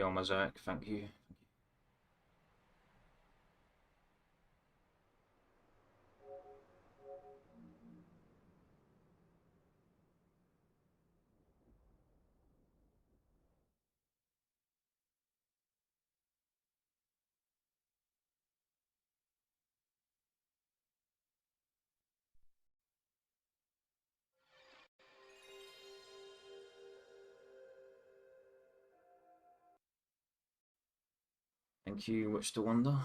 Your mosaic, thank you. Thank you, Witch to Wonder.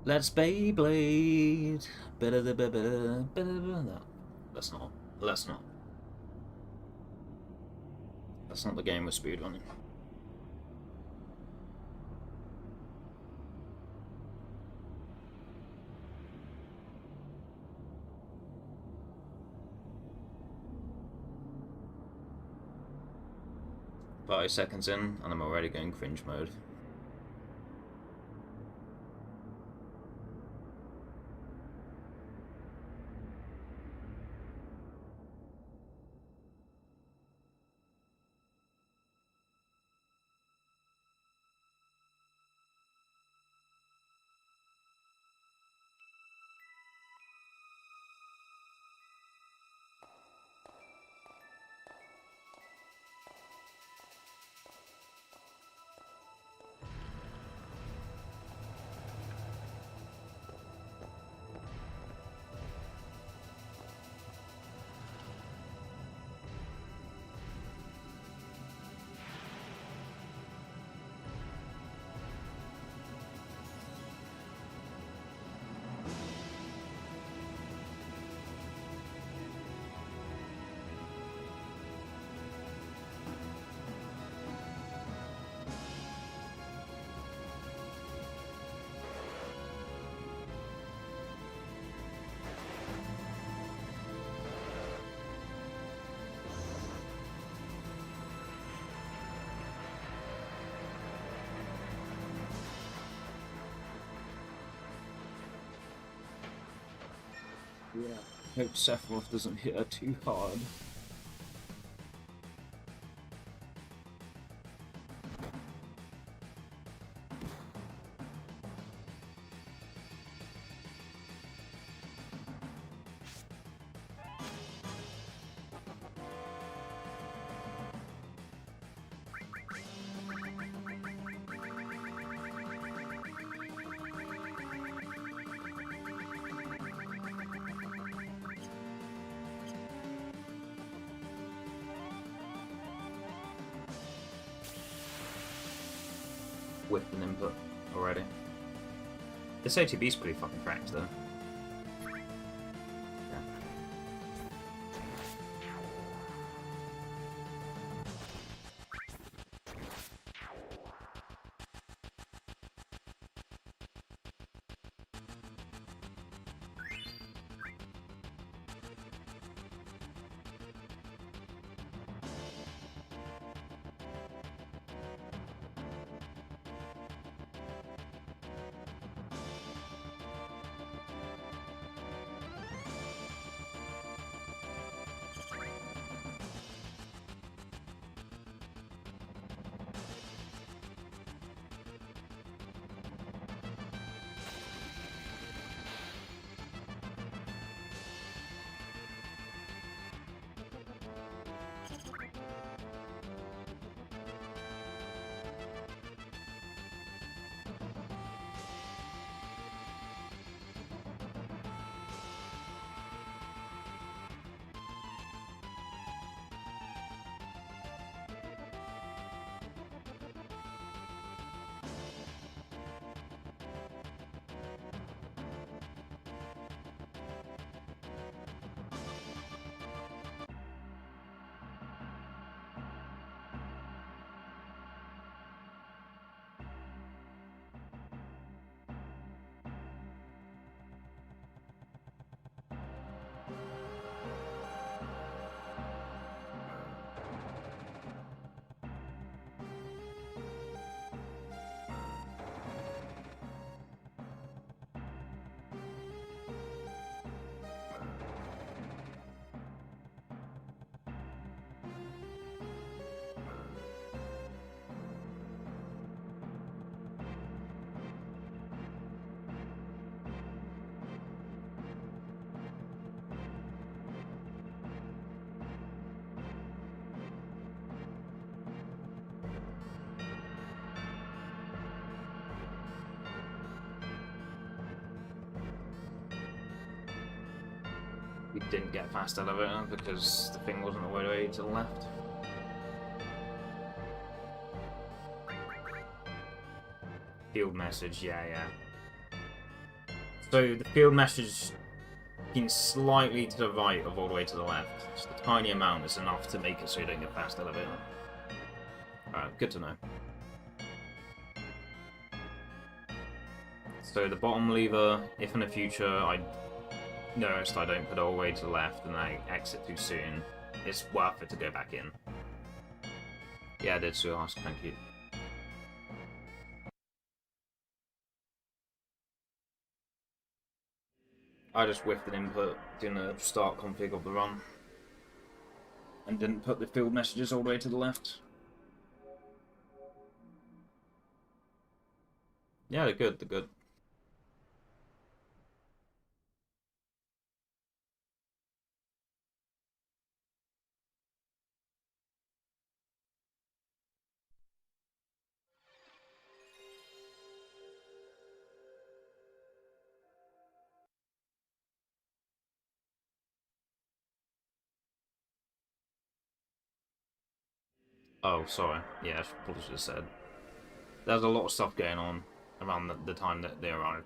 Let's Beyblade. No, that's not. That's not. That's not the game with speedrunning. Five seconds in, and I'm already going cringe mode. Yeah. Hope Sephiroth doesn't hit her too hard. With an input already. This ATB's pretty fucking cracked though. didn't get fast elevator because the thing wasn't all the way to the left. Field message, yeah. So the field message being slightly to the right of all the way to the left. Just a tiny amount is enough to make it so you don't get fast elevator. Alright, good to know. So the bottom lever, if in the future I noticed I don't put it all the way to the left and I exit too soon, it's worth it to go back in. Yeah, I did so ask, thank you. I just whiffed an input in the start config of the run and didn't put the field messages all the way to the left. Yeah, they're good. Oh, sorry. Yeah, I probably should have said. There's a lot of stuff going on around the time that they arrived.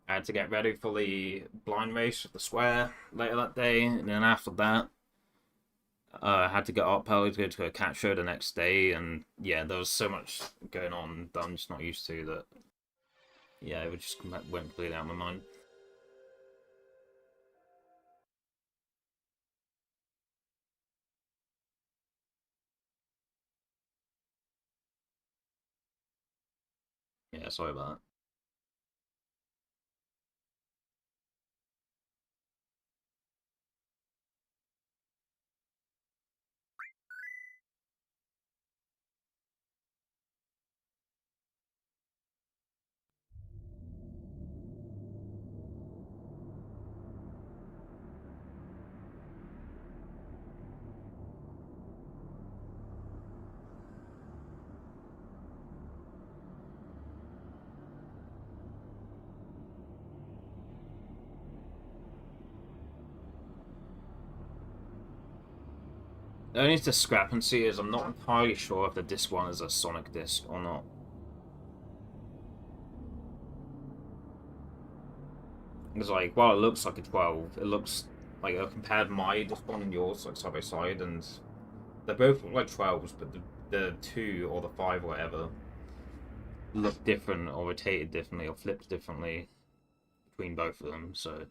I had to get ready for the blind race at the square later that day, and then after that, I had to get up early to go to a cat show the next day, and yeah, there was so much going on that I'm just not used to that. Yeah, it just went completely out of my mind. Yeah, sorry about that. The only discrepancy is I'm not entirely sure if the disc one is a Sonic disc or not. Because like, while it looks like a 12, it looks like I compared my disc one and yours like side by side, and they both look like 12s, but the 2 or the 5 or whatever look different or rotated differently or flipped differently between both of them. So,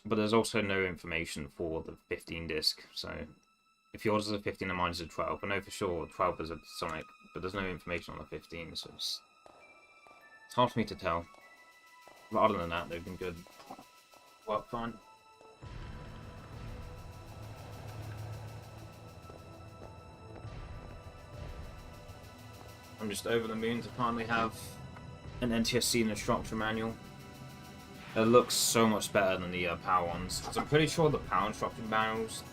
but there's also no information for the 15 disc. So if yours is a 15 and mine is a 12, I know for sure 12 is a Sonic, but there's no information on the 15, so it's hard for me to tell. But other than that, they've been good. Work fine. I'm just over the moon to finally have an NTSC instruction manual. It looks so much better than the power ones. So I'm pretty sure the power instruction manuals,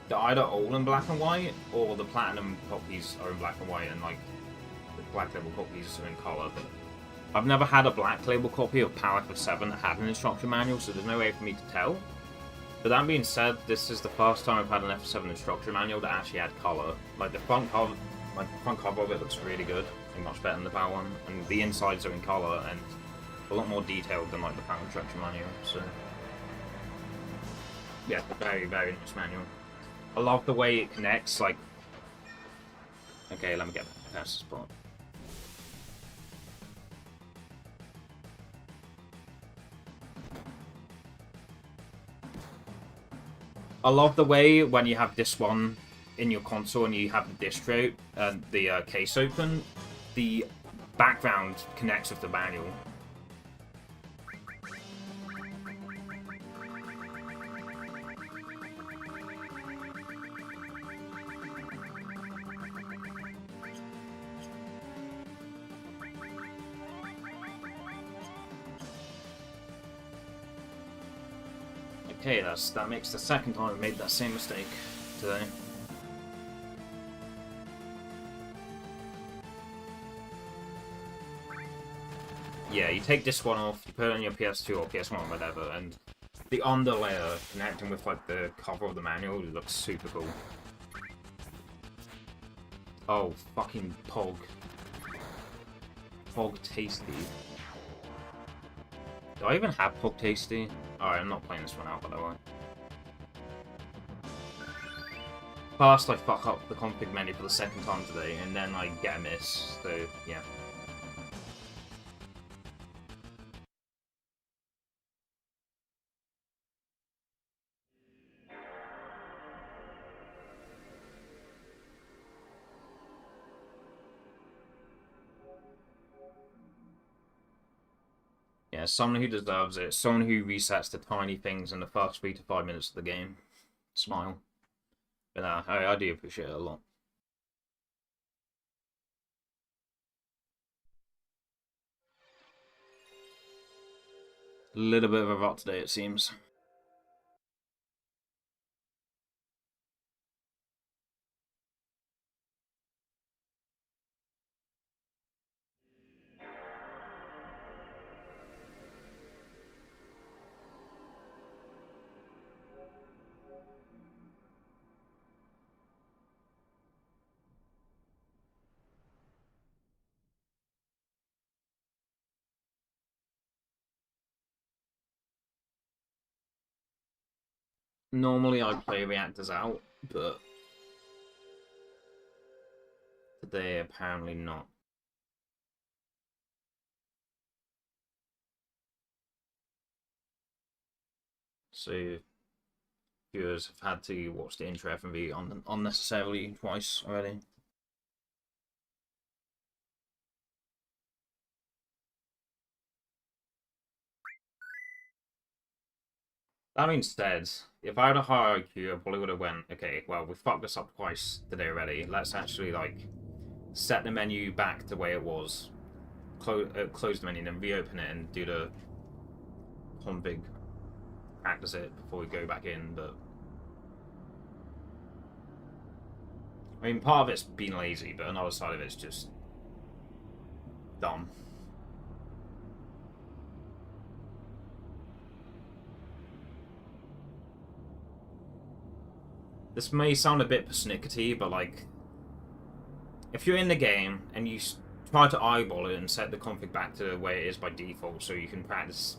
they're either all in black and white, or the platinum copies are in black and white, and like the black label copies are in color. But I've never had a black label copy of Power FF7 that had an instruction manual, so there's no way for me to tell. But that being said, this is the first time I've had an F7 instruction manual that actually had color. Like the front cover of it looks really good, and much better than the power one, and the insides are in color and a lot more detailed than like the power instruction manual. So yeah, very nice manual. I love the way it connects. Like, okay, let me get past this spot. I love the way when you have this one in your console and you have the distro and the case open, the background connects with the manual. Okay, that makes the second time I've made that same mistake today. yeah, you take this one off, you put it on your PS2 or PS1 or whatever, and the underlayer connecting with like the cover of the manual looks super cool. Oh, fucking Pog. Pog Tasty. Do I even have Pog Tasty? Alright, I'm not playing this one out, by the way. First, I fuck up the config menu for the second time today, and then I get a miss, so yeah. Yeah, someone who deserves it. Someone who resets the tiny things in the first 3 to 5 minutes of the game. Smile. But I do appreciate it a lot. A little bit of a rot today, it seems. Normally I play reactors out, but today apparently not. So viewers have had to watch the intro FMV unnecessarily twice already. That being said, if I had a higher IQ, I probably would have went, okay, well, we fucked this up twice today already. Let's actually, like, set the menu back to the way it was. Close the menu, then reopen it and do the config, practice it before we go back in, but... I mean, part of it's being lazy, but another side of it's just... dumb. This may sound a bit persnickety, but, like... if you're in the game, and you try to eyeball it and set the config back to the way it is by default, so you can practice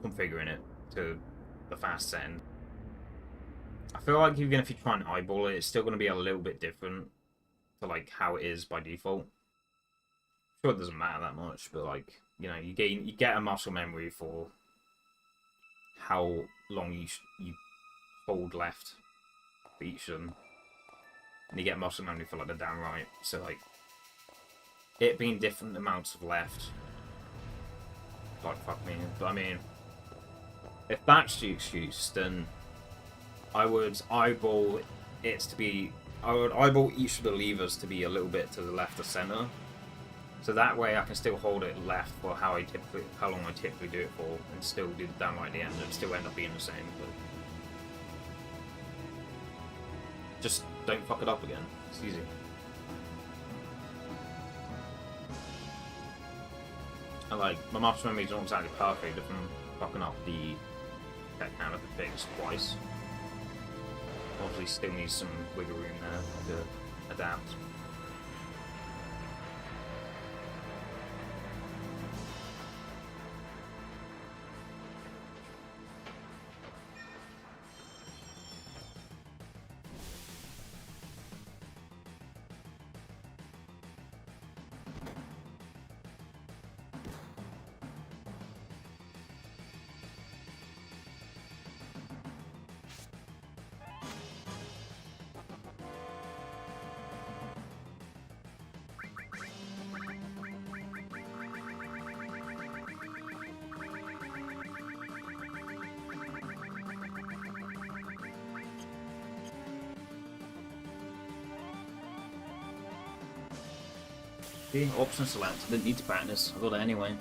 configuring it to the fast setting. I feel like even if you try and eyeball it, it's still going to be a little bit different to like how it is by default. Sure, it doesn't matter that much, but like you know, you get a muscle memory for how long you hold left for each of them, and you get muscle memory for like the down right. So like it being different amounts of left, like fuck me. But I mean, if that's the excuse, then I would eyeball it to be. I would eyeball each of the levers to be a little bit to the left or center, so that way I can still hold it left for how long I typically do it for, and still do the down right at the end, and still end up being the same. But just don't fuck it up again. It's easy. And like my muscle memory is not exactly perfect if I'm fucking up the tech counter for fix twice. Obviously still needs some wiggle room there to adapt. See, option select. I didn't need to practice. I got it anyway.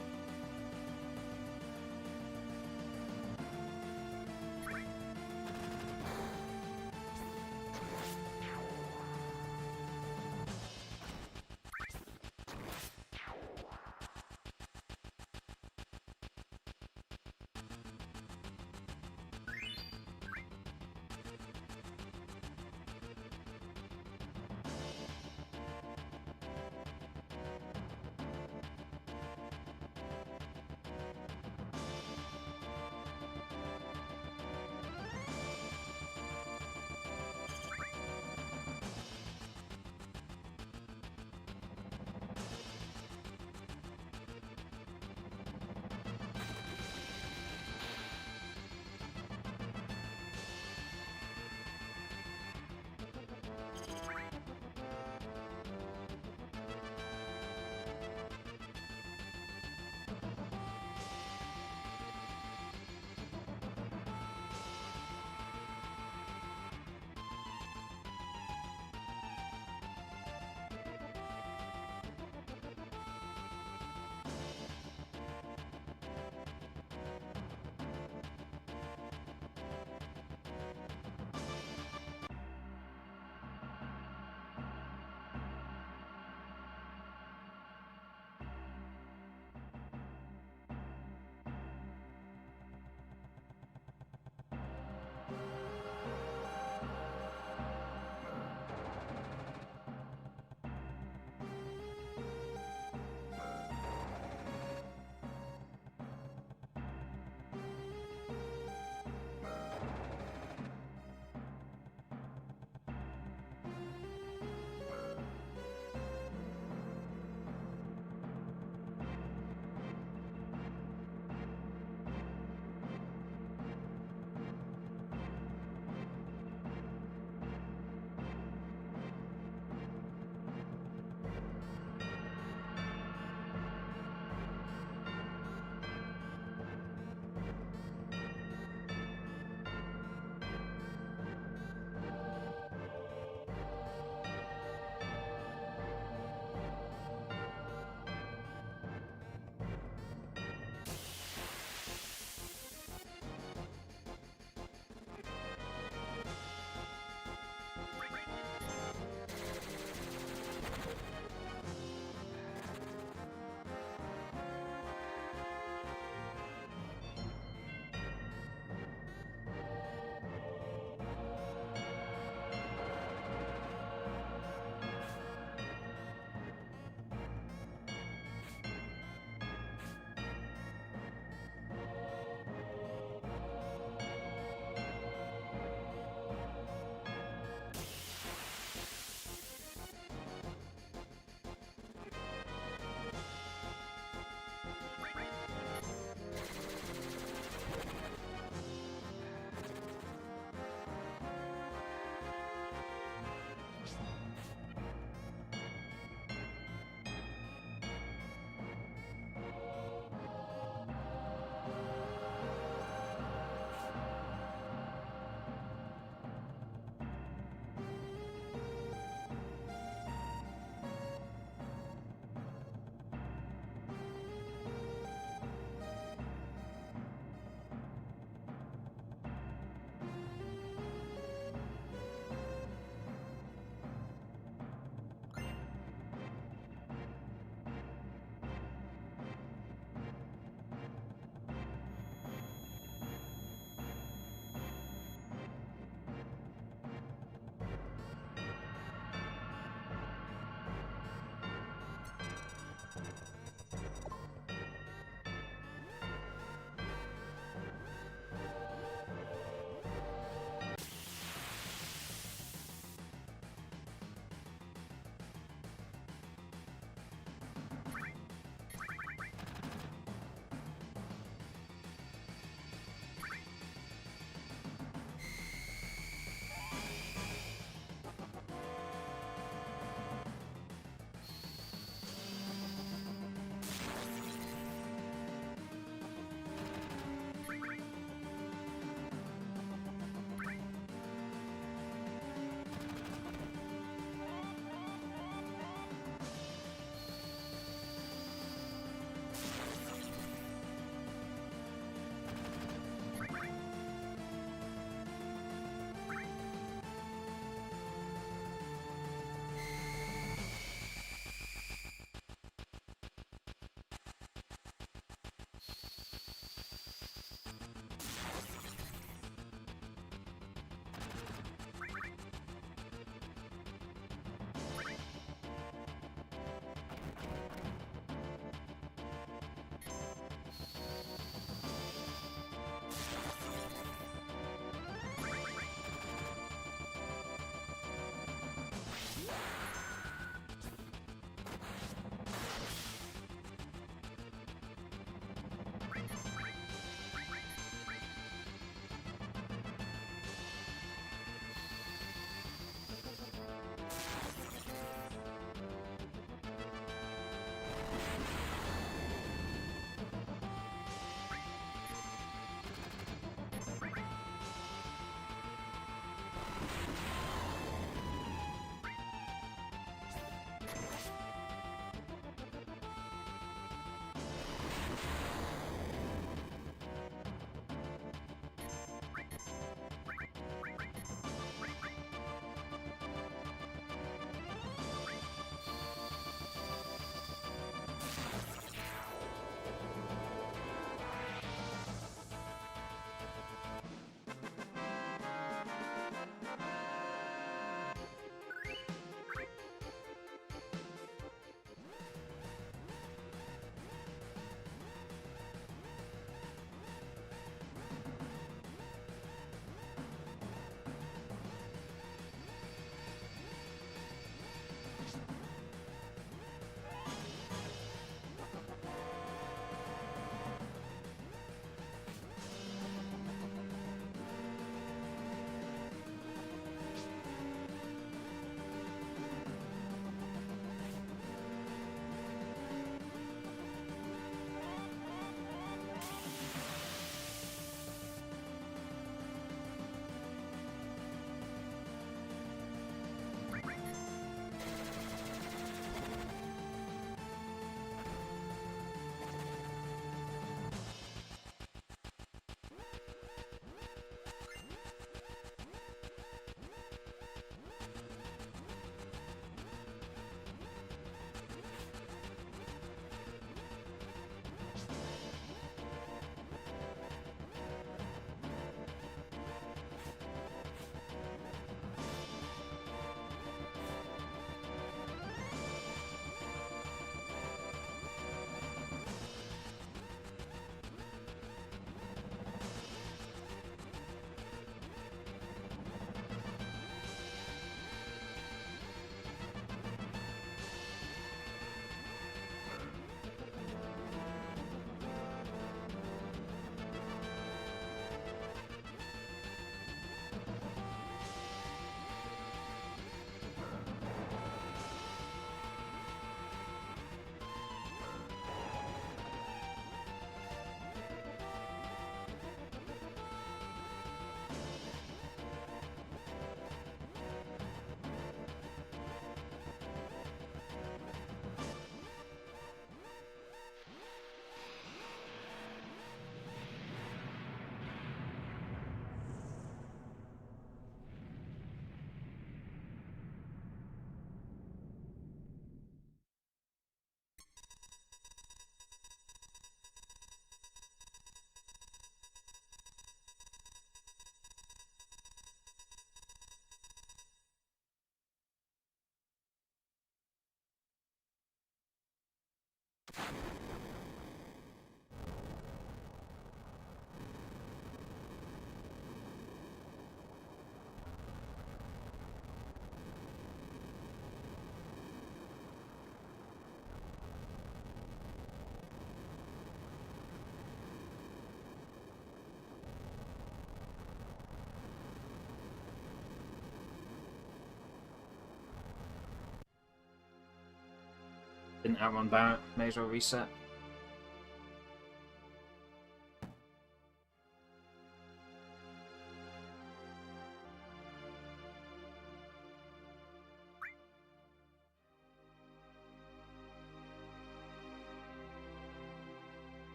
Didn't outrun Barrett. May as well reset.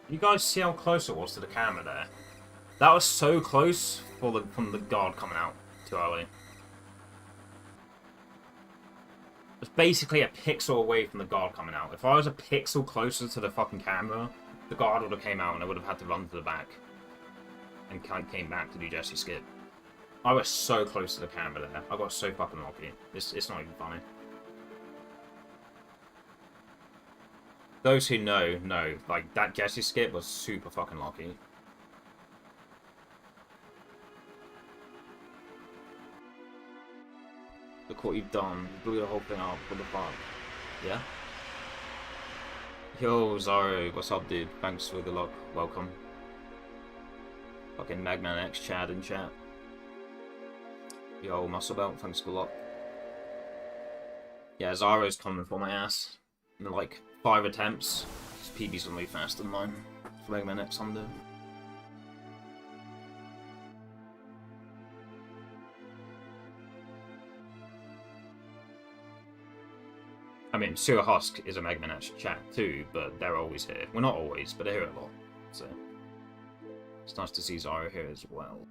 You guys see how close it was to the camera there? That was so close from the guard coming out too early. It's basically a pixel away from the guard coming out. If I was a pixel closer to the fucking camera, the guard would have came out and I would have had to run to the back. And came back to do Jesse skip. I was so close to the camera there. I got so fucking lucky. It's not even funny. Those who know, like, that Jesse skip was super fucking lucky. Look what you've done. You blew the whole thing up. What the fuck? Yeah? Yo, Zaro, what's up, dude? Thanks for the luck. Welcome. Fucking Magman X Chad in chat. Yo, Muscle Belt, thanks for the luck. Yeah, Zaro's coming for my ass. In like 5 attempts. His PB's gonna be faster than mine. For Mega Man X Thunder. I mean, Sewer Husk is a Mega Man X chat too, but they're always here. Well, not always, but they're here a lot. So it's nice to see Zaro here as well.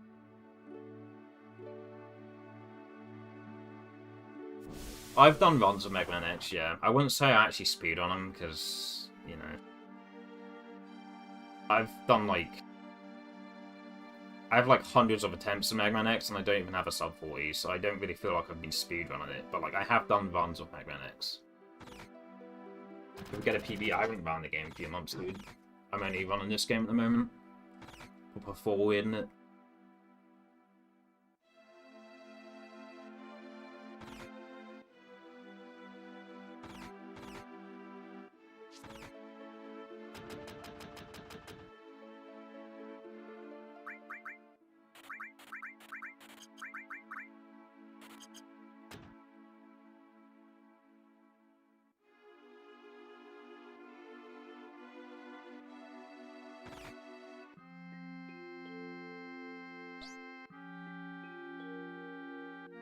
I've done runs of Mega Man X, yeah. I wouldn't say I actually speed on them, because, you know... I've done, like... I have, like, hundreds of attempts of Mega Man X, and I don't even have a sub 40, so I don't really feel like I've been speedrunning it. But, like, I have done runs of Mega Man X. If we get a PB, I haven't run the game in a few months, dude. I'm only running this game at the moment. Proper forward in it.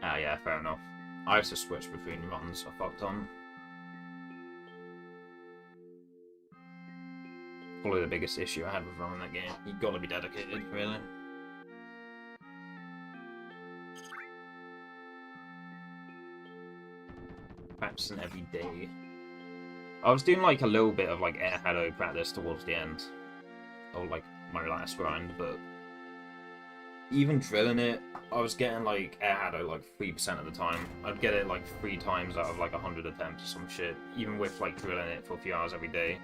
Ah, yeah, fair enough. I have to switch between runs. I fucked on. Probably the biggest issue I had with running that game. You gotta be dedicated, really. Practicing every day. I was doing like a little bit of like air halo practice towards the end. Or like my last grind, but even drilling it, I was getting like air halo like 3% of the time. I'd get it like 3 times out of like 100 attempts or some shit, even with like drilling it for a few hours every day.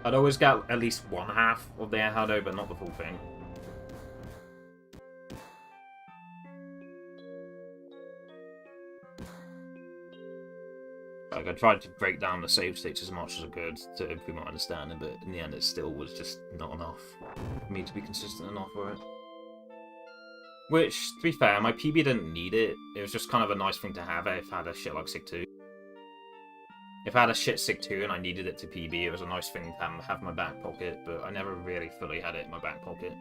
I'd always get at least one half of the air halo, but not the full thing. Like, I tried to break down the save states as much as I could to improve my understanding, but in the end it still was just not enough for me to be consistent enough for it. Which, to be fair, my PB didn't need it. It was just kind of a nice thing to have if I had a shit like SIG 2. If I had a shit SIG 2 and I needed it to PB, it was a nice thing to have in my back pocket, but I never really fully had it in my back pocket.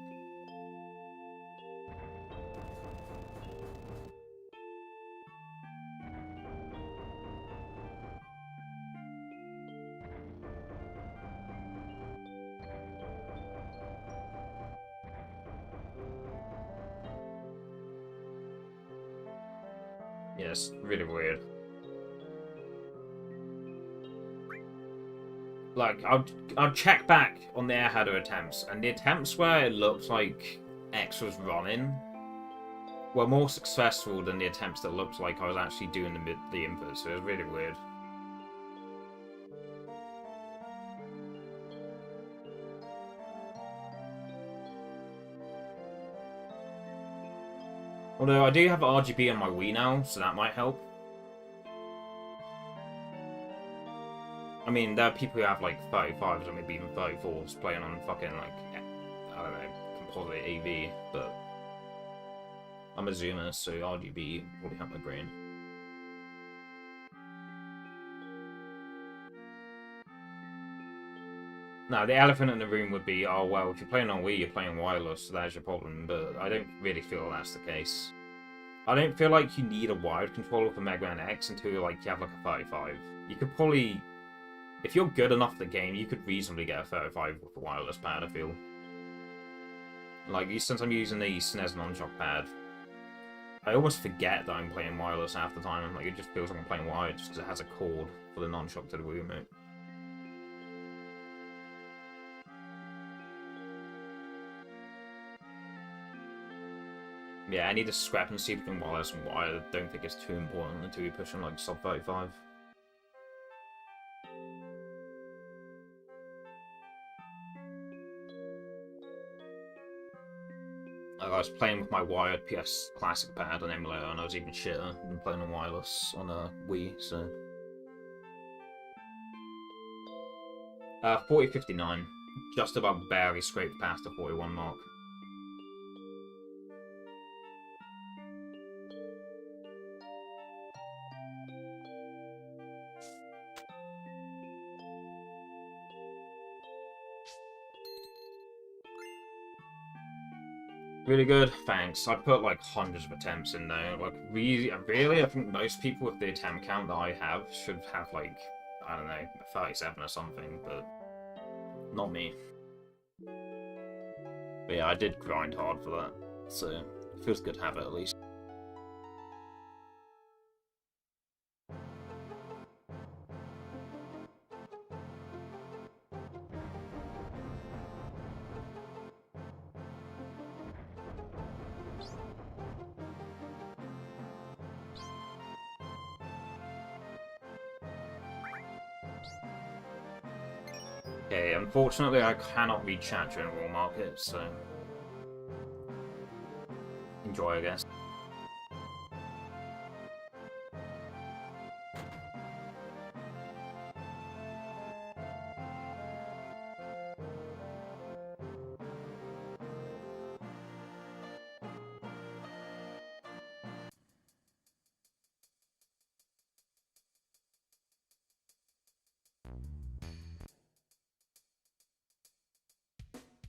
Yeah, it's really weird. Like, I'll check back on the air halo attempts, and the attempts where it looked like X was running were more successful than the attempts that looked like I was actually doing the inputs, so it was really weird. Although I do have RGB on my Wii now, so that might help. I mean, there are people who have like 35s or maybe even 34s playing on fucking like, I don't know, composite AV, but I'm a zoomer, so RGB probably help my brain. Now, the elephant in the room would be, oh well, if you're playing on Wii, you're playing wireless, so that's your problem, but I don't really feel that's the case. I don't feel like you need a wired controller for Mega Man X until you have like a 35. You could probably, if you're good enough at the game, you could reasonably get a 35 with a wireless pad, I feel. Like, since I'm using the SNES non-shock pad, I almost forget that I'm playing wireless half the time. Like, it just feels like I'm playing wired just because it has a cord for the non-shock to the Wii remote. Yeah, I need to scrap and see between wireless and wired. I don't think it's too important until you push on like sub 35. I was playing with my wired PS Classic pad on emulator, and I was even shitter than playing on wireless on a Wii, so... 4059. Just about barely scraped past the 41 mark. Really good, thanks. I put like hundreds of attempts in there. Like, really, I think most people with the attempt count that I have should have like, I don't know, 37 or something, but not me. But yeah, I did grind hard for that, so it feels good to have it at least. Okay, unfortunately I cannot read chat during Raw Market, so... enjoy, I guess.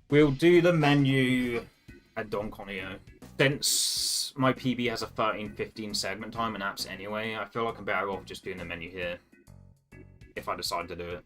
We'll do the menu at Don Conio. Since my PB has a 13-15 segment time and apps anyway, I feel like I'm better off just doing the menu here. If I decide to do it.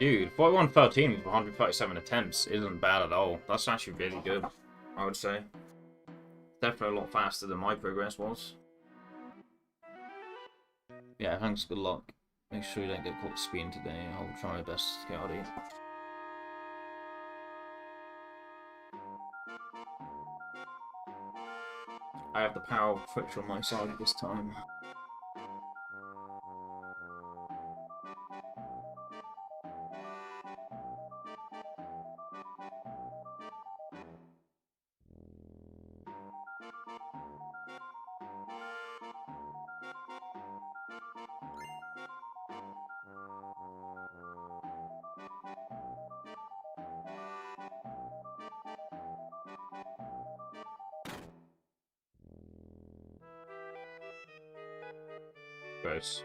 Dude, 4113 with 137 attempts isn't bad at all. That's actually really good, I would say. Definitely a lot faster than my progress was. Yeah, thanks, good luck. Make sure you don't get caught speeding today. I'll try my best to get out of you. I have the power of Twitch on my side this time. Gross.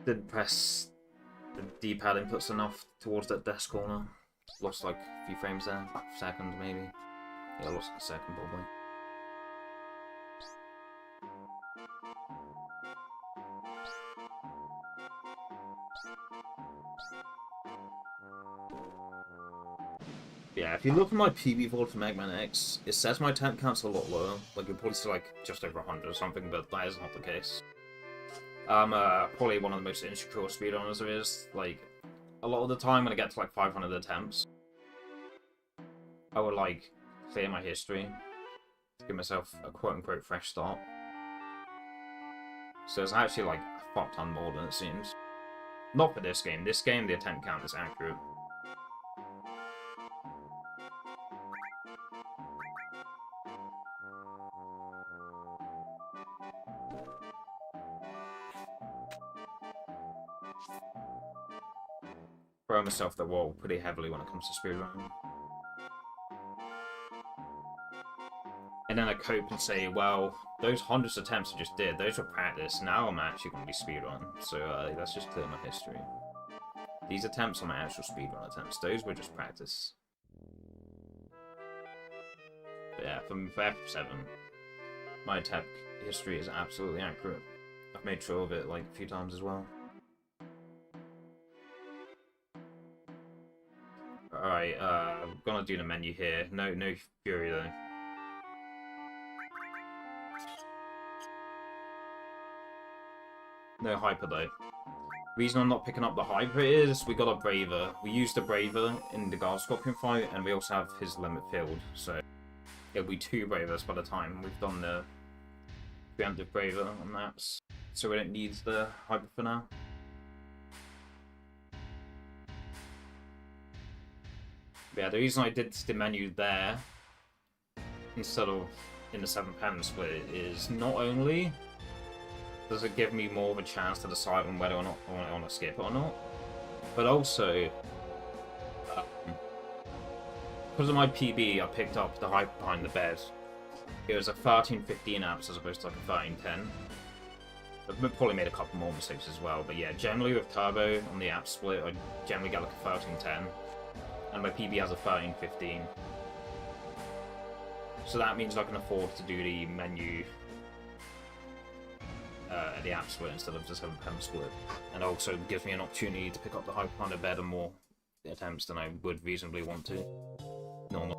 Didn't press the D-pad inputs enough towards that desk corner. Lost like a few frames there. Seconds maybe. Yeah, lost like a second probably. Yeah, if you look at my PB vault for Mega Man X, it says my attempt count's a lot lower. Like, you'll probably see, like, just over 100 or something, but that is not the case. I'm probably one of the most insecure speedrunners there is. Like, a lot of the time when I get to, like, 500 attempts, I would, like, clear my history to give myself a quote-unquote fresh start. So it's actually, like, a fuck ton more than it seems. Not for this game. This game, the attempt count is accurate. Throw myself the wall pretty heavily when it comes to speedrunning. And then I cope and say, well, those hundreds of attempts I just did, those were practice. Now I'm actually going to be speedrun. So let's just clear my history. These attempts are my actual speedrun attempts. Those were just practice. But yeah, for F7, my attempt history is absolutely accurate. I've made sure of it like a few times as well. Alright, I'm gonna do the menu here. No Fury though. No Hyper though. Reason I'm not picking up the Hyper is we got a Braver. We used the Braver in the Guard Scorpion fight, and we also have his limit field, so it'll be 2 Bravers by the time we've done the preemptive Braver on maps. So we don't need the Hyper for now. But yeah, the reason I did the menu there instead of in the 7-pen split is not only does it give me more of a chance to decide on whether or not I want to skip it or not, but also because of my PB, I picked up the Hyper behind the bed. It was a 13-15 apps as opposed to like a 13-10. I've probably made a couple more mistakes as well, but yeah, generally with Turbo on the app split, I generally get like a 13-10, and my PB has a 13-15. So that means I can afford to do the menu at the app split instead of just having pen split, and also gives me an opportunity to pick up the Hyper behind the bed and more attempts than I would reasonably want to. Normal.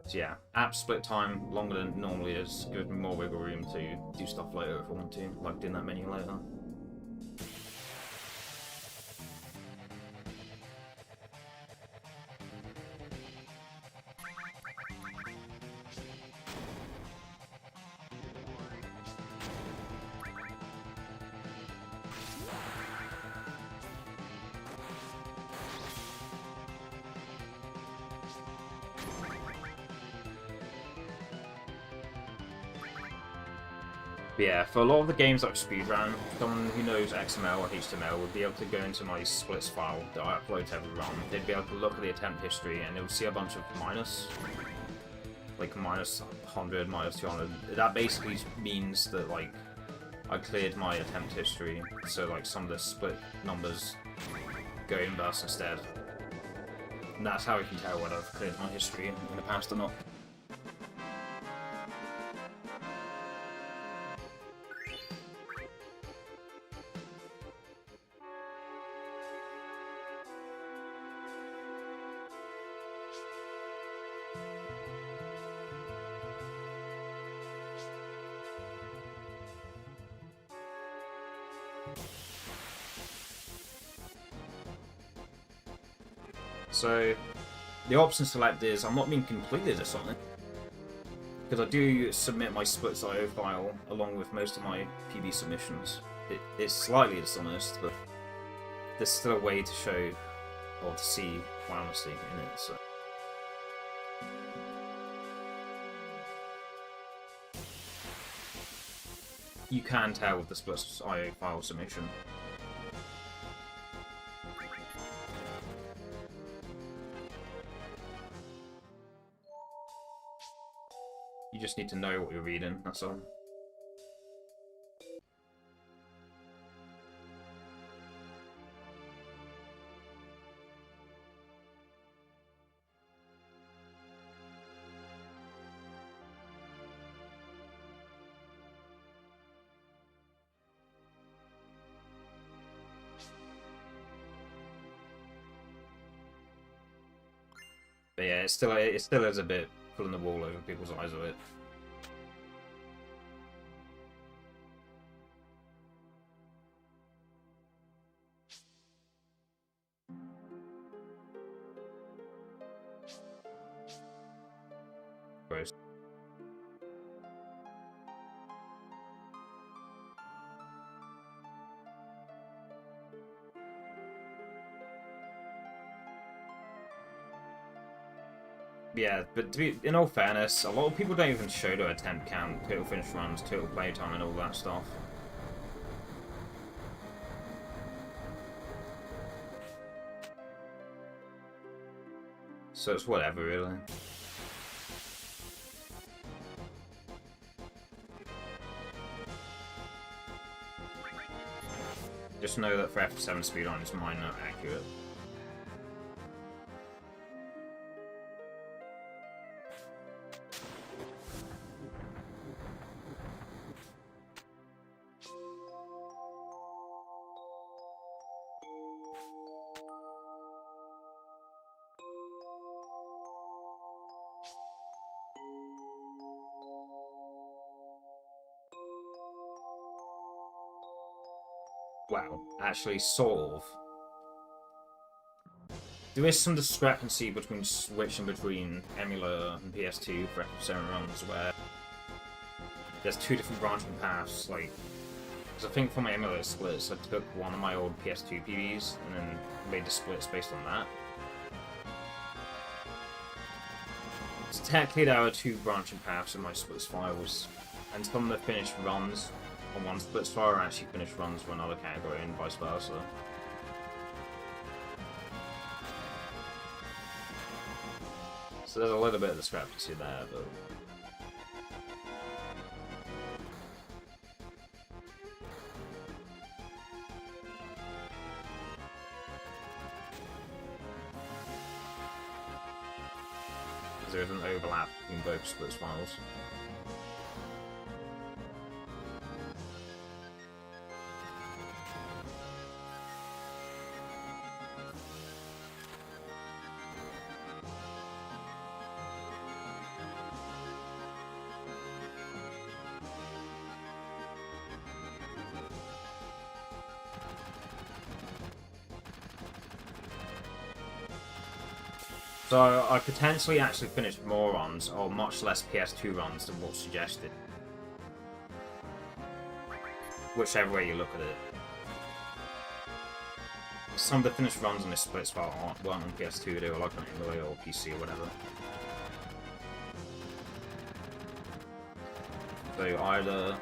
So yeah, app split time longer than it normally is, gives me more wiggle room to do stuff later if I want to, like doing that menu later. But yeah, for a lot of the games like speedrun, someone who knows XML or HTML would be able to go into my splits file that I upload to every run. They'd be able to look at the attempt history and they would see a bunch of minus. Like minus 100, minus 200. That basically means that like I cleared my attempt history, so like some of the split numbers go inverse instead. And that's how I can tell whether I've cleared my history in the past or not. So, the option select is I'm not being completely dishonest, because I do submit my splits.io file along with most of my PB submissions. It's slightly dishonest, but there's still a way to show or to see my honesty in it. So. You can tell with the splits.io file submission. You just need to know what you're reading, that's all. But yeah, it still is a bit pulling the wool over people's eyes of it. Gross. Yeah, but to be, in all fairness, a lot of people don't even show their attempt count, total finish runs, total playtime, and all that stuff. So it's whatever, really. Just know that for F7 speedruns, mine are accurate. Well, actually, sort of. There is some discrepancy between switching between Emulator and PS2 for F7 runs, where there's two different branching paths. Like, because I think for my Emulator splits, I took one of my old PS2 PBs and then made the splits based on that. So technically, there are two branching paths in my splits files, and some of the finished runs on one splits file are actually finished runs for another category, and vice versa. So there's a little bit of discrepancy there, but... there is an overlap between both splits files. So I potentially actually finished more runs, or much less PS2 runs than what's suggested. Whichever way you look at it. Some of the finished runs on this splits file weren't on PS2, they were like on Emulator or PC or whatever. So either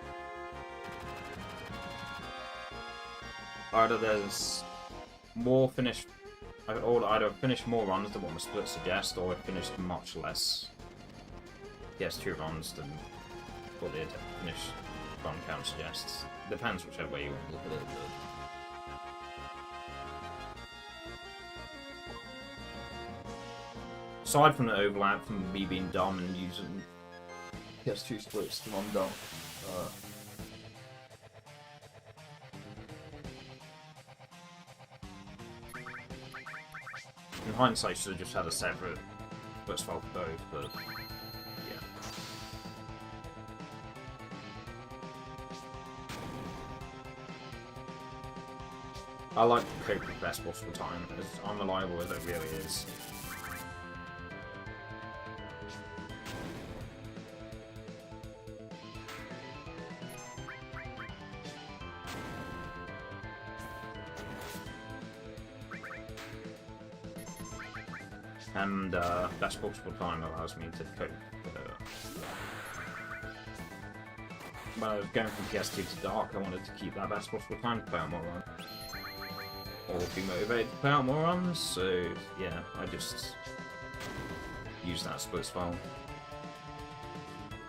Either there's more finished, or either finished more runs than what the split suggests, or it finished much less. Yes, 2 runs than what the finished run count suggests. Depends whichever way you want to look at it. But... aside from the overlap from me being dumb and using PS2 splits to I'm dumb. In hindsight, should have just had a separate splits file for both, but yeah. I like to cope with the best possible time, as unreliable as it really is. And best possible time allows me to cope. When I was going from PS2 to Dark, I wanted to keep that best possible time to play out more runs. Or be motivated to play out more runs, so yeah, I just use that splits file.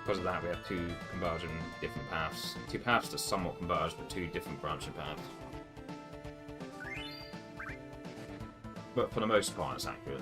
Because of that, we have 2 converging different paths. 2 paths that somewhat converge, but 2 different branching paths. But for the most part, it's accurate.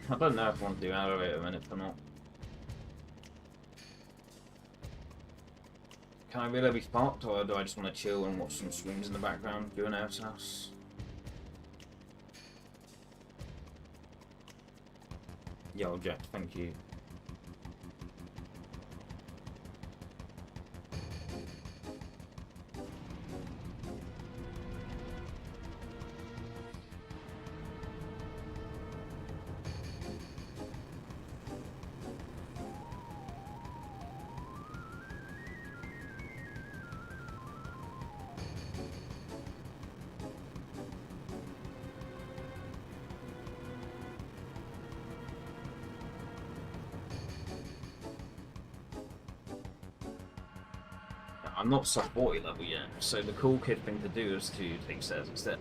I don't know if I want to do elevator minutes or not. Can I really be sparked, or do I just want to chill and watch some streams in the background doing Air's house? Yo, Jack, thank you. I'm not sub 40 level yet, so the cool kid thing to do is to take stairs instead.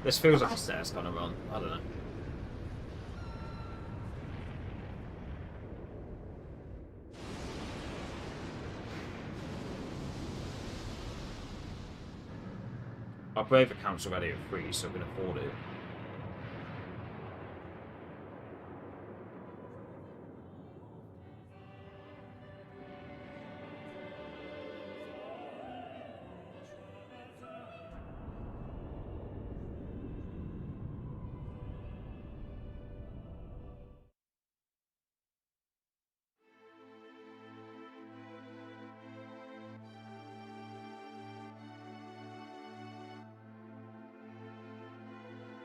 This feels like a stairs kind of run, I don't know. Our Brave account's already at 3, so we can afford it.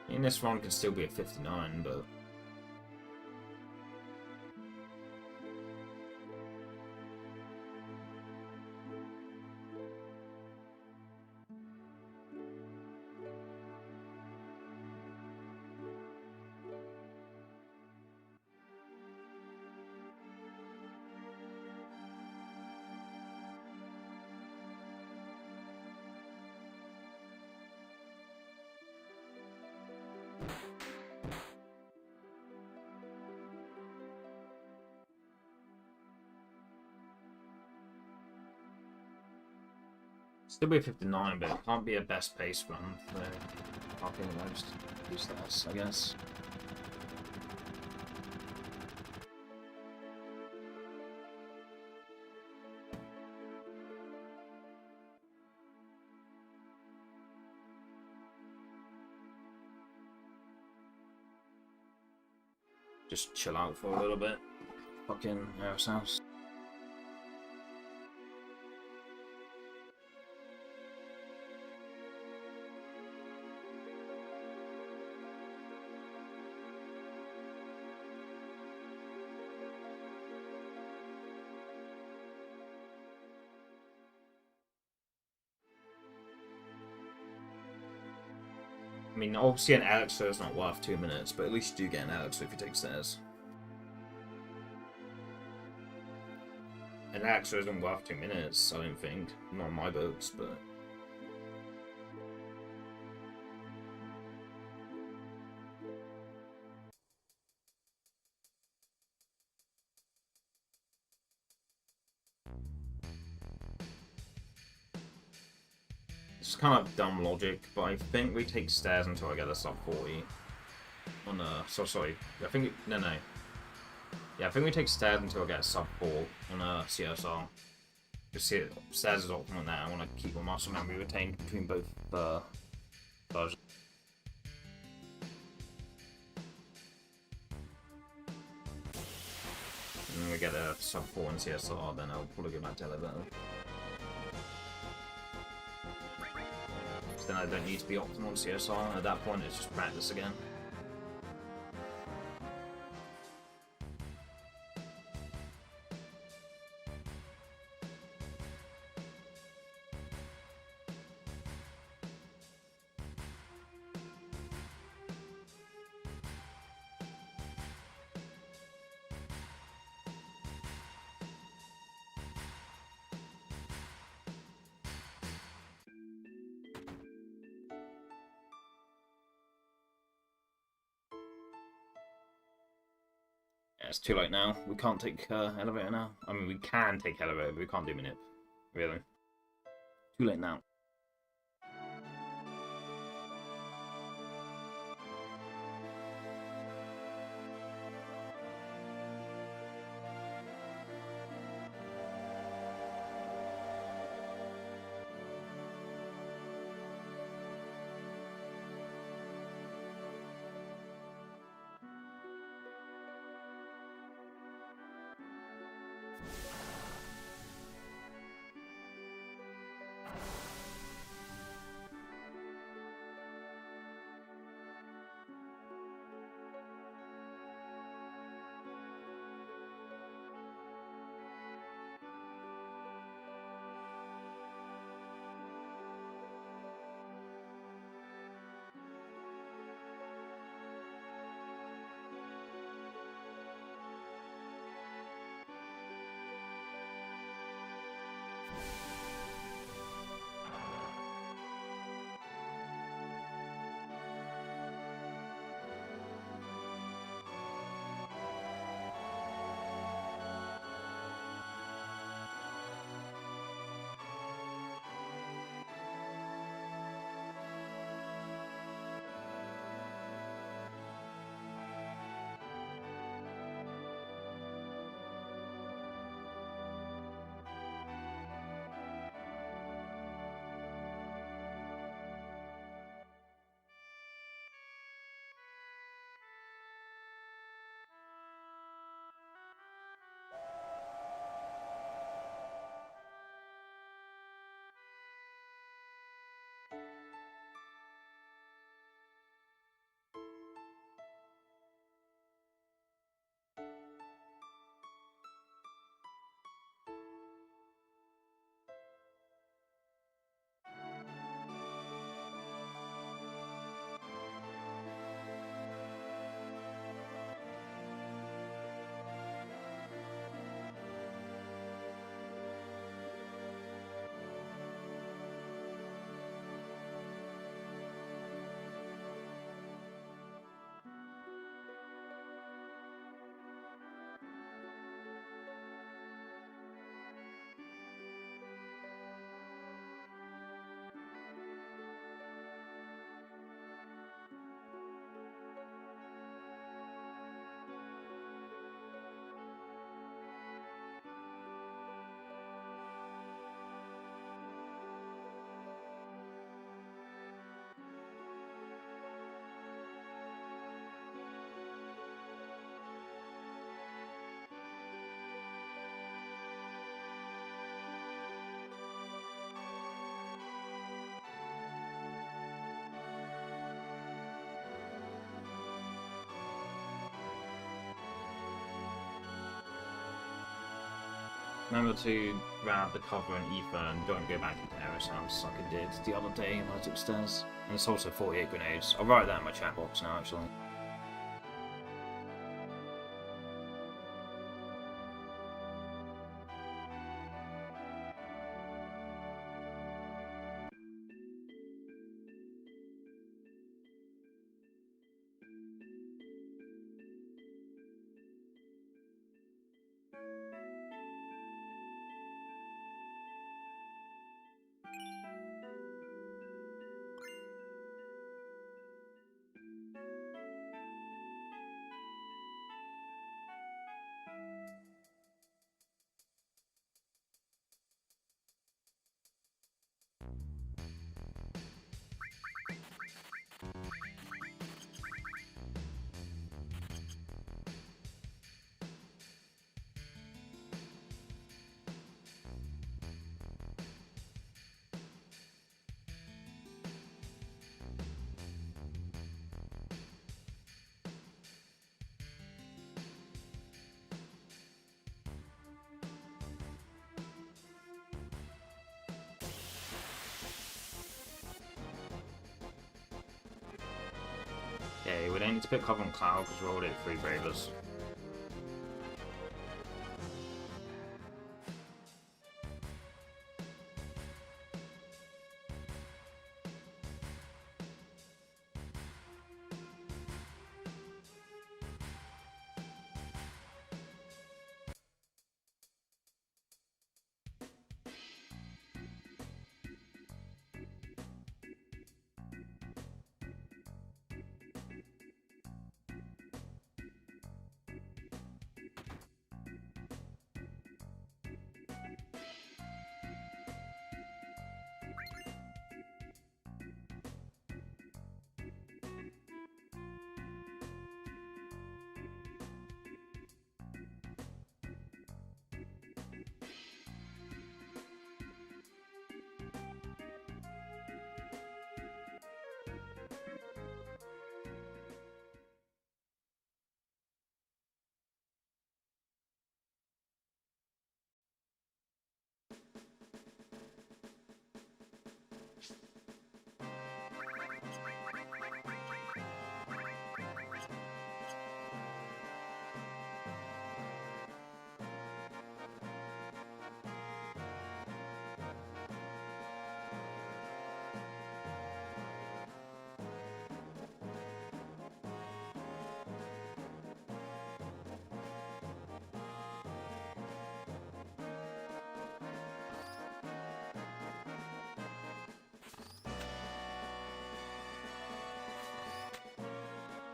I mean, this one could still be at 59, but... still be a 59, but it can't be a best pace run, so I'll be the most useless, I guess. Just chill out for a little bit. Fucking Air's house. mean, obviously an elixir is not worth 2 minutes, but at least you do get an elixir if you take stairs. An elixir isn't worth 2 minutes, I don't think. Not in my books, but... It's kind of dumb logic, but I think we take stairs until I get a sub 40. On a... So, sorry. I think... No. Yeah, I think we take stairs until I get a sub 4 on a CSR. Just see it, stairs is optimal now. I want to keep my muscle memory retained between both versions. And then we get a sub 4 in CSR, then I'll probably go back to elevator. Then I don't need to be optimal in CSR. At that point, it's just practice again. It's too late now. We can't take elevator now. I mean, we can take elevator, but we can't do manip. Really. Too late now. Remember to grab the cover and ether and don't go back into Aeros House like I did the other day when I was upstairs. And it's also 48 grenades. I'll write that in my chat box now, actually. Okay, we don't need to put cover on Cloud because we rolled it 3 Bravers.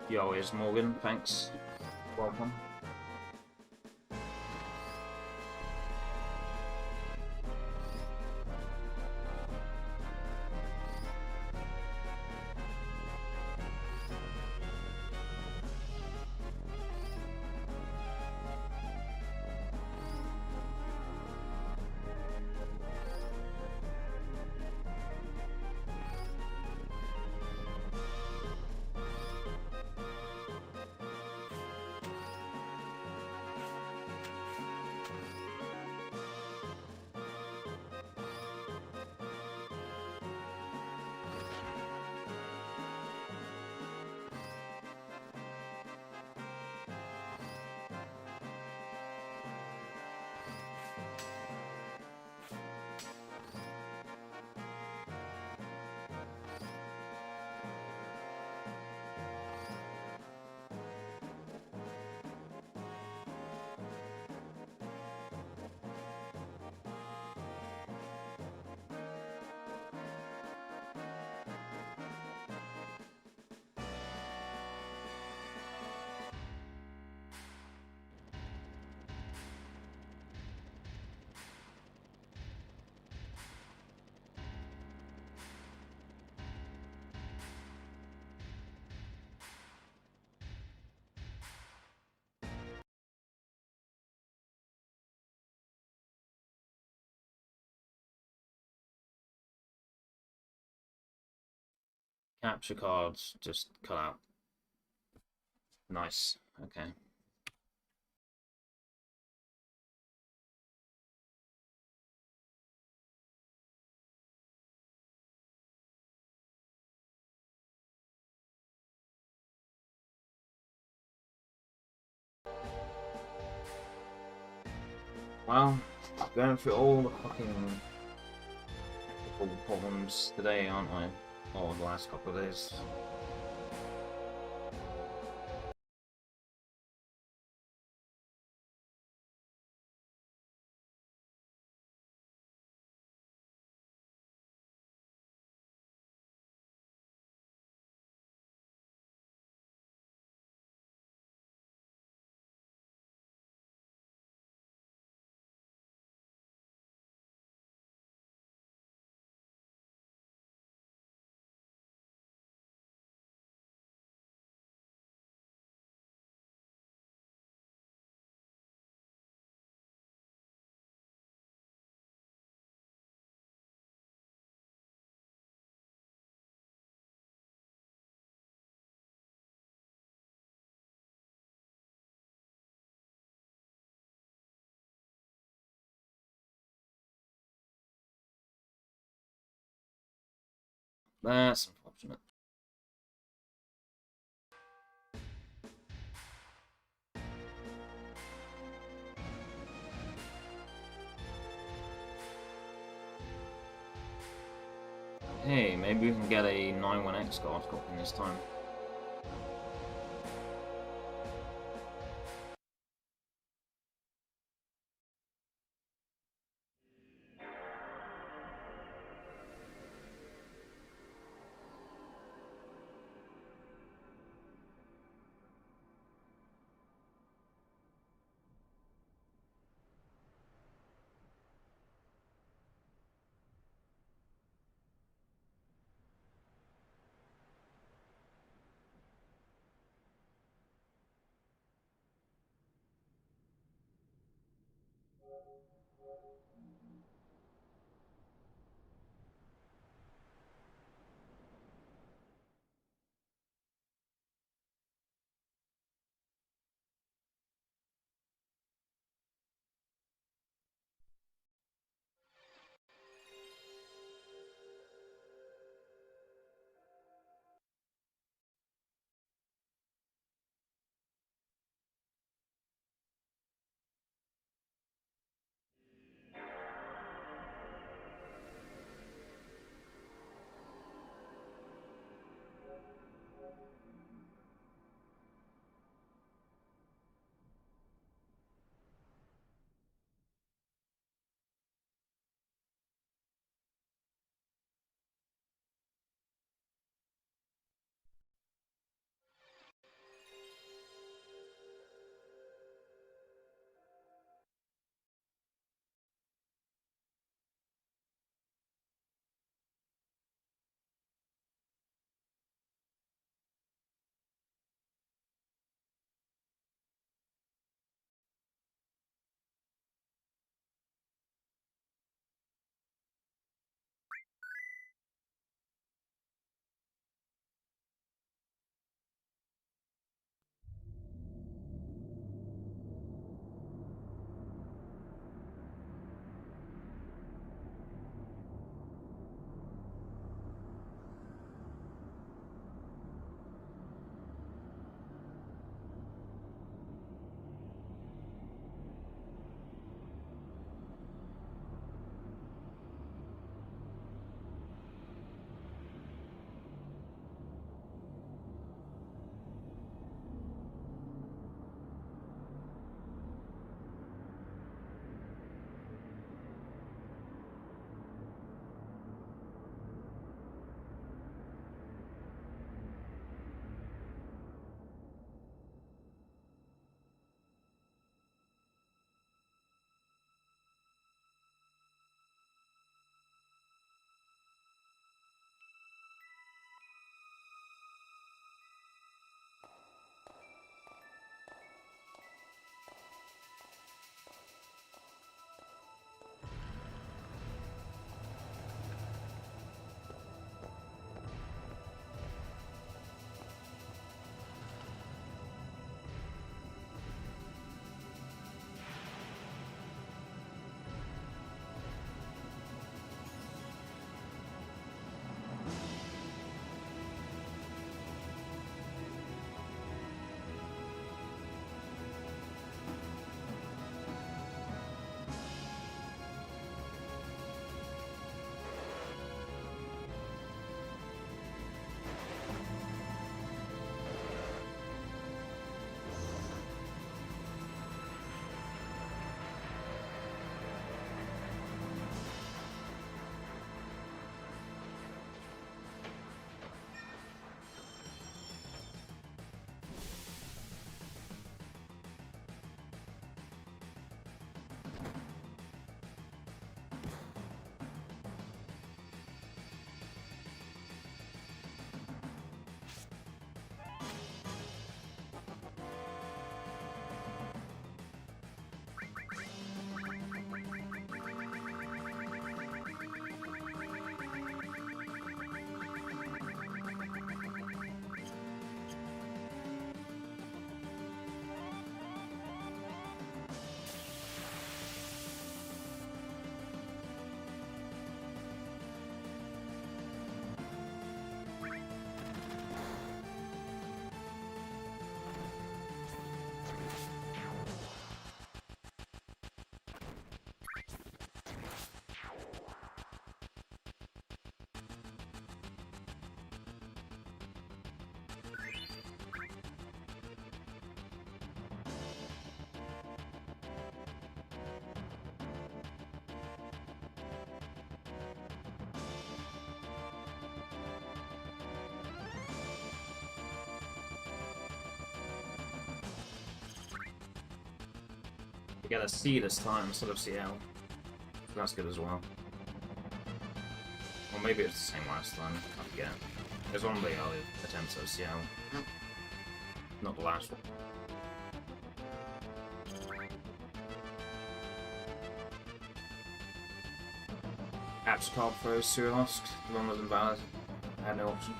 Yo, here's Morgan, thanks. Welcome. Capture cards just cut out. Nice. Okay. Well, going through all the fucking technical problems today, aren't I? Or the last couple of days. That's unfortunate. Hey, maybe we can get a 91X guard copy this time. We get a C this time instead of CL. That's good as well. Or maybe it's the same last time. I forget. It was one of the early attempts at CL. Not the last one. Apps card for Surosk. The one was invalid. I had no option.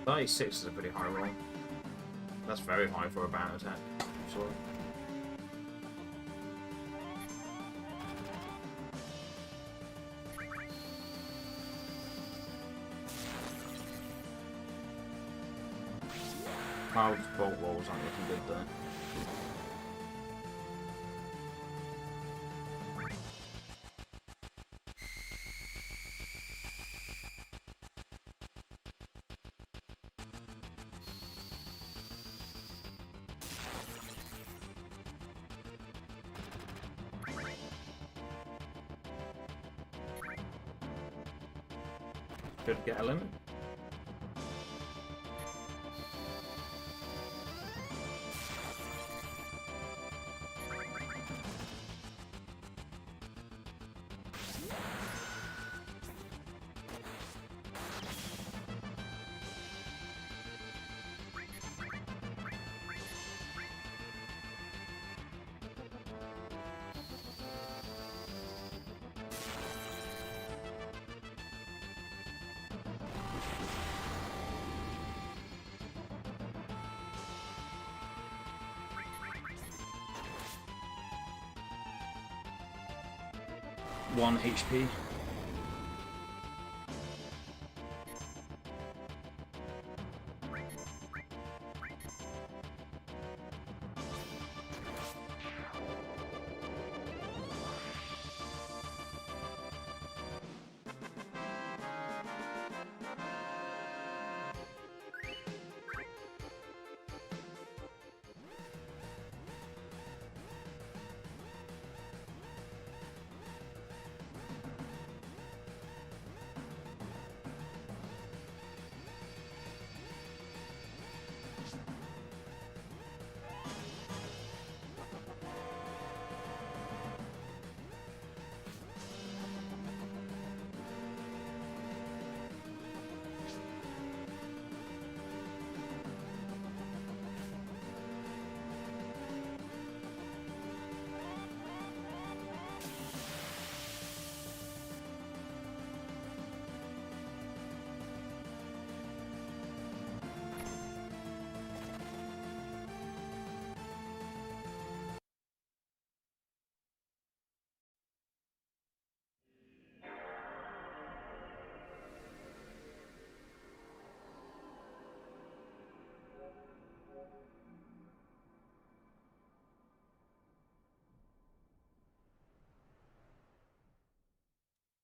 .36 is a pretty high roll. That's very high for a bound attack, actually. Cloud's bolt rolls aren't looking good though. Should get a limit. 1 HP.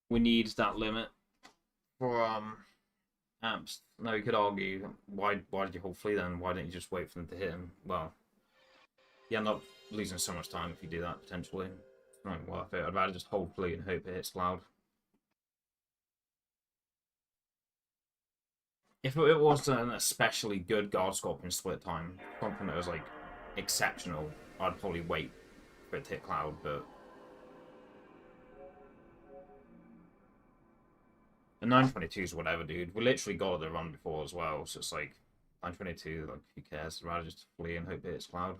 We need that limit for amps. Now you could argue, why did you hold Flea then? Why didn't you just wait for them to hit him? Well, you end up losing so much time if you do that, potentially. It's not worth it. I'd rather just hold Flea and hope it hits Cloud. If it was an especially good Guard Scorpion split time, something that was like exceptional, I'd probably wait for it to hit Cloud, but the 922 is whatever, dude. We literally got the run before as well, so it's like 922, like who cares? I'd rather just Flee and hope it hits Cloud.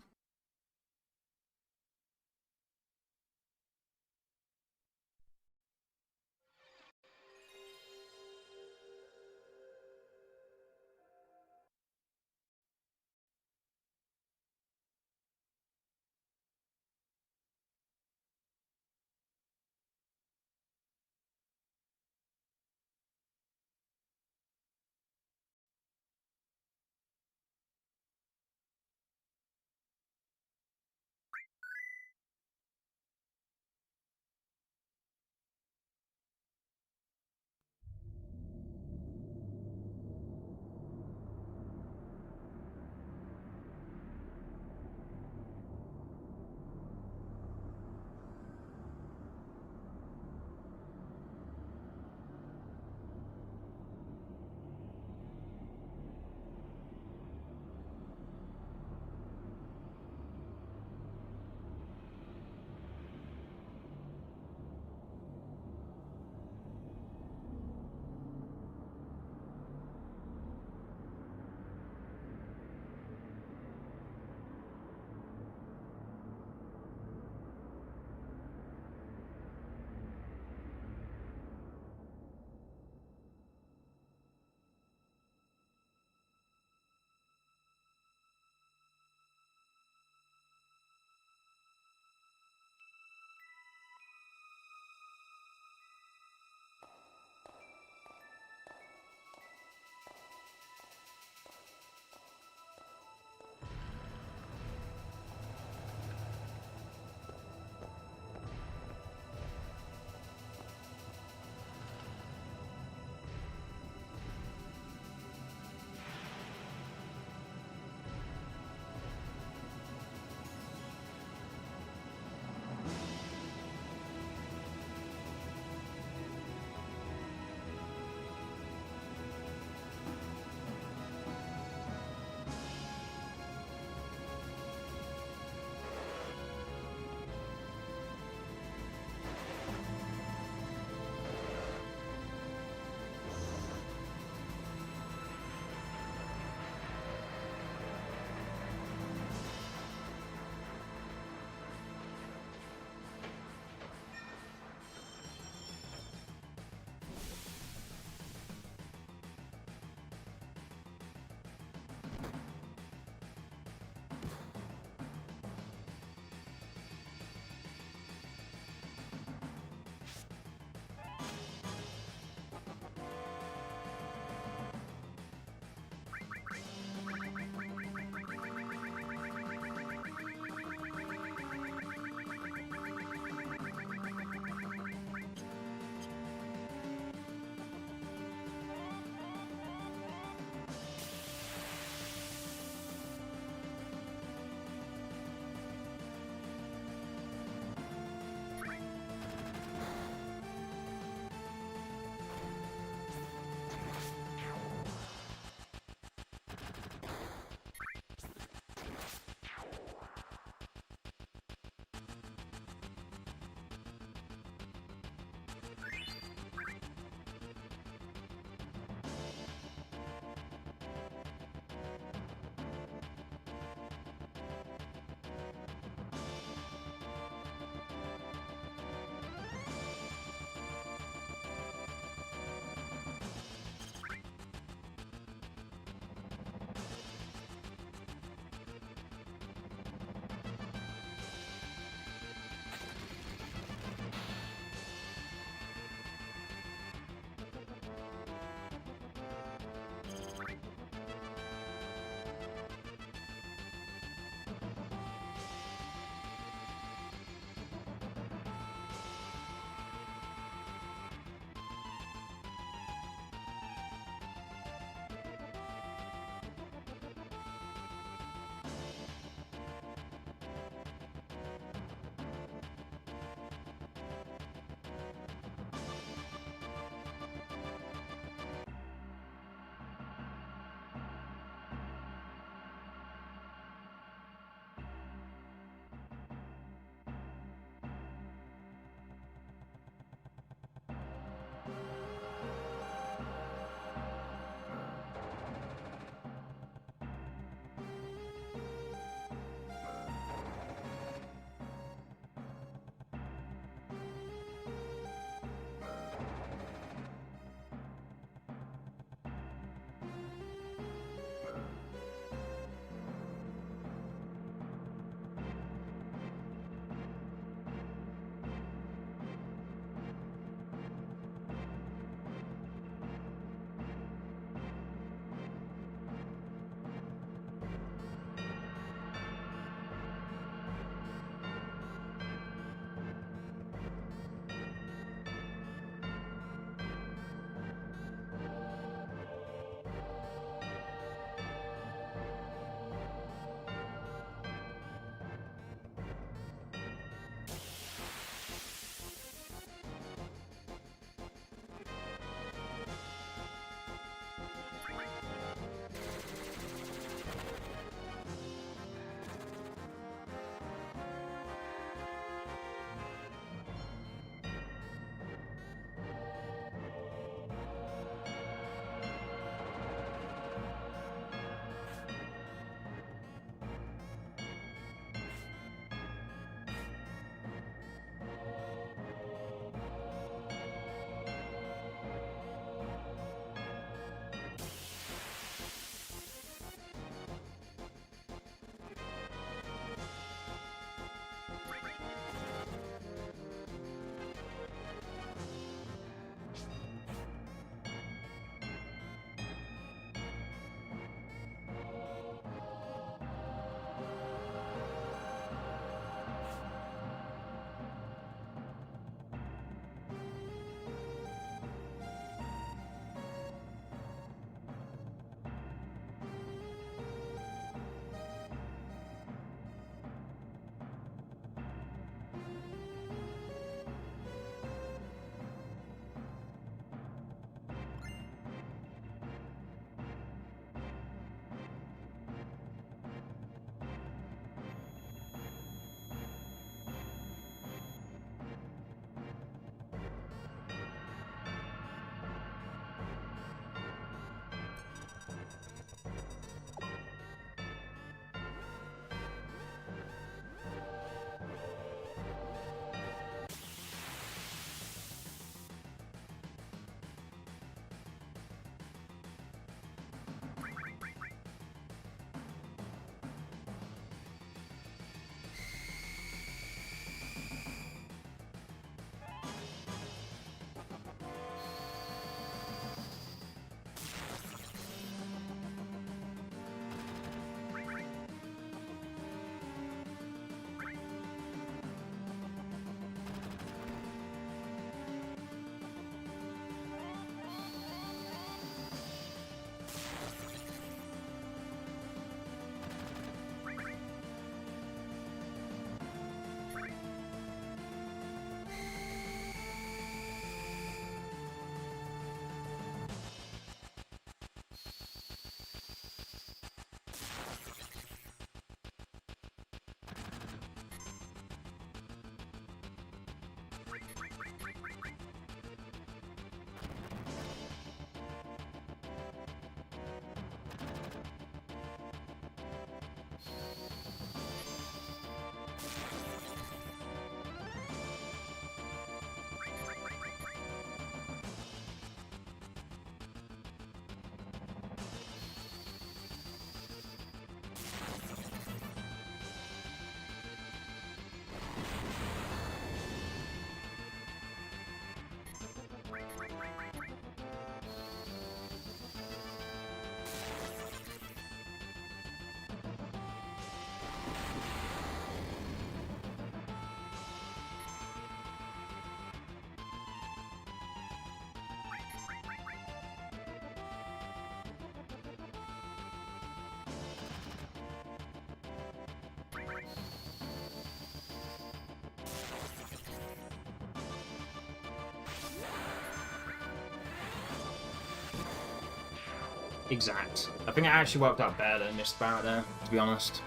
Exact. I think it actually worked out better than missed Barret there, to be honest.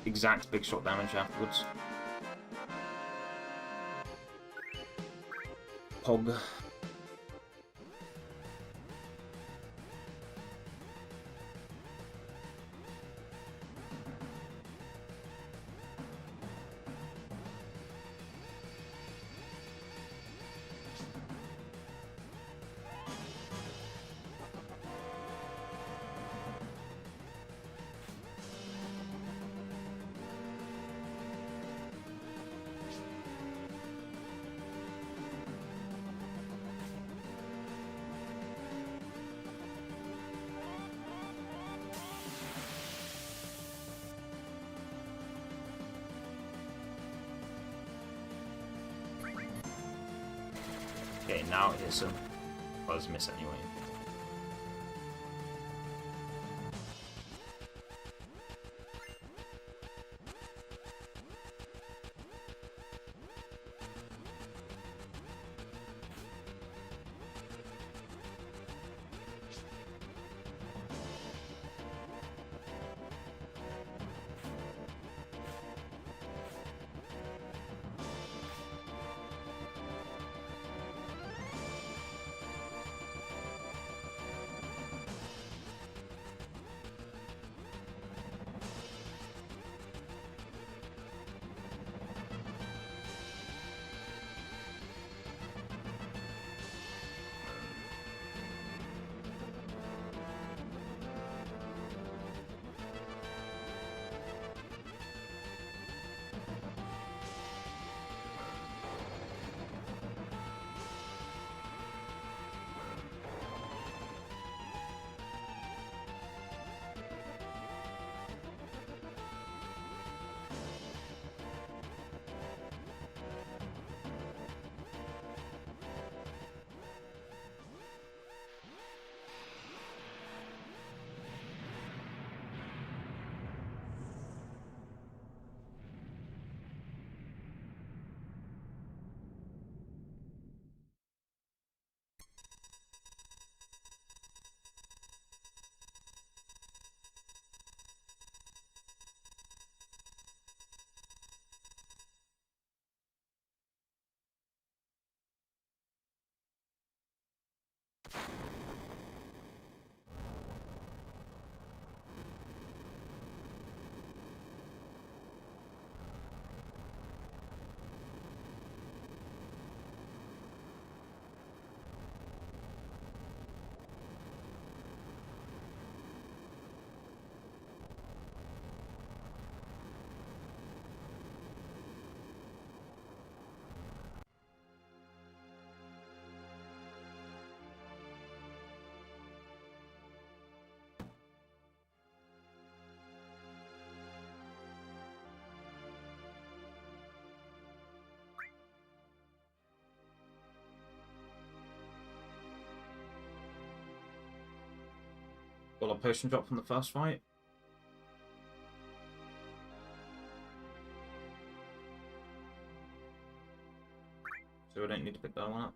Exact big shot damage afterwards. Pog. Okay, now it hits him. Was miss anyway. Got a potion drop from the first fight. So we don't need to pick that one up.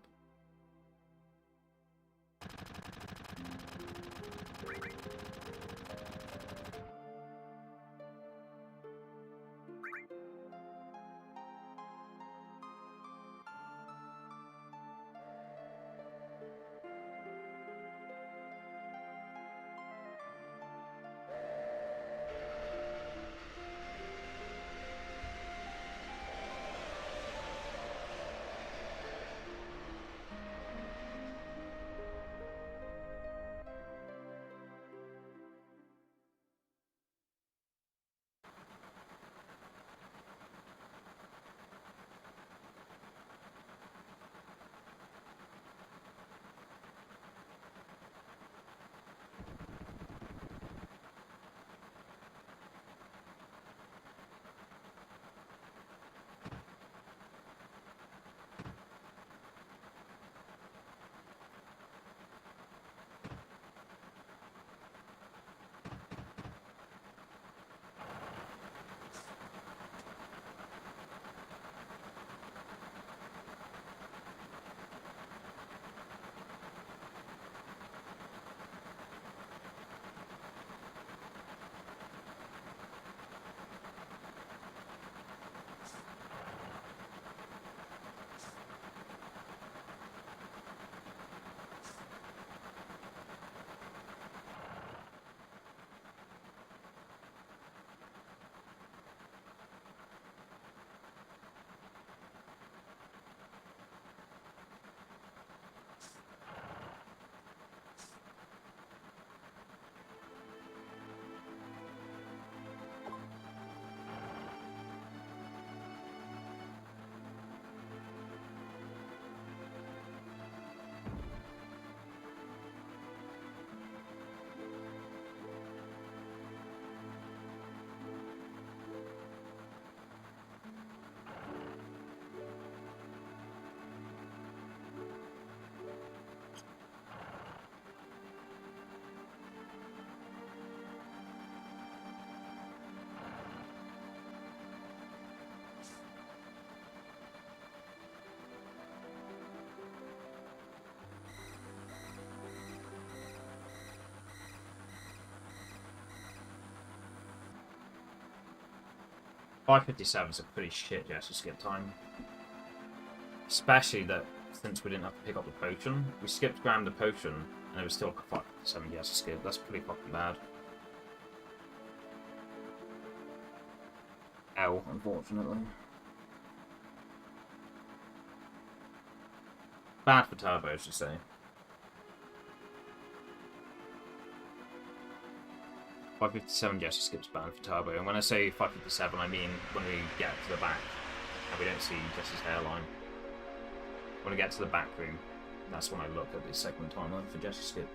557 is a pretty shit gesture skip time. Especially that since we didn't have to pick up the potion, we skipped grab the potion and it was still a 557 gesture skip. That's pretty fucking bad. L, unfortunately. Bad for turbo, I should say. 557 gesture skips bad for turbo, and when I say 557, I mean when we get to the back and we don't see Jesse's hairline. When I get to the back room, that's when I look at the segment timeline for gesture skip.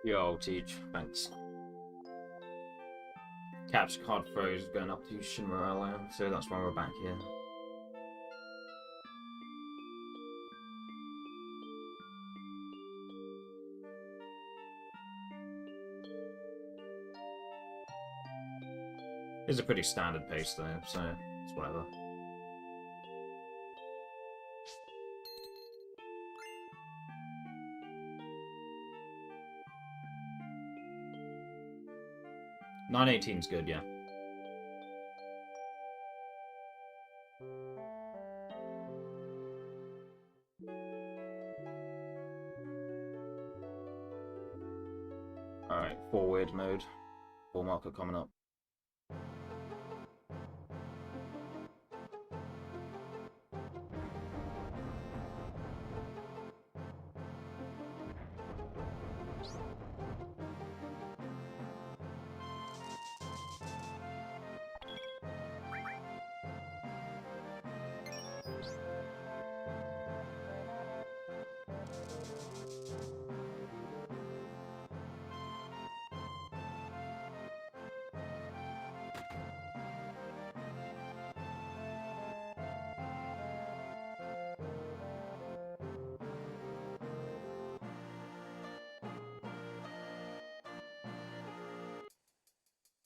Yo, Teach, thanks. Capture card throws going up to Shinmarella, so that's why we're back here. It's a pretty standard pace though, so it's whatever. $9.18's good, yeah. Alright, forward mode. Ball marker coming up.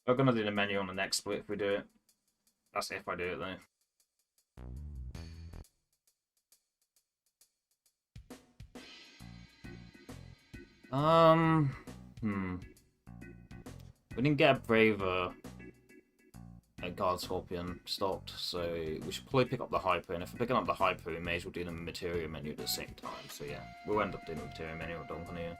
We're gonna do the menu on the next split if we do it. That's if I do it though. We didn't get a Braver at Guard Scorpion stocked, so we should probably pick up the Hyper, and if we're picking up the Hyper, we may as well do the Materia menu at the same time, so yeah, we'll end up doing the Materia menu at Donkon here.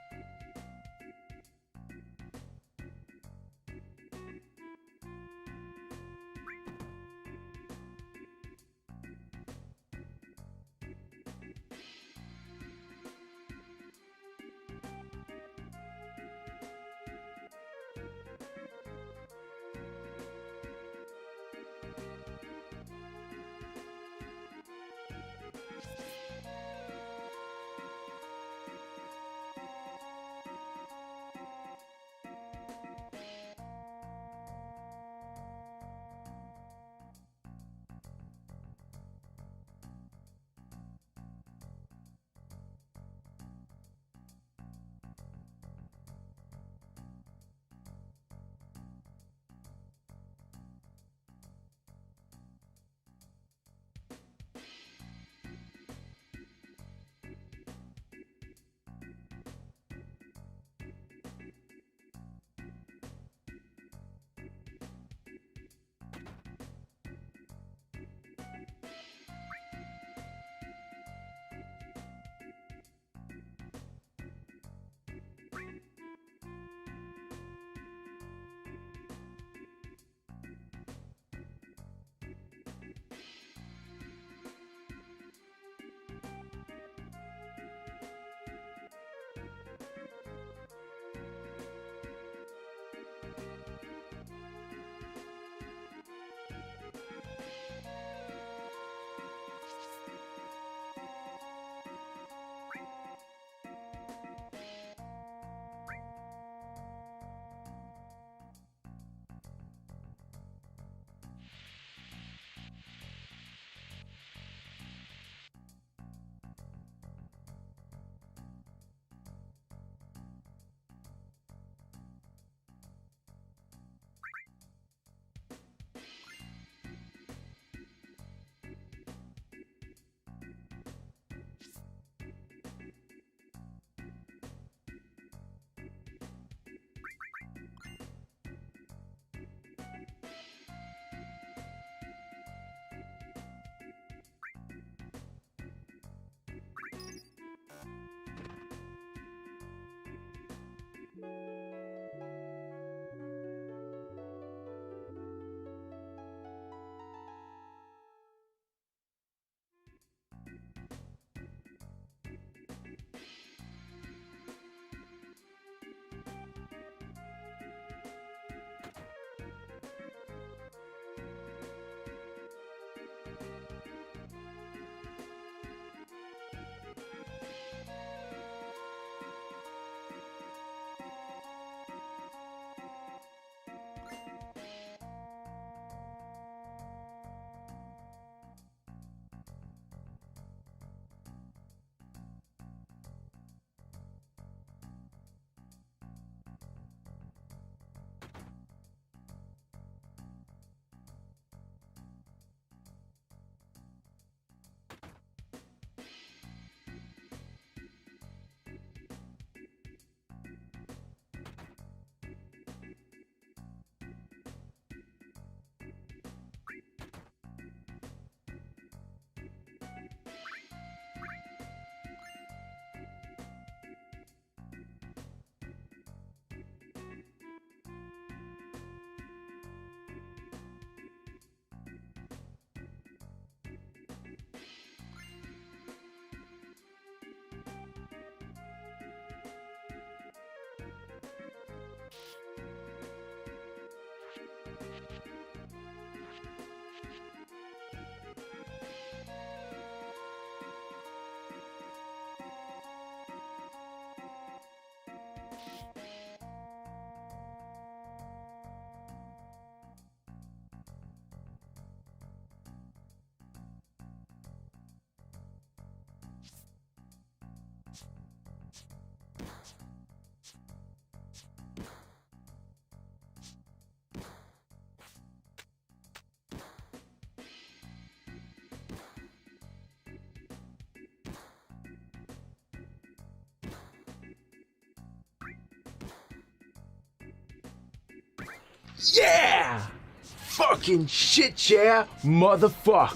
Yeah! Fucking shit, yeah, motherfuck!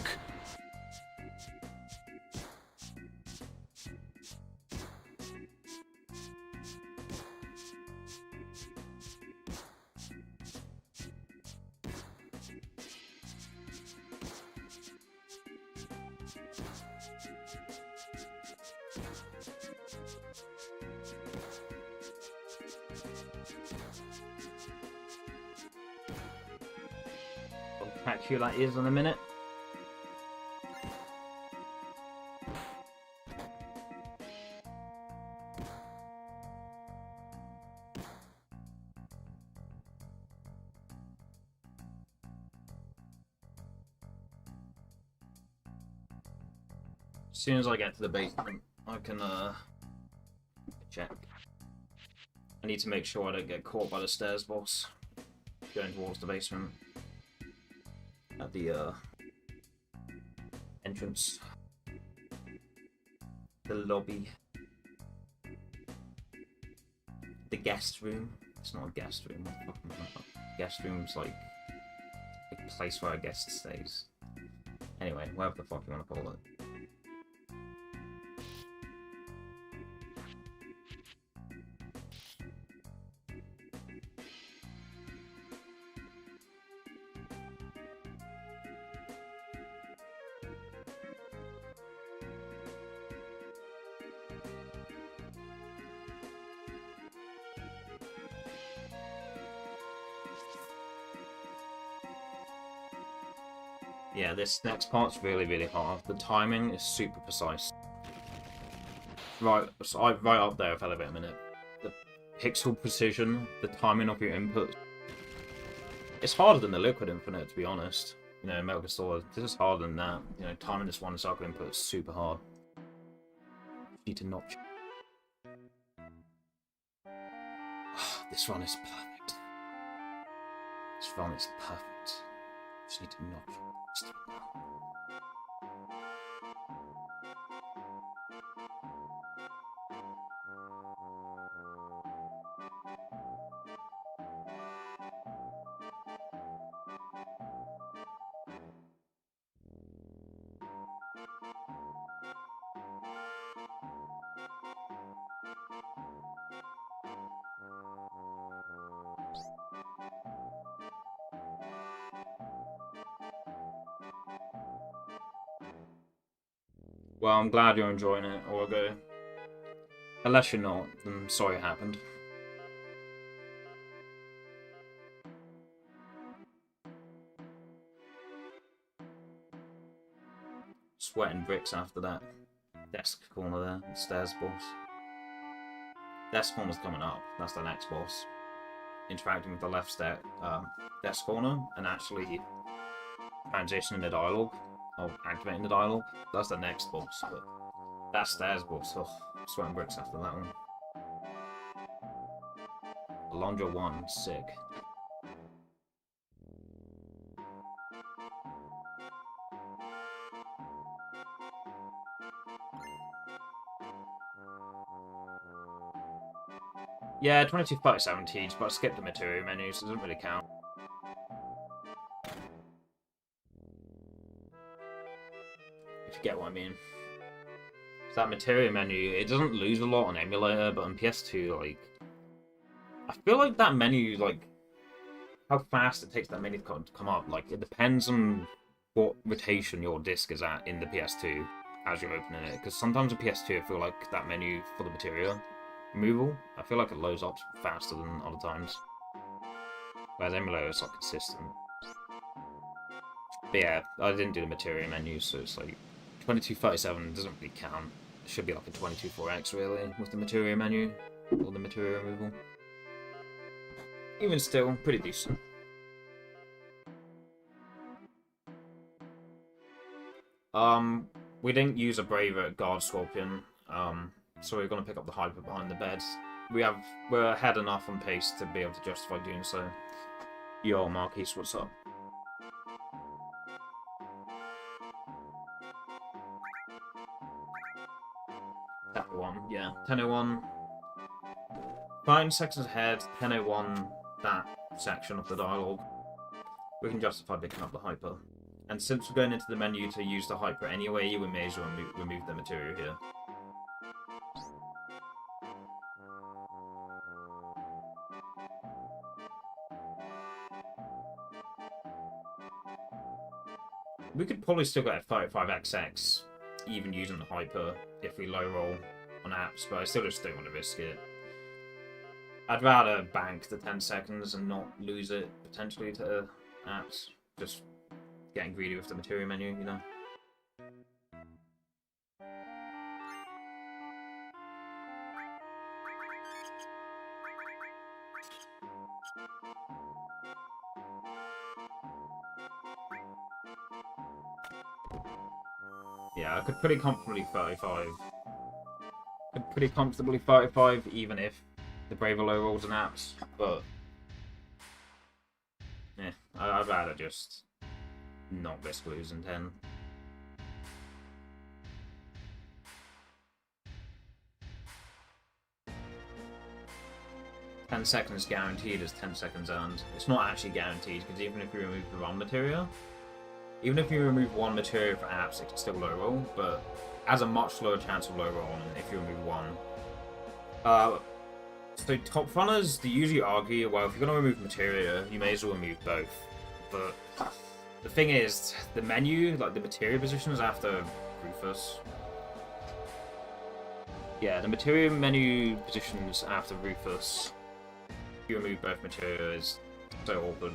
I'll catch who that is in a minute. As soon as I get to the basement, I can check. I need to make sure I don't get caught by the stairs boss going towards the basement at the entrance, the lobby, the guest room. It's not a guest room. What the fuck am I talking about? Guest room's like a place where a guest stays. Anyway, whatever the fuck you want to call it. Yeah, this next part's really hard. The timing is super precise. Right, so right up there, if I wait a minute. The pixel precision, the timing of your input. It's harder than the Liquid Infinite, to be honest. You know, Metal Gear Solid, this is harder than that. You know, timing this one cycle input is super hard. You need to notch. This run is perfect. This run is perfect. Just need to notch. Well, I'm glad you're enjoying it, Orgo. Unless you're not, then sorry it happened. Sweating bricks after that desk corner there, the stairs boss. Desk corner's coming up, that's the next boss. Interacting with the left desk corner and actually transitioning the dialogue, or activating the dialogue. That's the next boss, but that stairs boss, ugh, sweating bricks after that one. Alondra 1, sick. Yeah, 2237 teach, but I skipped the material menus, so it doesn't really count. If you get what I mean. So that material menu, it doesn't lose a lot on emulator, but on PS2, like, I feel like that menu, like, how fast it takes that menu to come up, like, it depends on what rotation your disc is at in the PS2 as you're opening it. Because sometimes in PS2, I feel like that menu for the material removal, I feel like it loads up faster than other times. Whereas emulator is like consistent. But yeah, I didn't do the material menu, so it's like 2237 doesn't really count. It should be like a 224X really with the material menu or the material removal. Even still, pretty decent. We didn't use a Braver Guard Scorpion, so we're gonna pick up the Hyper behind the bed. We're ahead enough on pace to be able to justify doing so. Yo, Marquise, what's up? Chapter 1, yeah. 1001. 9 seconds ahead, 1001, that section of the dialogue, we can justify picking up the hyper. And since we're going into the menu to use the hyper anyway, we may as well remove the material here. We could probably still get a 35XX, even using the hyper, if we low roll on apps, but I still just don't want to risk it. I'd rather bank the 10 seconds and not lose it, potentially, to apps. Just getting greedy with the material menu, you know? Yeah, I could pretty comfortably 35. Could pretty comfortably 35, even if the braver low rolls and apps, but yeah, I'd rather just not risk losing 10. $10 guaranteed is 10 seconds earned. It's not actually guaranteed, because even if you remove the wrong material, even if you remove one material for apps, it can still low roll, but has a much lower chance of low rolling if you remove one. So top runners, they usually argue, well, if you're going to remove materia, you may as well remove both. But the thing is, the menu, like the materia positions after Rufus. Yeah, the materia menu positions after Rufus, if you remove both materia, is so awkward.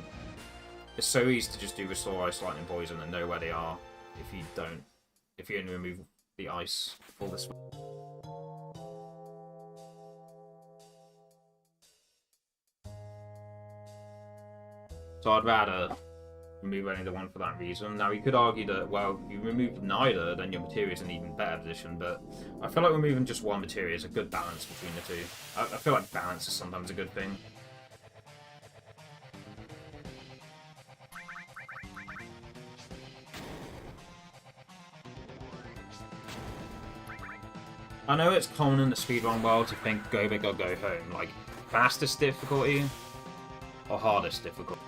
It's so easy to just do Restore Ice, Lightning, Poison and know where they are if you don't. If you only remove the ice for this. So I'd rather remove only the one for that reason. Now you could argue that, well, if you remove neither, then your materia is in an even better position, but I feel like removing just one materia is a good balance between the two. I feel like balance is sometimes a good thing. I know it's common in the speedrun world to think go big or go home, like fastest difficulty or hardest difficulty.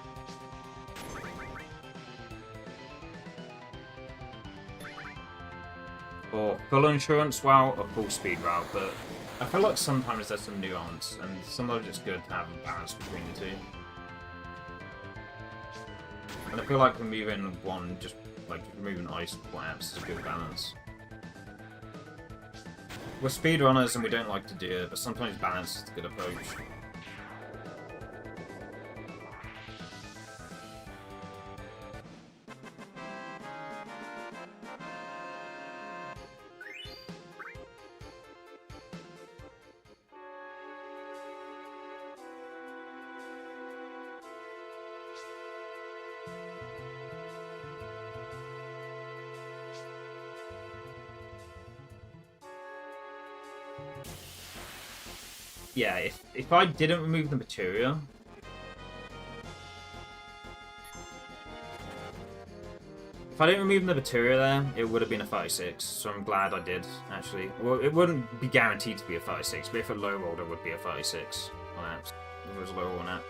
Or full insurance route or full speed route, but I feel like sometimes there's some nuance, and sometimes it's good to have a balance between the two. And I feel like removing one, just like removing ice apps is a good balance. We're speedrunners and we don't like to do it, but sometimes balance is a good approach. Yeah, if I didn't remove the materia, if I didn't remove the materia there, it would have been a 36, so I'm glad I did, actually. Well, it wouldn't be guaranteed to be a 36, but if it low rolled, it would be a 36 on apps. If it was low roll on app.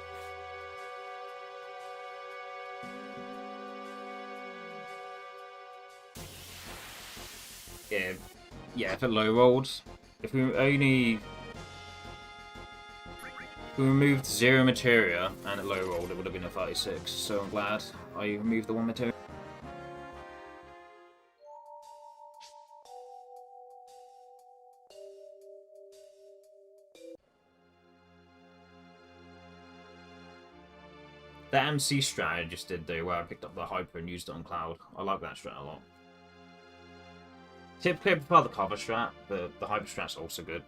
Yeah, if it low rolled, if we removed 0 materia and it low rolled, it would have been a 36, so I'm glad I removed the 1 materia. The MC strat I just did though, where I picked up the hyper and used it on Cloud. I like that strat a lot. Typically I prefer the cover strat, but the hyper strat's also good.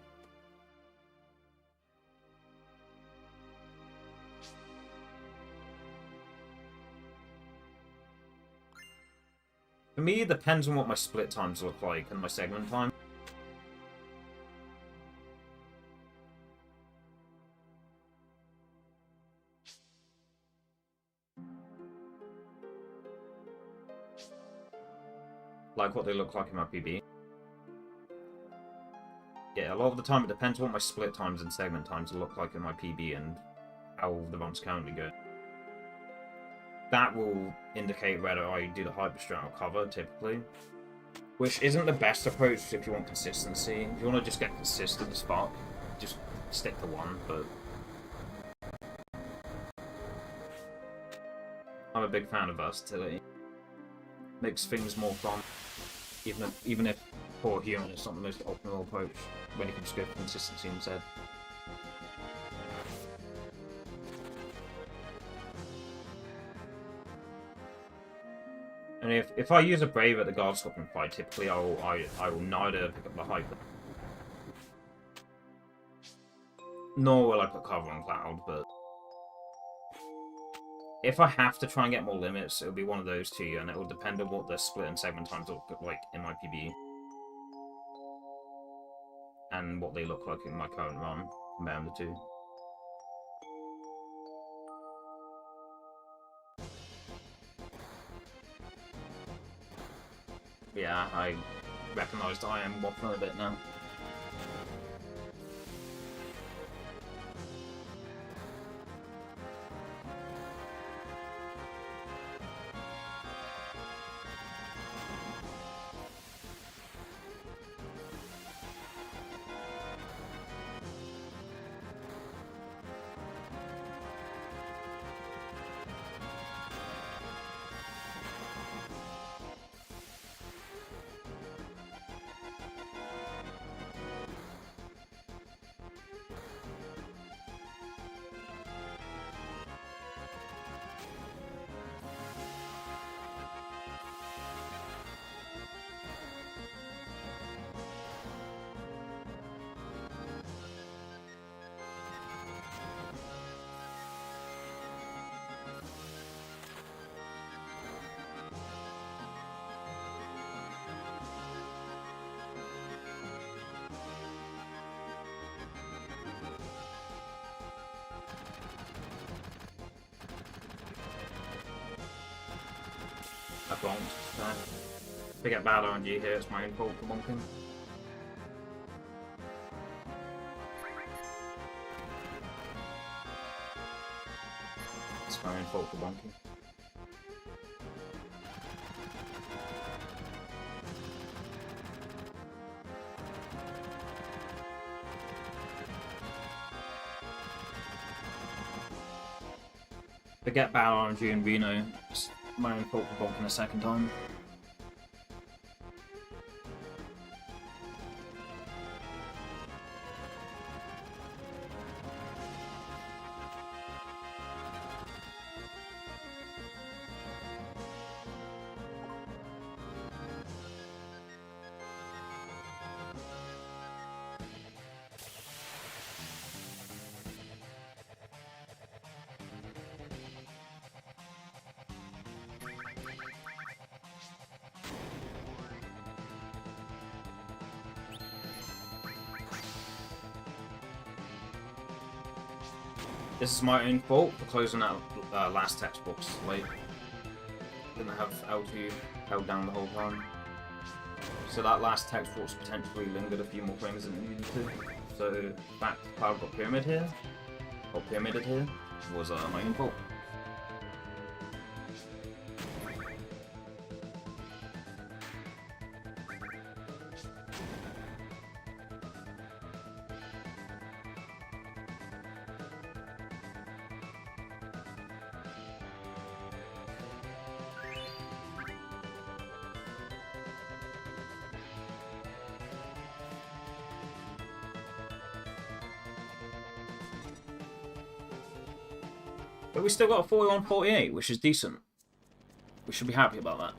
For me, it depends on what my split times look like and my segment time. Like what they look like in my PB. Yeah, a lot of the time it depends on what my split times and segment times look like in my PB and how the runs currently go. that will indicate whether I do the hyperstrat or cover, typically. Which isn't the best approach if you want consistency. If you want to just get consistent as fuck, just stick to one, but... I'm a big fan of versatility. Makes things more fun. Even if for a human it's not the most optimal approach, when you can just go for consistency instead. And if I use a Brave at the guard stopping fight, typically I will neither pick up the hyper, nor will I put cover on Cloud, but if I have to try and get more limits, it'll be one of those two, and it will depend on what the split and segment times look like in my PB. And what they look like in my current run, comparing the two. Yeah, I recognised I am waffling a bit now. I bonked. If I get bad RNG here, it's my own fault for bonking. It's my own fault for bonking. If I get bad RNG in Reno, it's my own fault for bonking a second time. This is my own fault for closing that last text box late. Didn't have L2 held down the whole time. So that last text box potentially lingered a few more frames than it needed to. So the fact Cloud got pyramided here, was my own fault. But we still got a 41-48, which is decent. We should be happy about that.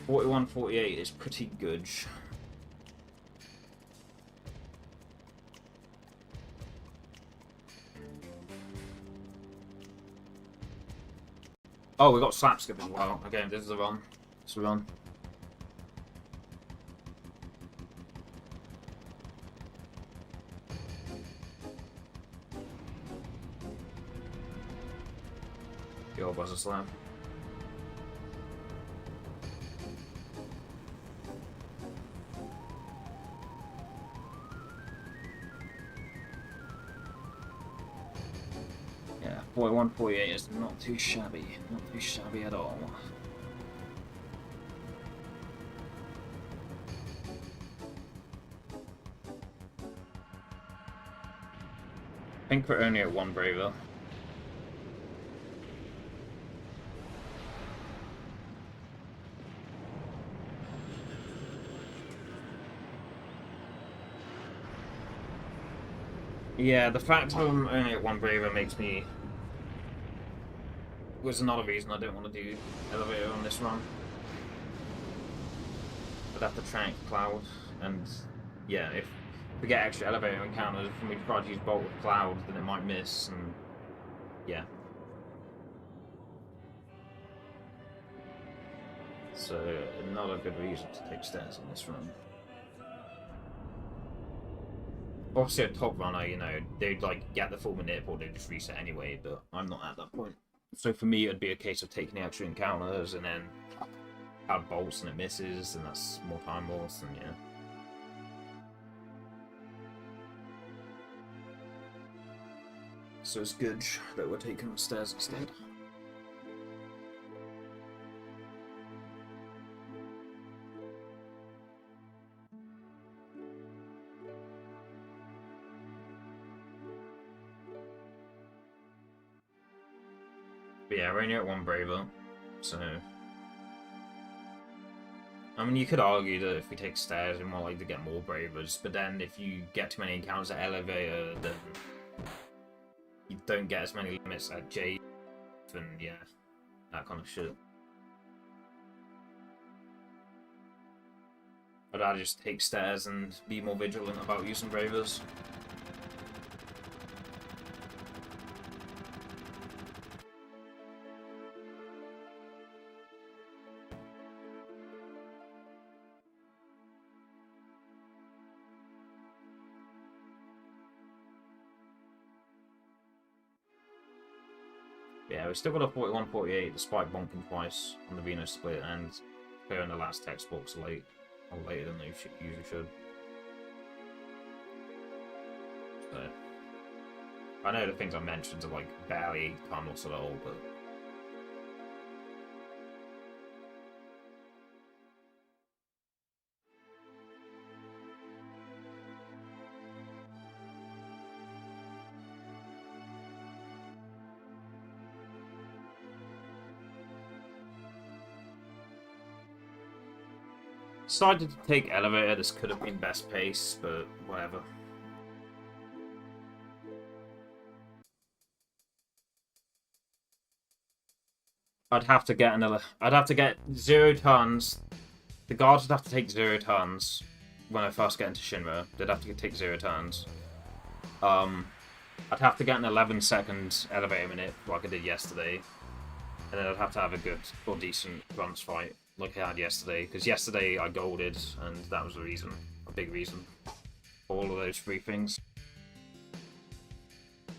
$41-48 is pretty good. Oh, we got slap skipping. Wow. Okay, this is a run. It's a run. Yo, buzzer slam. 41, 48 is not too shabby. Not too shabby at all. I think we're only at 1 braver. Yeah, the fact I'm only at 1 braver makes me... was another reason I don't want to do elevator on this run. I'd have to track Cloud, and yeah, if we get extra elevator encounters and we try to use Bolt with Cloud, then it might miss, and yeah. So, not a good reason to take stairs on this run. Obviously, a top runner, you know, they'd like get the full minute or they'd just reset anyway, but I'm not at that point. So for me, it'd be a case of taking the extra encounters and then add bolts and it misses, and that's more time loss, and yeah. So it's good that we're taking the stairs instead. But yeah, we're only at 1 braver, so... I mean, you could argue that if we take stairs, we're more likely to get more bravers, but then if you get too many encounters at elevator, then you don't get as many limits at J, and yeah, that kind of shit. I'd rather just take stairs and be more vigilant about using bravers. Yeah, we still got a 41-48 despite bonking twice on the Venus split and clearing the last text box late, or later than they usually should. So, I know the things I mentioned are like barely time loss at all, but decided to take elevator. This could have been best pace, but whatever. I'd have to get another. I'd have to get 0 tons. The guards would have to take 0 tons when I first get into Shinra. They'd have to take 0 tons. I'd have to get an 11-second elevator minute like I did yesterday, and then I'd have to have a good or decent runs fight like I had yesterday. Because yesterday I golded, and that was the reason, a big reason, for all of those 3 things.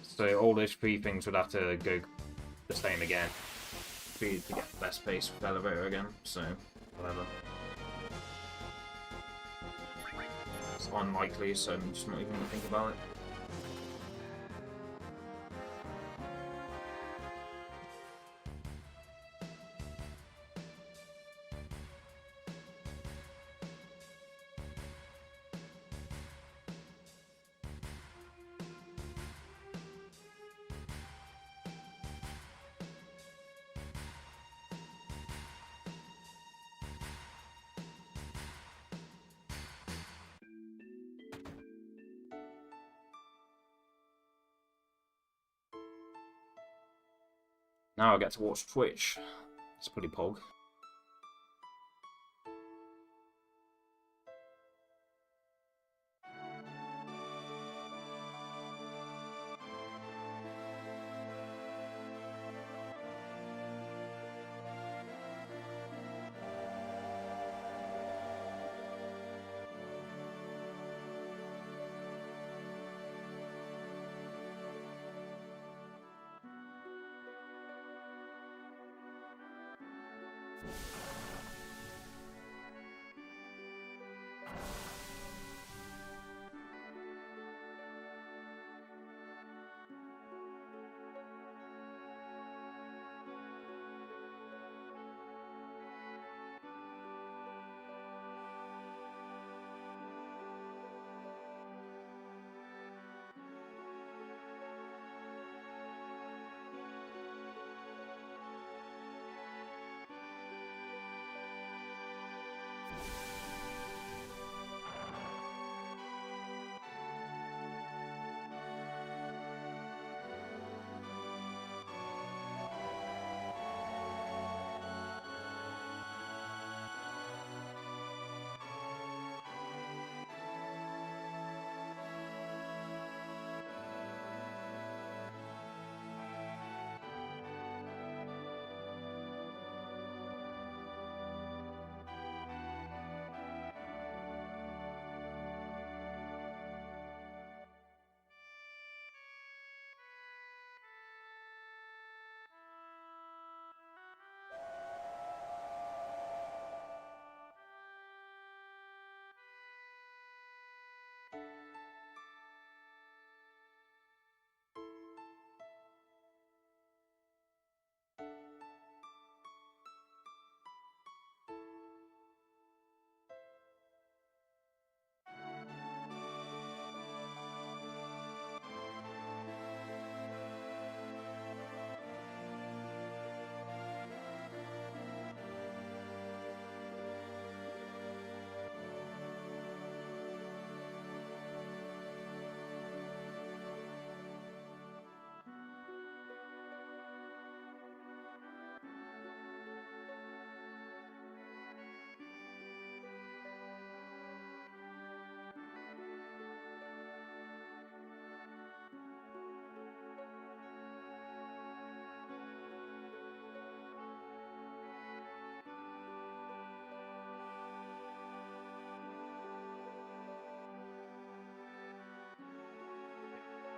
So all those 3 things would have to go the same again to get the best pace with elevator again, so whatever. It's unlikely, so I'm just not even going to think about it. Now I get to watch Twitch. It's pretty pog.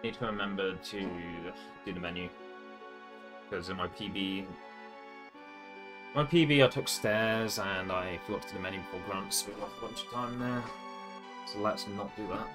need to remember to do the menu. Because in my PB I took stairs and I forgot to do the menu before grunts, so we lost a bunch of time there. So let's not do that.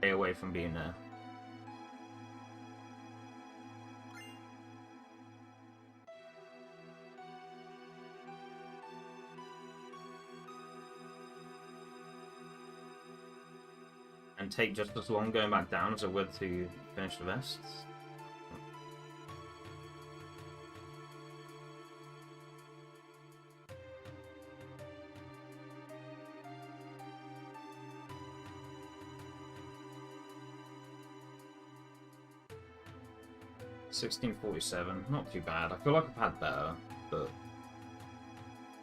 stay away from being there. And take just as long going back down as it would to finish the vests. $16.47, not too bad. I feel like I've had better, but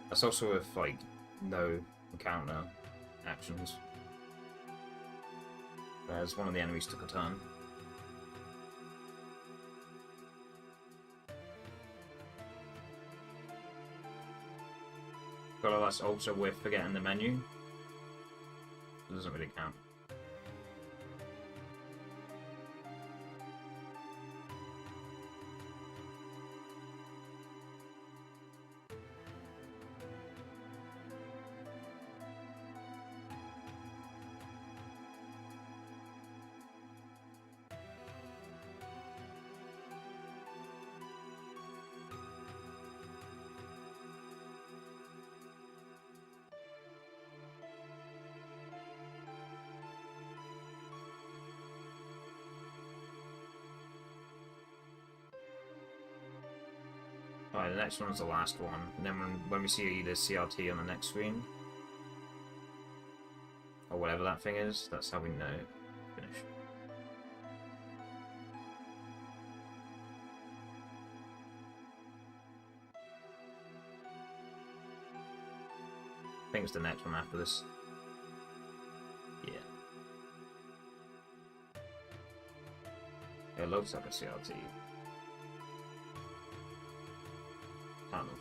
that's also with like no encounter actions. Whereas one of the enemies took a turn. Got that's also with forgetting the menu. It doesn't really count. Alright, the next one's the last one, and then when we see the CRT on the next screen, or whatever that thing is, that's how we know finished. I think it's the next one after this. Yeah. It looks like a CRT. Kind of.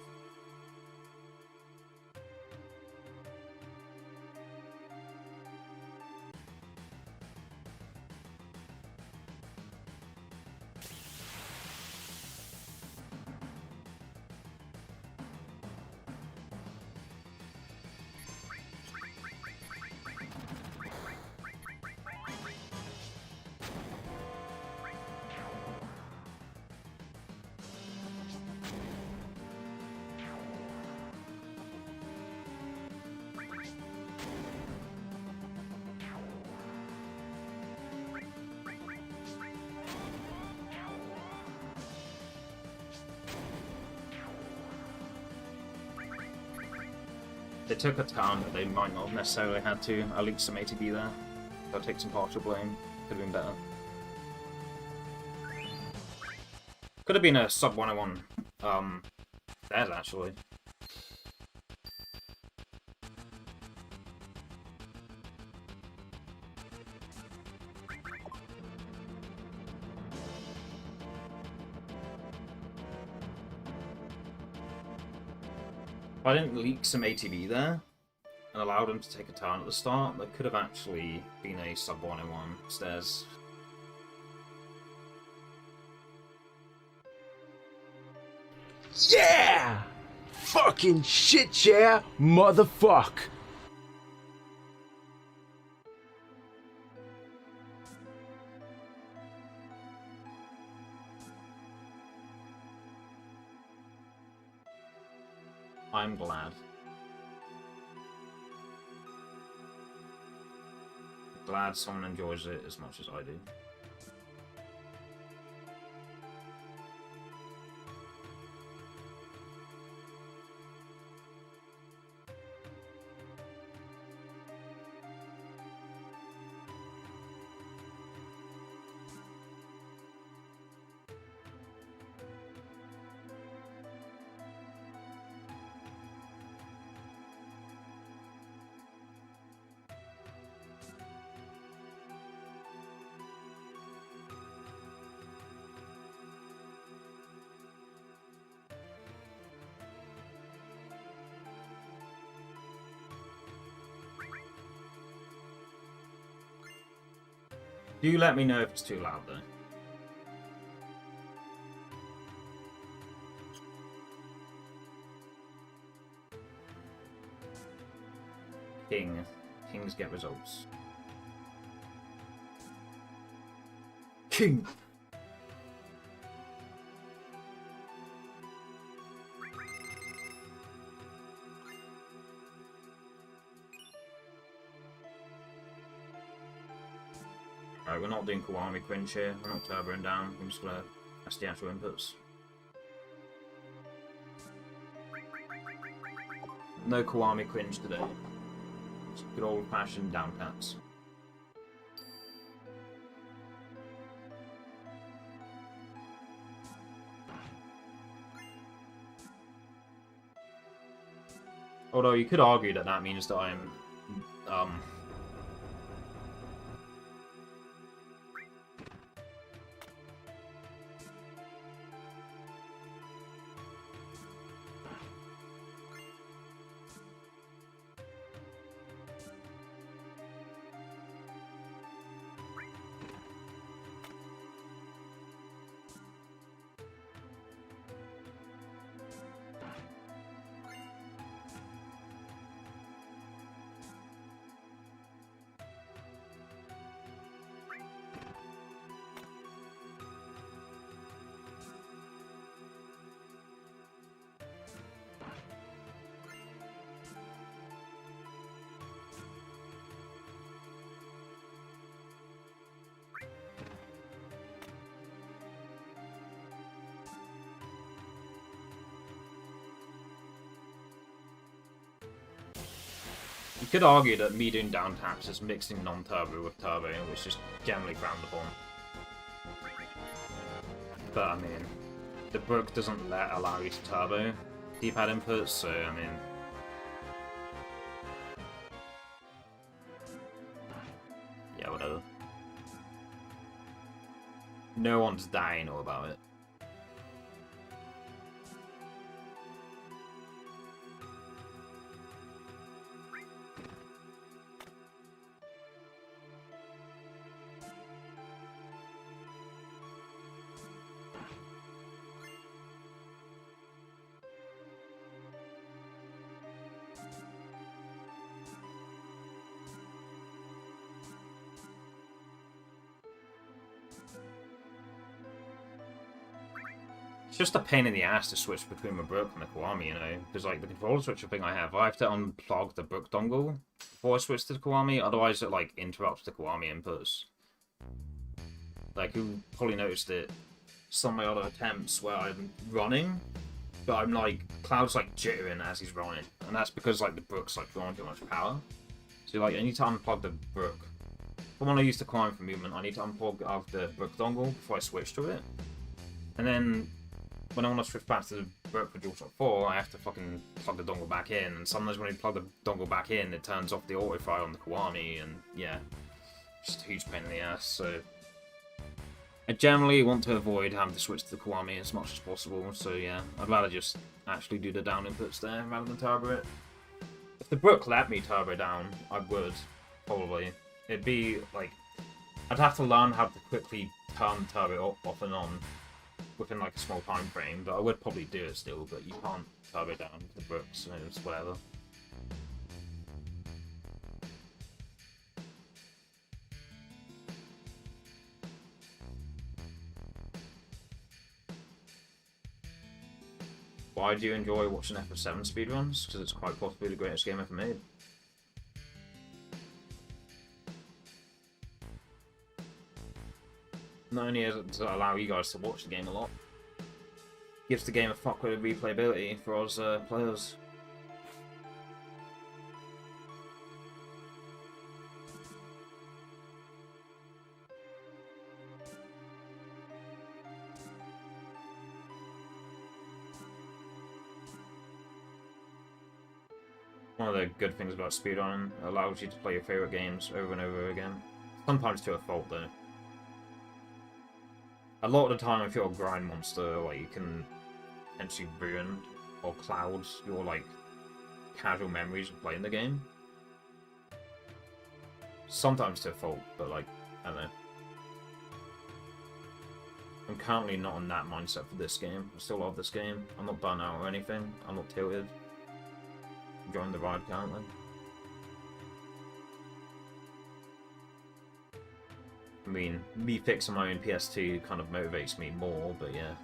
They took a turn that they might not have necessarily had to. I'll leak some ATB there. I'll take some partial blame. Could have been better. Could have been a sub 101. Theirs actually. If I didn't leak some ATB there and allowed him to take a turn at the start, there could have actually been a sub 101 stairs. Yeah! Fucking shit, yeah, motherfuck! I'm glad. Glad someone enjoys it as much as I do. Do let me know if it's too loud, though. Kings get results. king. Alright, we're not doing Kiwami Quinch here. We're not turboing down. We're just gonna that's the actual inputs. No Kiwami Quinch today. It's good old fashioned down taps. Although you could argue that that means that I'm you could argue that me doing down taps is mixing non-turbo with turbo, which is generally frowned upon. But I mean, the book doesn't allow you to turbo D-pad inputs, so I mean, yeah, whatever. No one's dying all about it. It's just a pain in the ass to switch between my Brook and the Kiwami, you know, because like the controller switcher thing I have to unplug the Brook dongle before I switch to the Kiwami, otherwise it like interrupts the Kiwami inputs. Like you probably noticed it some of my other attempts where I'm running, but I'm like Cloud's like jittering as he's running, and that's because like the Brook's like drawing too much power. So like I need to unplug the Brook. When I use the Kiwami for movement, I need to unplug out the Brook dongle before I switch to it, and then when I want to switch back to the Brook for DualShock 4, I have to fucking plug the dongle back in, and sometimes when I plug the dongle back in, it turns off the auto-fire on the Kiwami, and yeah, just a huge pain in the ass, so I generally want to avoid having to switch to the Kiwami as much as possible, so yeah, I'd rather just actually do the down inputs there rather than turbo it. If the Brook let me turbo down, I would, probably. It'd be, like, I'd have to learn how to quickly turn turbo off and on within like a small time frame, but I would probably do it still, but you can't turbo down the Brook, so it's whatever. Why do you enjoy watching FF7 speedruns? Because it's quite possibly the greatest game ever made. Not only does it allow you guys to watch the game a lot, gives the game a fuckload of replayability for us players. One of the good things about speedrunning, it allows you to play your favourite games over and over again. Sometimes to a fault though. A lot of the time if you're a grind monster, like, you can potentially ruin or cloud your, like, casual memories of playing the game. Sometimes to a fault, but, like, I don't know. I'm currently not in that mindset for this game. I still love this game. I'm not burnt out or anything. I'm not tilted. Enjoying the ride currently. I mean, me fixing my own PS2 kind of motivates me more, but yeah.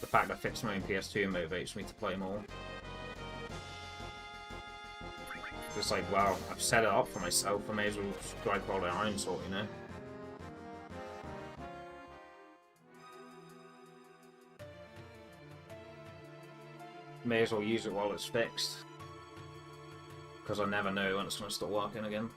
The fact that I fixed my own PS2 motivates me to play more. It's like, wow, I've set it up for myself, I may as well strike while the iron's hot, you know? May as well use it while it's fixed. Because I never know when it's going to start working again.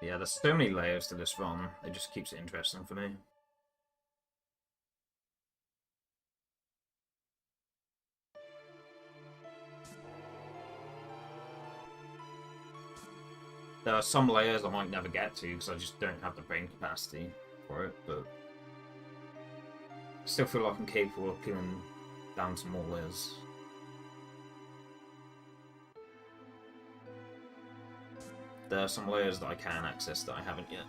Yeah, there's so many layers to this ROM, it just keeps it interesting for me. There are some layers I might never get to because I just don't have the brain capacity for it, but I still feel like I'm capable of peeling down some more layers. There are some layers that I can access that I haven't yet.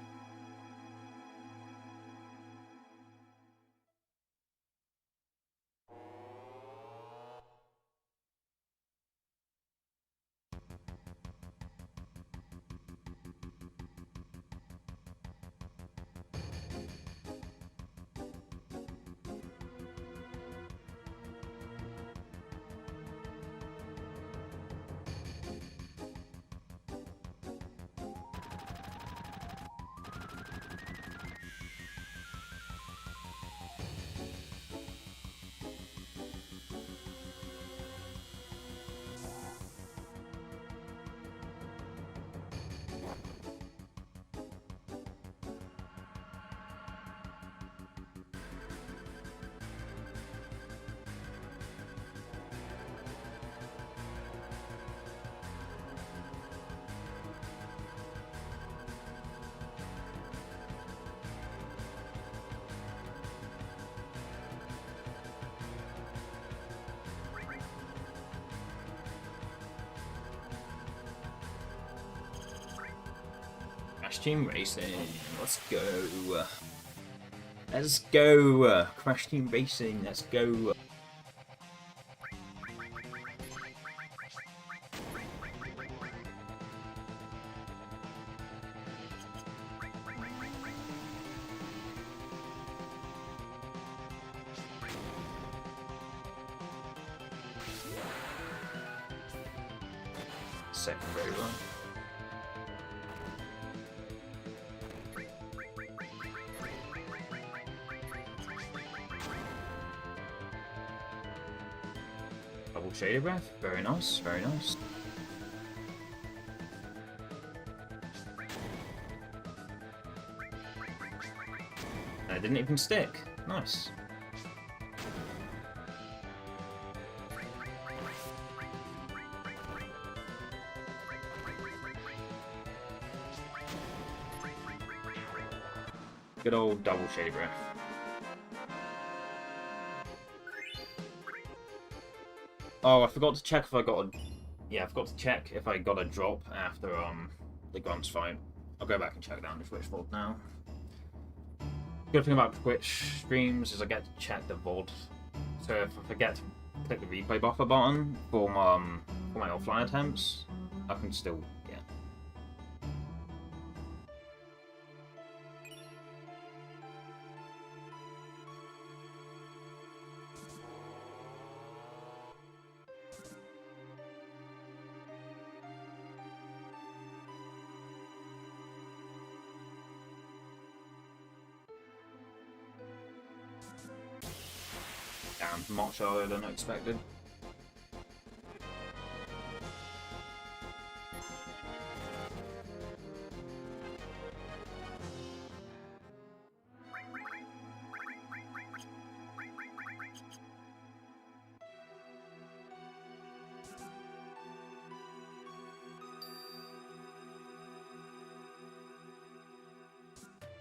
Crash Team Racing, let's go. Let's go. Crash Team Racing, let's go. Secondary run. Double Shaded Breath, very nice, very nice. And it didn't even stick, nice. Good old Double Shaded Breath. Oh, I forgot to check if I got a... Yeah, I forgot to check if I got a drop after the Grunts fight. I'll go back and check down the Twitch VOD now. Good thing about Twitch streams is I get to check the VOD. So if I forget to click the replay buffer button for my offline attempts, I can still, yeah. Damn, much earlier than expected.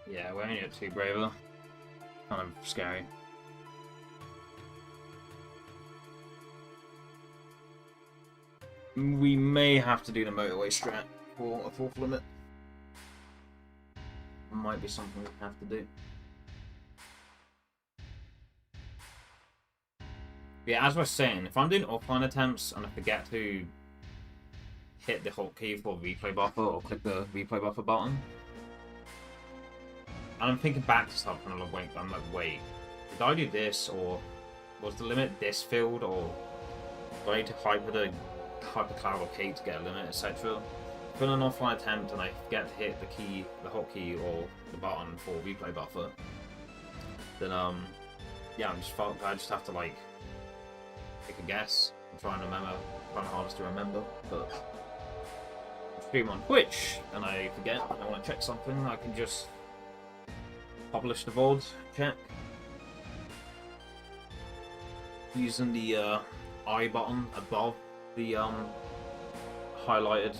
Yeah, we're only at 2 braver. Kind of scary. We may have to do the motorway strat for a 4th limit. Might be something we have to do. Yeah, as I was saying, if I'm doing offline attempts and I forget to hit the hotkey for replay buffer or click the replay buffer button, and I'm thinking back to stuff and I'm like, wait, did I do this, or was the limit this field, or do I need to hyper cloud or key to get a limit, etc. If I'm an offline attempt and I forget to hit the hotkey or the button for replay buffer, then yeah, I'm just fucked. I just have to like take a guess and try and remember. Kind of hardest to remember, but I stream on Twitch and I forget and I want to check something, I can just publish the VOD check using the I button above the highlight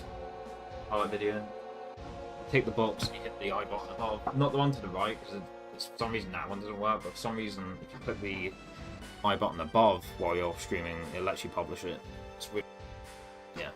video. Take the box and you hit the I button above, not the one to the right, because for some reason that one doesn't work, but for some reason if you click the I button above while you're streaming, it lets you publish it. It's weird. Yeah.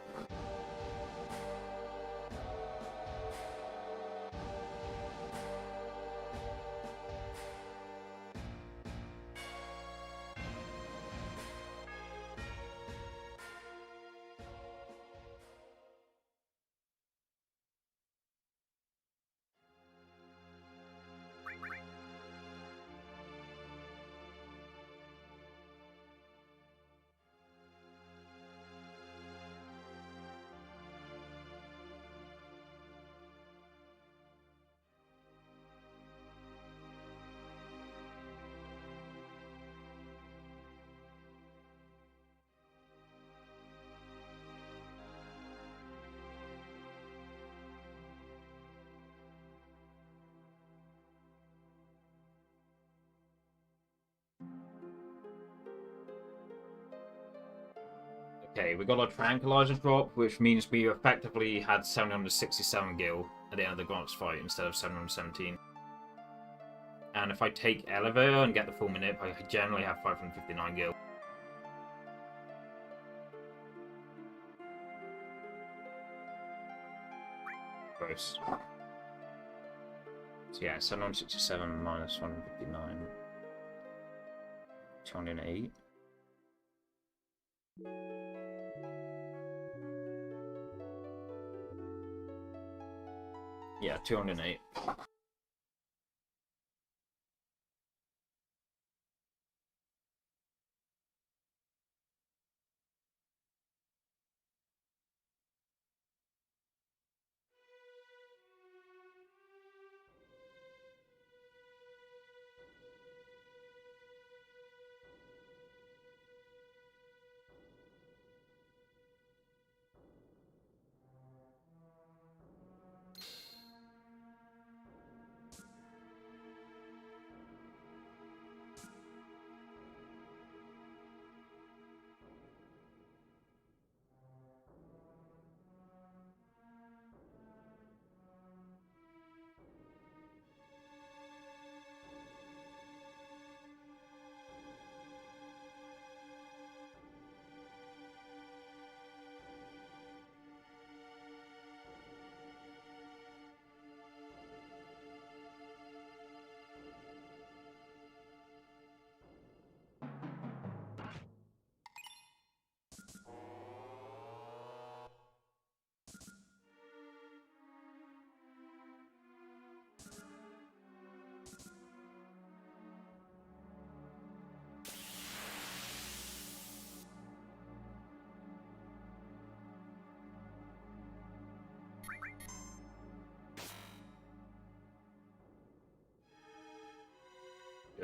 Okay, we got a tranquilizer drop, which means we effectively had 767 gil at the end of the Grants fight instead of 717. And if I take elevator and get the full minute, I generally have 559 gil. Gross. So yeah, 767 minus 159. 208. Yeah, 208.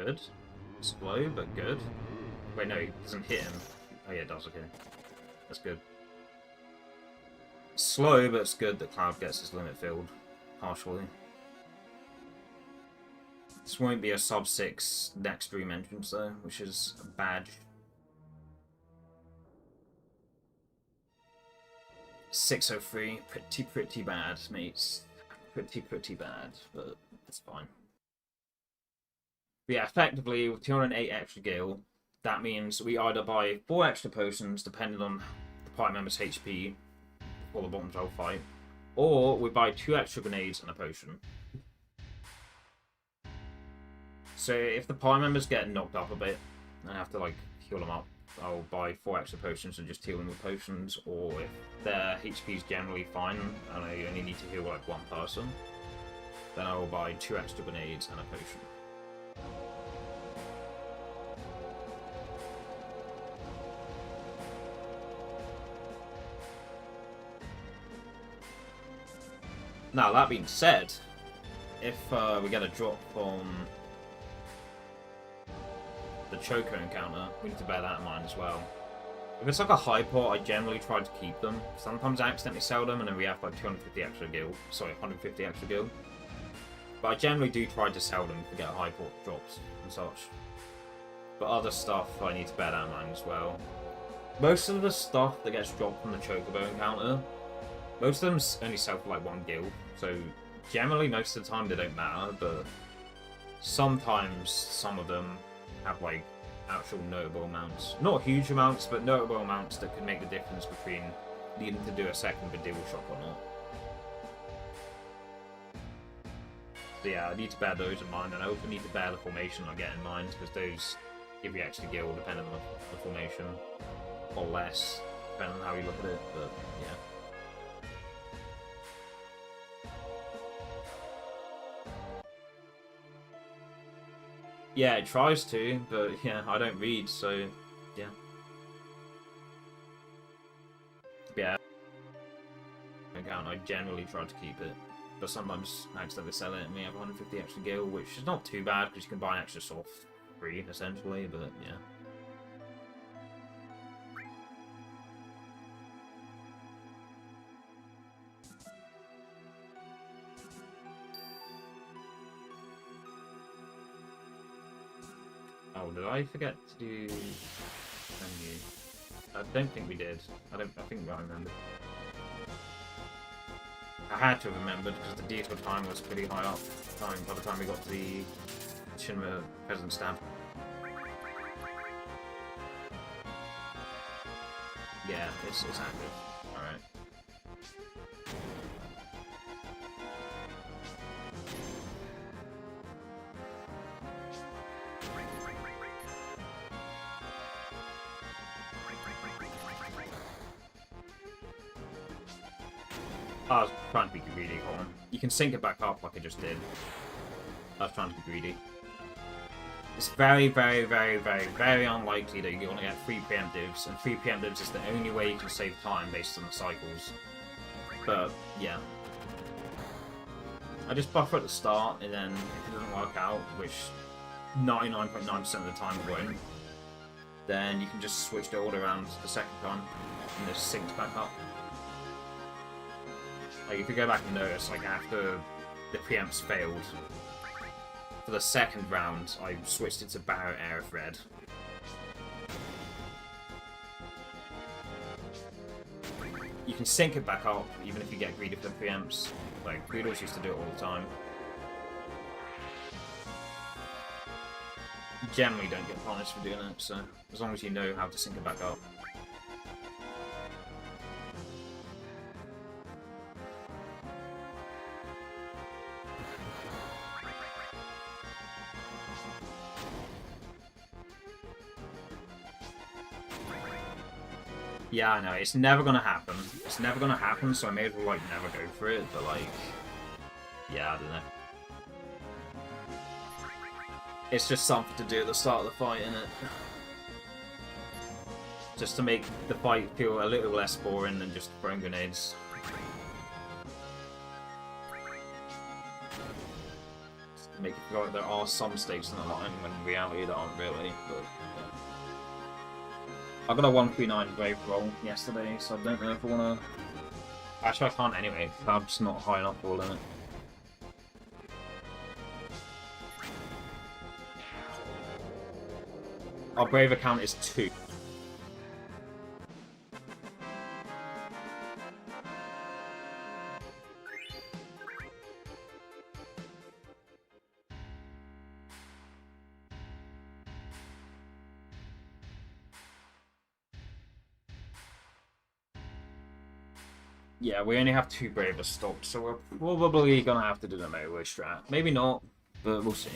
Good. Slow, but good. Wait, no, it doesn't hit him. Oh yeah, it does, okay. That's good. Slow, but it's good that Cloud gets his limit filled. Partially. This won't be a sub-6 next stream entrance though, which is a badge. 603, pretty bad, mates. Pretty bad, but it's fine. But yeah, effectively, with 208 extra gil, that means we either buy 4 extra potions, depending on the party member's HP, for the bottom 12 fight, or we buy 2 extra grenades and a potion. So if the party members get knocked up a bit, and I have to like heal them up, I'll buy 4 extra potions and just heal them with potions, or if their HP is generally fine, and I only need to heal like 1 person, then I will buy 2 extra grenades and a potion. Now, that being said, if we get a drop from the Choco encounter, we need to bear that in mind as well. If it's like a high pot, I generally try to keep them. Sometimes I accidentally sell them and then we have like 250 extra gil. Sorry, 150 extra gil. But I generally do try to sell them to get high pot drops and such. But other stuff, I need to bear that in mind as well. Most of the stuff that gets dropped from the Chocobo encounter, most of them only sell for like 1 gil, so generally most of the time they don't matter, but sometimes some of them have like actual notable amounts. Not huge amounts, but notable amounts that could make the difference between needing to do a second Bedevil shop or not. So yeah, I need to bear those in mind, and I also need to bear the formation I get in mind, because those give you extra gil depending on the formation, or less, depending on how you look at it, but yeah. Yeah, it tries to, but yeah, I don't read, so yeah. Yeah. Account, I generally try to keep it, but sometimes I accidentally sell it and we have 150 extra gil, which is not too bad because you can buy an extra soft free essentially, but yeah. Oh, did I forget to do menu? I don't think we did. I think I remembered. I had to have remembered because the detour time was pretty high up by the time we got to the Shinra President stab. Yeah, it's active. Alright. I was trying to be greedy, Colin. You can sync it back up like I just did. I was trying to be greedy. It's very unlikely that you're going to get 3 preemptives, and 3 preemptives is the only way you can save time based on the cycles. But, yeah. I just buffer at the start, and then if it doesn't work out, which 99.9% of the time it won't, then you can just switch the order around the second time, and it syncs back up. Like, if you go back and notice, like, after the preempts failed, for the second round, I switched it to Barrow Aerith Red. You can sync it back up, even if you get greedy for the preempts. Like, Greedles used to do it all the time. You generally don't get punished for doing it, so as long as you know how to sync it back up. Yeah, I know, it's never gonna happen. It's never gonna happen, so I may as well, like, never go for it, but, like... Yeah, I don't know. It's just something to do at the start of the fight, innit? Just to make the fight feel a little less boring than just throwing grenades. make it feel like there are some stakes in the line when in reality there aren't really. But yeah. I got a 139 Brave roll yesterday, so I don't know if I want to. Actually, I can't anyway. Club's not high enough for limit. Our Brave account is 2. Yeah, we only have 2 Bravers stocked, so we're probably gonna have to do the motorway strat. Maybe not, but we'll see.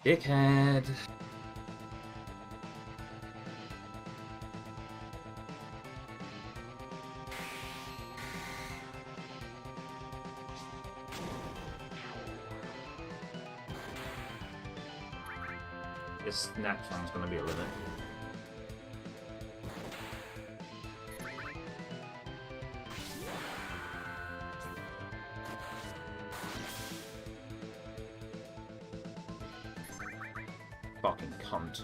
Dickhead! This next one's gonna be a limit. Fucking cunt.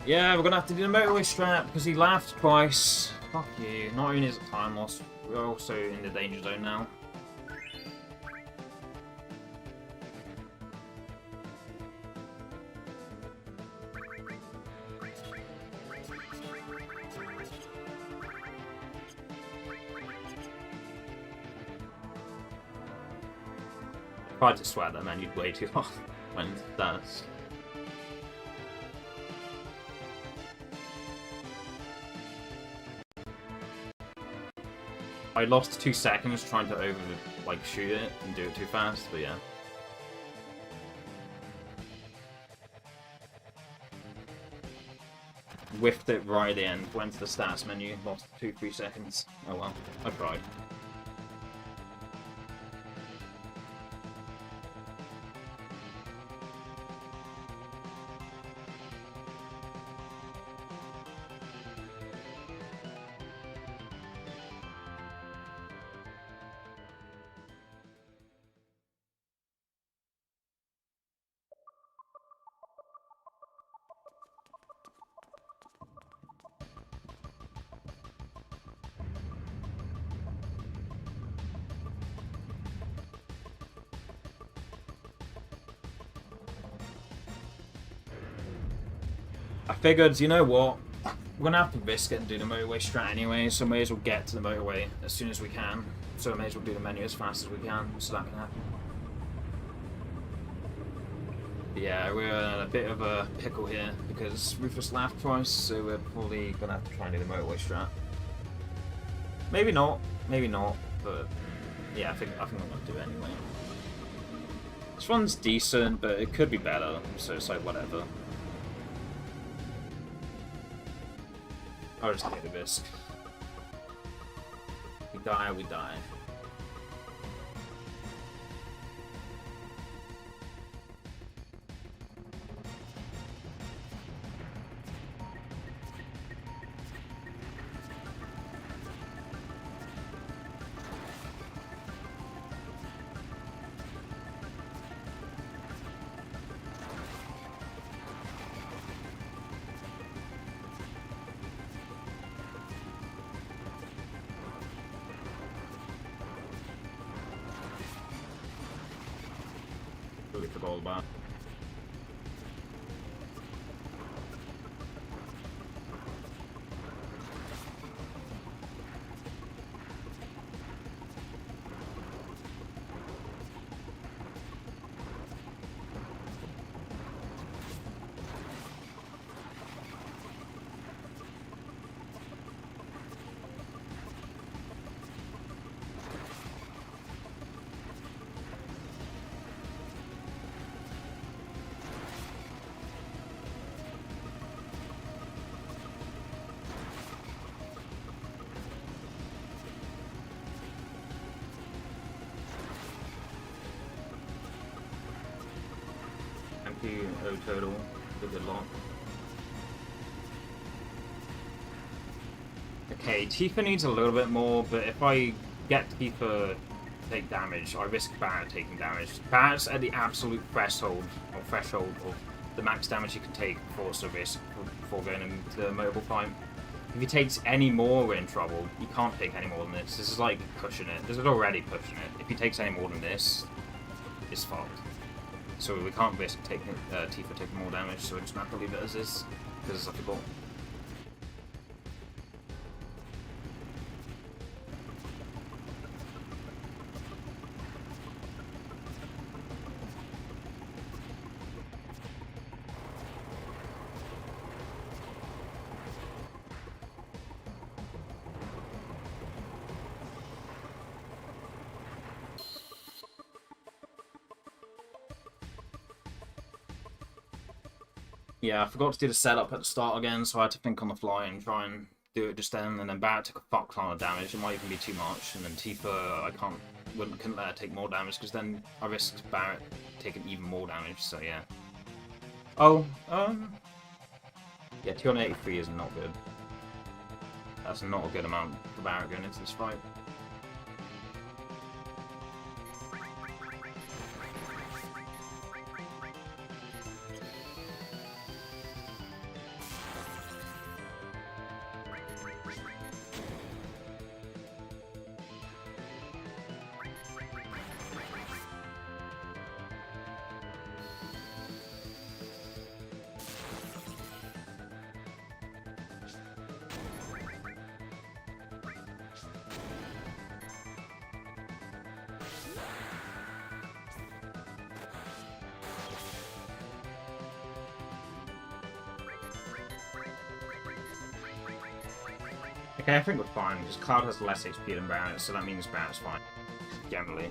Yeah, we're gonna have to do the motorway strat because he laughed twice. Fuck you. Not only is it time loss, we're also in the danger zone now. Tried to sweat that man, you'd way too hard when that's. I lost 2 seconds trying to shoot it and do it too fast, but yeah. Whiffed it right at the end, went to the stats menu, lost 2-3 seconds. Oh well, I tried. I figured, you know what? We're gonna have to risk it and do the motorway strat anyway, so may as well get to the motorway as soon as we can. So may as well do the menu as fast as we can, so that can happen. But yeah, we're in a bit of a pickle here because Rufus laughed twice, so we're probably gonna have to try and do the motorway strat. Maybe not, but yeah, I think I'm gonna do it anyway. This one's decent, but it could be better, so it's like whatever. I'll just take the risk. We die, we die. Really forgot all about. low total. A good lot. Okay, Tifa needs a little bit more, but if I get Tifa to take damage, I risk Barret taking damage. Barret's at the absolute threshold of the max damage he can take before going into the mobile fight. If he takes any more, we're in trouble. You can't take any more than this. This is like pushing it. This is already pushing it. If he takes any more than this, it's fucked. So we can't risk taking Tifa taking more damage, so we just have to leave it as is, because it's like a ball. Yeah, I forgot to do the setup at the start again, so I had to think on the fly and try and do it just then. And then Barret took a fuck ton of damage. It might even be too much. And then Tifa, I couldn't let her take more damage because then I risked Barret taking even more damage. So yeah. Oh, yeah, 283 is not good. That's not a good amount for Barret going into this fight. Okay, I think we're fine, because Cloud has less HP than Barret, so that means Barret's fine, generally.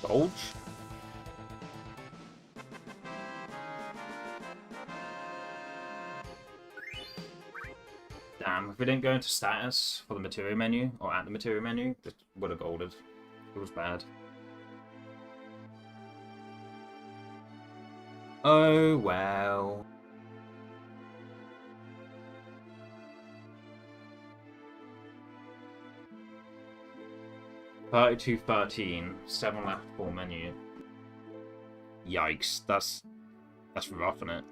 Bulge? Damn, if we didn't go into status for the material menu, or at the material menu, this would have golded. It was bad. Oh well. $32.13, 7 left, 4 menu. Yikes, that's rough, isn't it?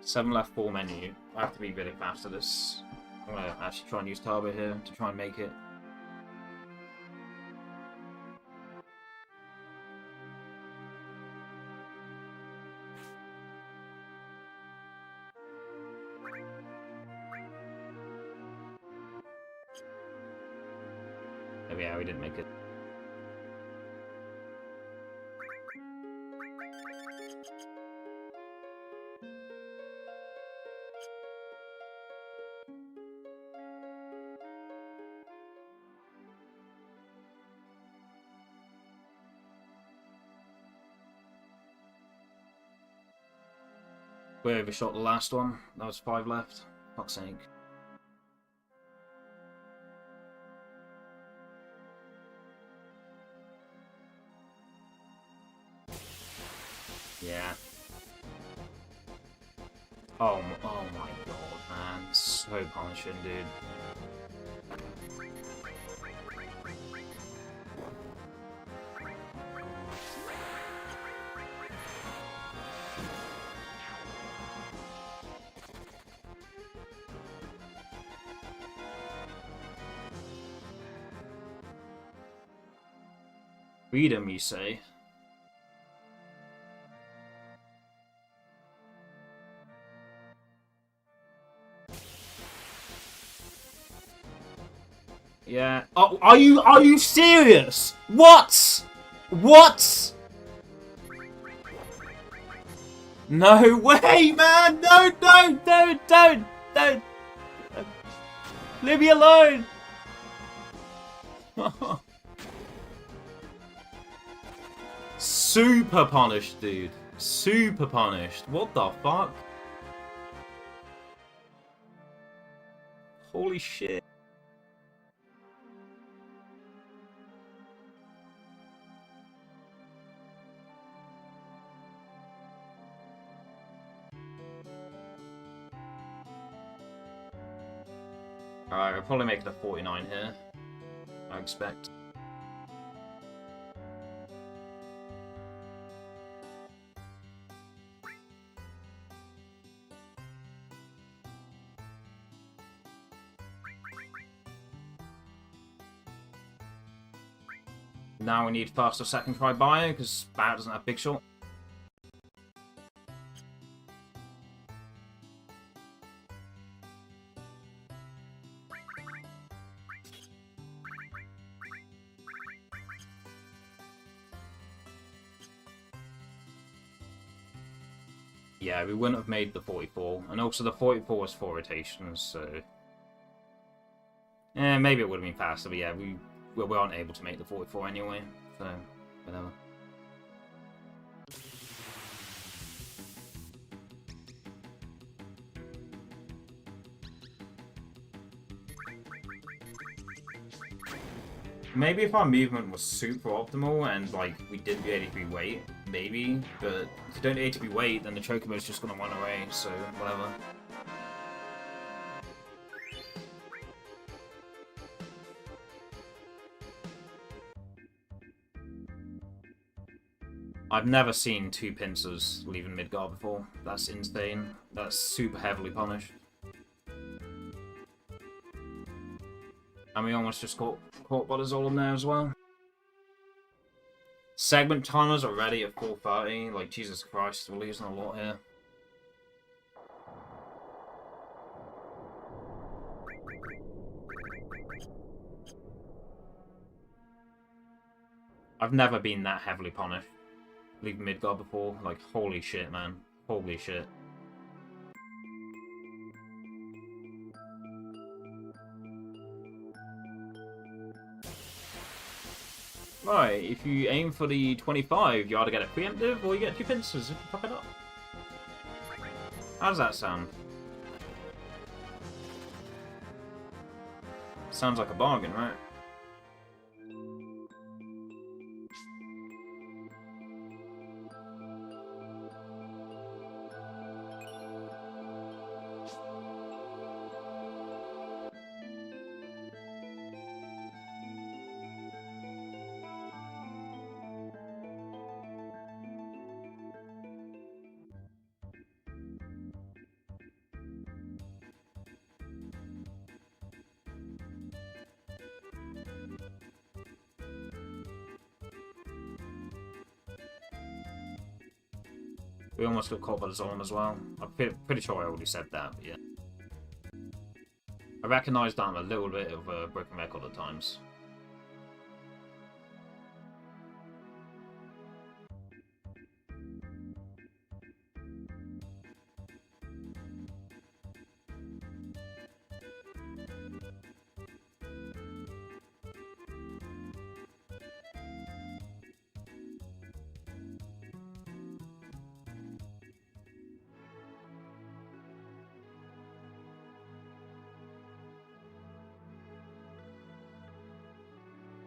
7 left, 4 menu. I have to be really fast at this. I'm gonna actually try and use Turbo here to try and make it. Oh yeah, we didn't make it. We overshot the last one. That was 5 left. Fuck's sake. Yeah. Oh my god, man. So punishing, dude. Freedom, you say? Yeah. Oh, are you serious? What? What? No way, man! No, don't! Leave me alone! Super punished, dude. Super punished. What the fuck? Holy shit. Alright, I'll probably make it a 49 here. I expect. Now we need first or second try bio, because Barrett doesn't have big shot. Yeah, we wouldn't have made the 44. And also the 44 was 4 rotations, so... Yeah, maybe it would have been faster, but yeah, we aren't able to make the 44 anyway, so whatever. Maybe if our movement was super optimal and like we didn't do ATB weight, maybe, but if you don't do ATB weight, then the Chocobo's just gonna run away, so whatever. I've never seen 2 pincers leaving Midgard before. That's insane. That's super heavily punished. And we almost just caught Bodazol there as well. Segment timers already at 4:30. Like, Jesus Christ, we're losing a lot here. I've never been that heavily punished leaving Midgard before. Like, holy shit, man. Holy shit. Right, if you aim for the 25, you either get a preemptive or you get 2 pincers if you fuck it up. How does that sound? Sounds like a bargain, right? We almost got caught by the Zolom as well. I'm pretty sure I already said that, but yeah. I recognise that I'm a little bit of a broken record at times.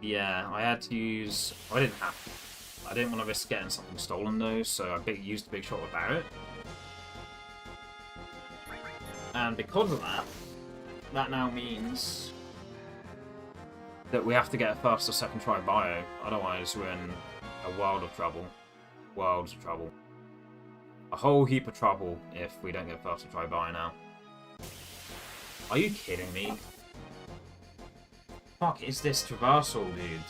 Yeah, I had to use... I didn't have to. I didn't want to risk getting something stolen though, so I used a big shot with Barrett. And because of that, that now means that we have to get a first or second try bio, otherwise we're in a world of trouble. Worlds of trouble. A whole heap of trouble if we don't get first or try bio now. Are you kidding me? Fuck is this traversal, dude?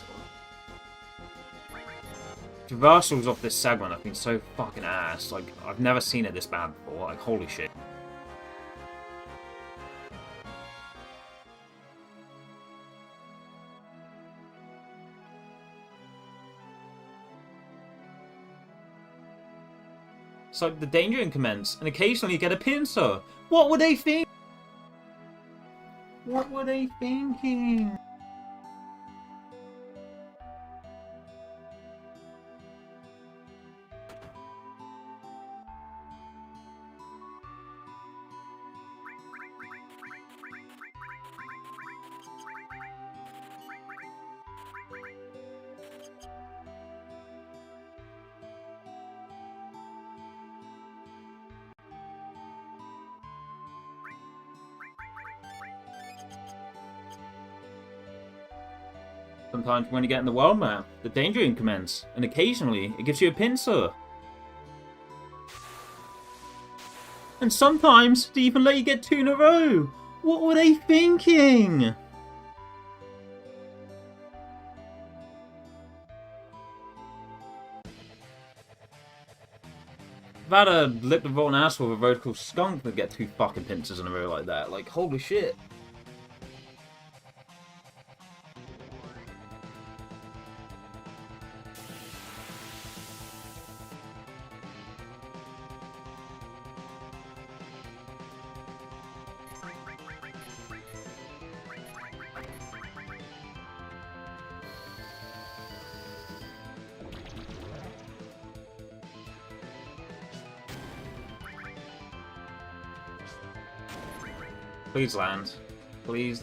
Traversals off this segment have been so fucking ass. Like, I've never seen it this bad before. Like, holy shit. It's like the danger increments, and occasionally you get a pincer. What were they thinking? What were they thinking? Sometimes when you get in the world map, the danger increments, and occasionally it gives you a pincer. And sometimes they even let you get 2 in a row. What were they thinking? I've had a lip the rotten asshole with a vertical skunk that get 2 fucking pincers in a row like that. Like, holy shit. Please land. Please.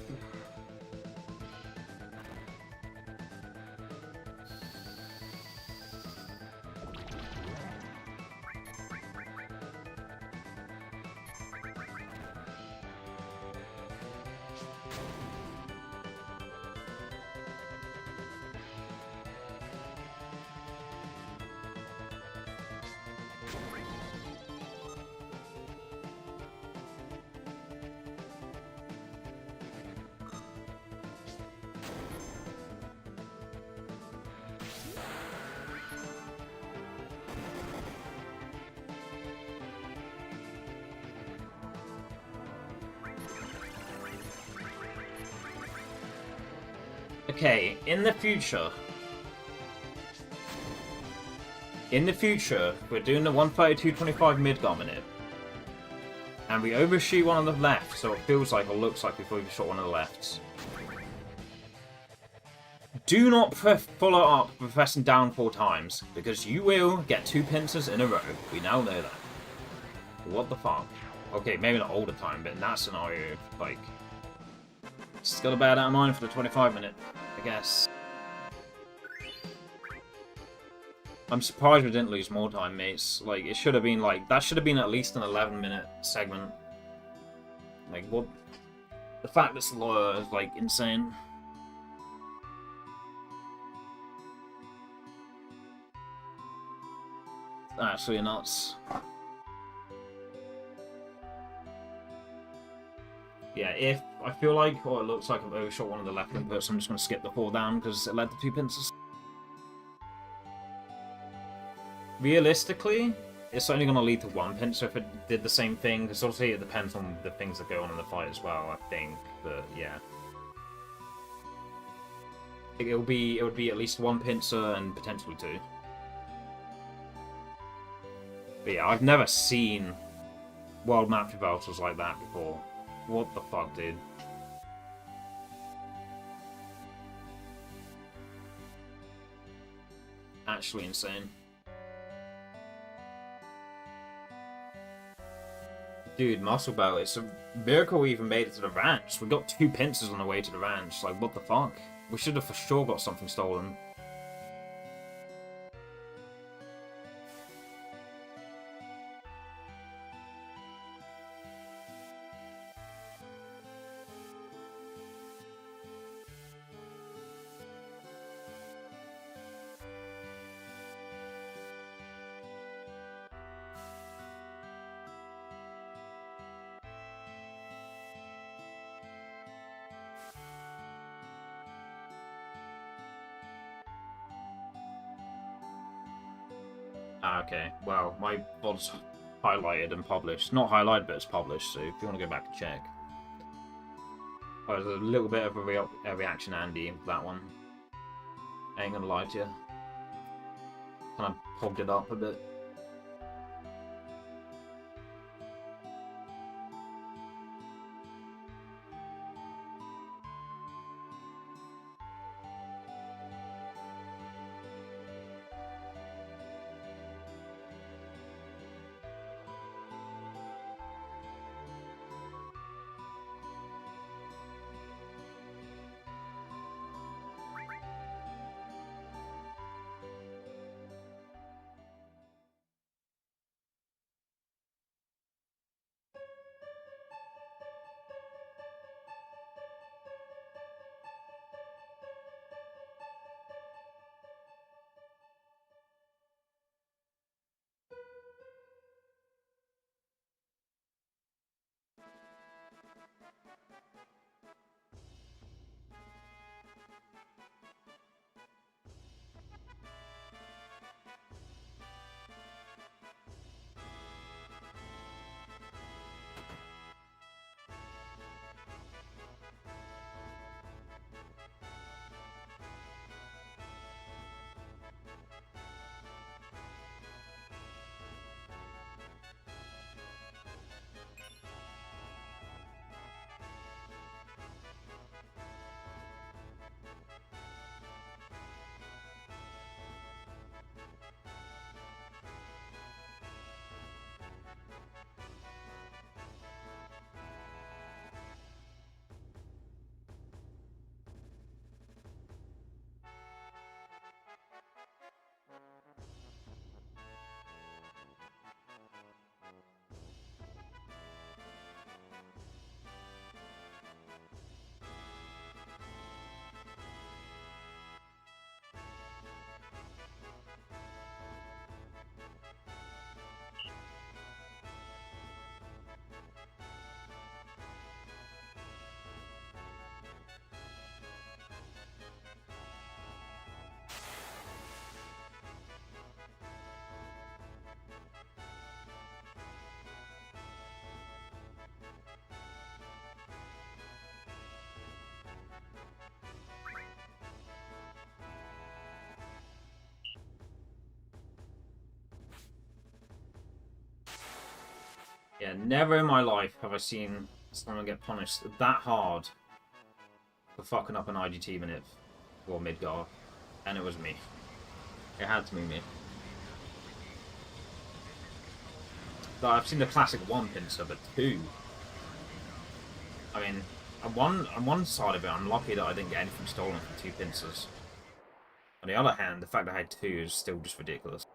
Okay, in the future, we're doing the 132.25 mid-gum in it, and we overshoot one on the left, so it feels like or looks like we've overshot one of the lefts. Do not follow up with pressing down 4 times, because you will get 2 pincers in a row. We now know that. What the fuck? Okay, maybe not all the time, but in that scenario, like, just gotta bear that in mind for the 25-minute. I guess. I'm surprised we didn't lose more time, mates. Like, it should have been like, that should have been at least an 11-minute segment. Like, what? The fact it's lower is, like, insane. It's actually nuts. Yeah, if I feel like, or it looks like I've overshot one of the left inputs, I'm just going to skip the 4 down because it led to 2 pincers. Realistically, it's only going to lead to 1 pincer if it did the same thing, because obviously it depends on the things that go on in the fight as well, I think, but yeah. It would be at least 1 pincer and potentially 2. But yeah, I've never seen world map traversals like that before. What the fuck, dude? Actually insane. Dude, Muscle Belt, it's a miracle we even made it to the ranch. We got 2 pincers on the way to the ranch. Like, what the fuck? We should have for sure got something stolen. Ah, okay. Well, my VOD's highlighted and published. Not highlighted, but it's published, so if you want to go back and check. Oh, there's a little bit of a reaction Andy with that one. I ain't gonna lie to you. Kind of hogged it up a bit. Yeah, never in my life have I seen someone get punished that hard for fucking up an IGT minute or Midgar. And it was me. It had to be me. But I've seen the classic one pincer, but two. I mean, on one side of it, I'm lucky that I didn't get anything stolen from two pincers. On the other hand, the fact that I had two is still just ridiculous.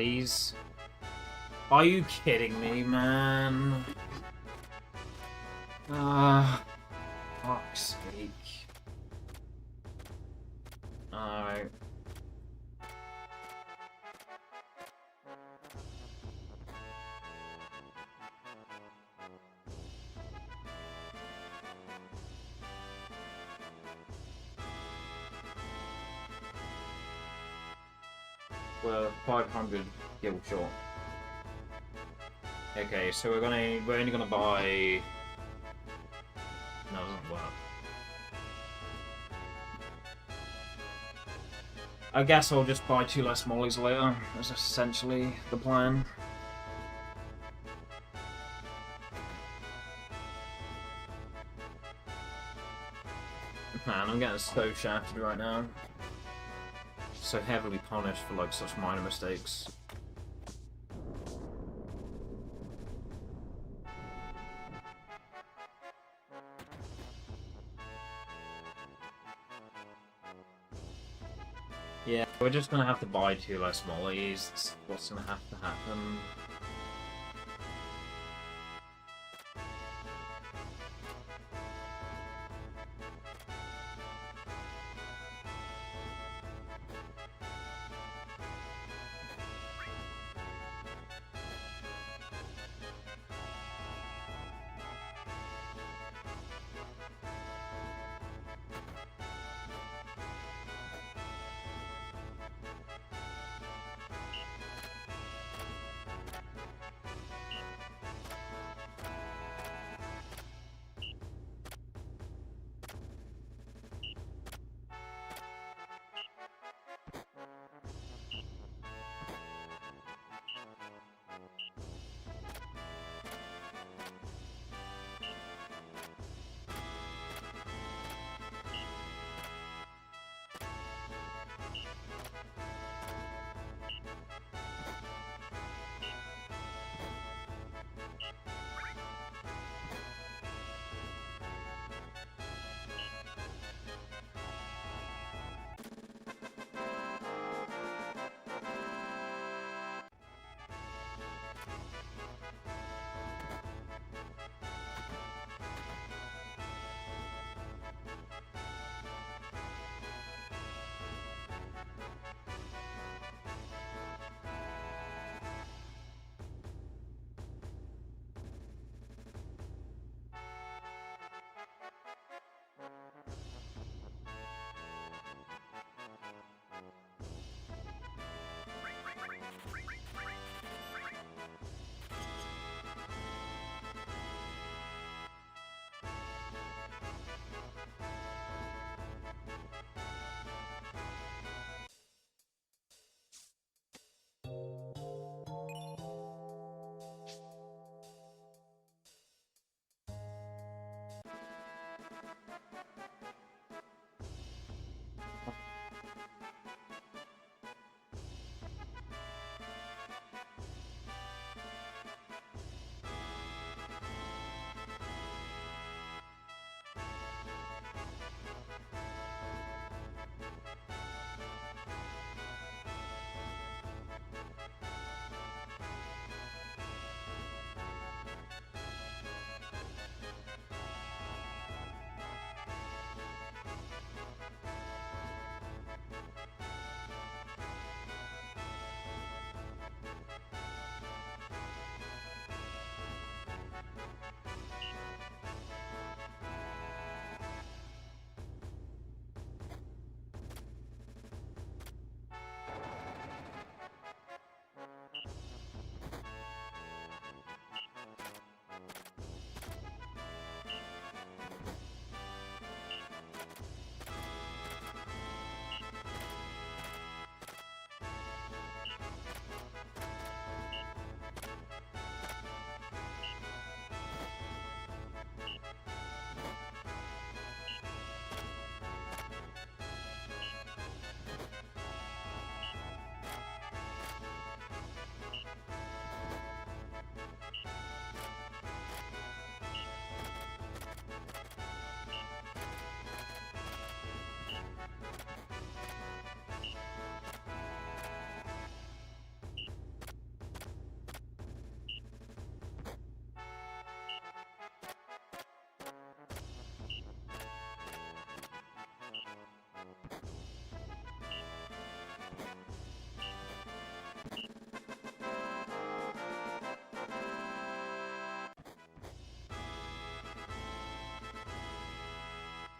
please. Are you kidding me, man? Fuck's sake. Alright. We're 500 gil short. Okay, so we're only gonna buy. No, it doesn't work. I guess I'll just buy 2 less mollies later. That's essentially the plan. Man, I'm getting so shafted right now. So heavily punished for like such minor mistakes. Yeah, we're just gonna have to buy 2 less mollies. That's what's gonna have to happen.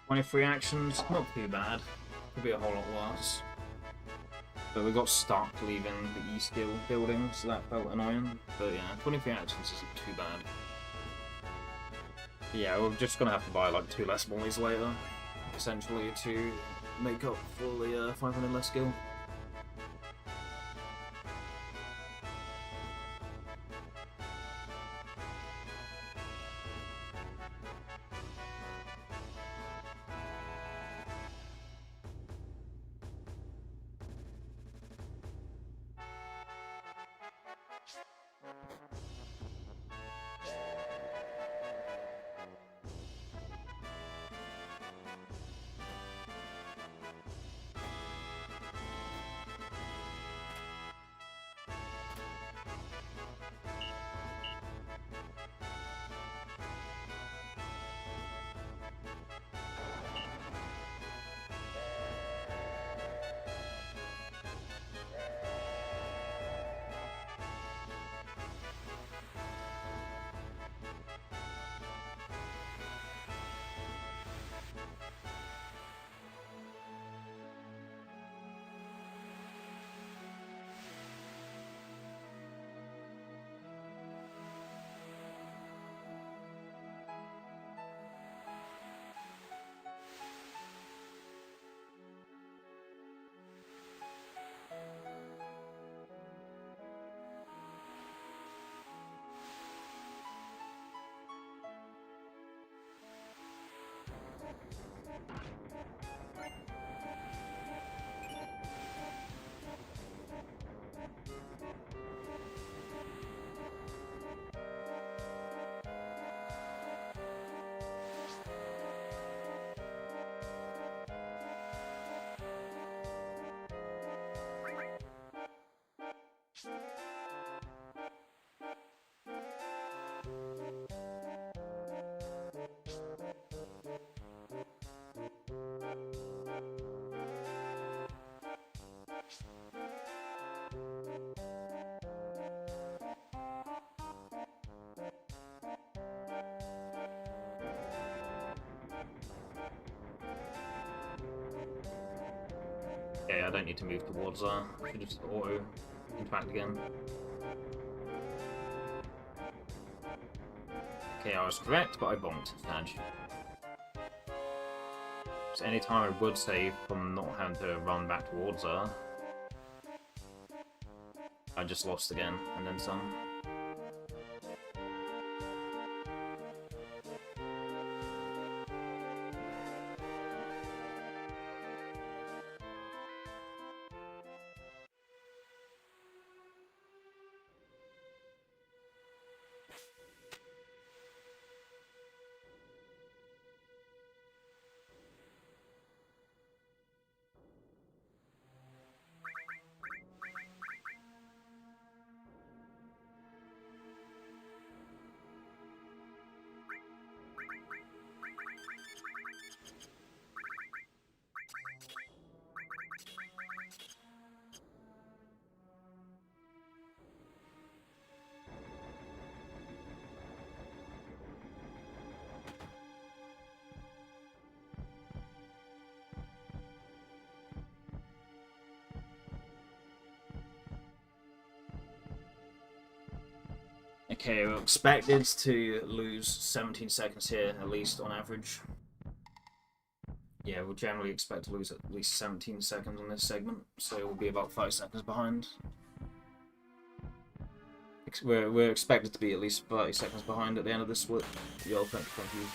"23 actions, not too bad. Could be a whole lot worse. But we got stuck leaving the E-skill building, so that felt annoying. But yeah, 23 actions isn't too bad. Yeah, we're just gonna have to buy like 2 less mollies later, essentially, to make up for the 500 less skill. Okay, I don't need to move towards I should just auto interact again. Okay, I was correct, but I bonked. Badge. So anytime I would save from not having to run back towards her, I just lost again, and then some. Okay, we're expected to lose 17 seconds here, at least on average. Yeah, we'll generally expect to lose at least 17 seconds on this segment, so we'll be about 5 seconds behind. We're expected to be at least 30 seconds behind at the end of this split. Yo, thank you.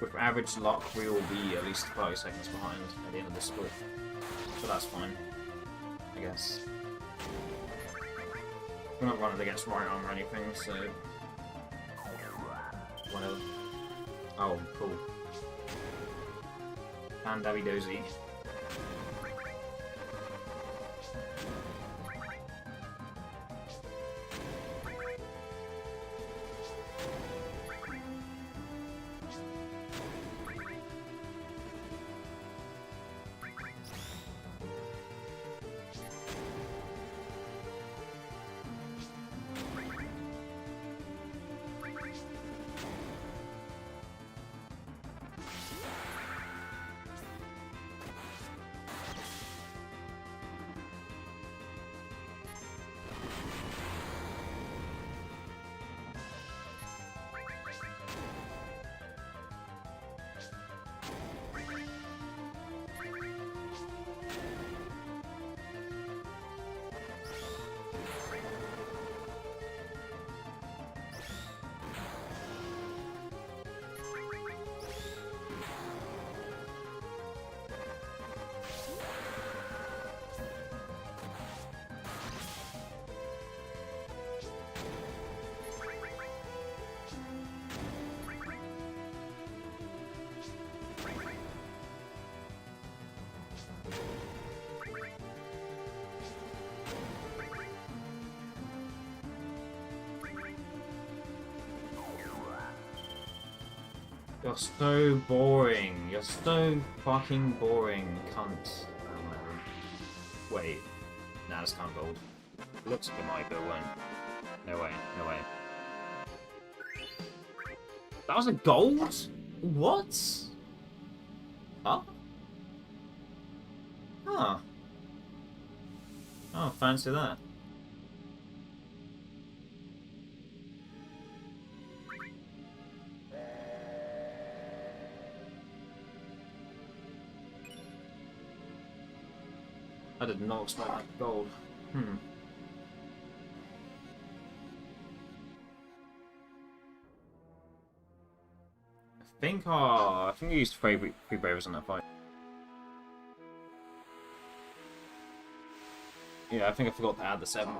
With average luck, we will be at least 30 seconds behind at the end of this split. So that's fine, I guess. We're not running against right arm or anything, so... whatever. Oh, cool. And Dabby Dozy. You're so boring. You're so fucking boring, cunt. Oh, man. Wait. Nah, it's kind of gold. It looks like it might, but it won't. No way. No way. That was a gold? What? Huh? Huh. Oh, fancy that. I did not expect that gold. Hmm. I think I used three bravers on that fight. Yeah, I think I forgot to add the 7,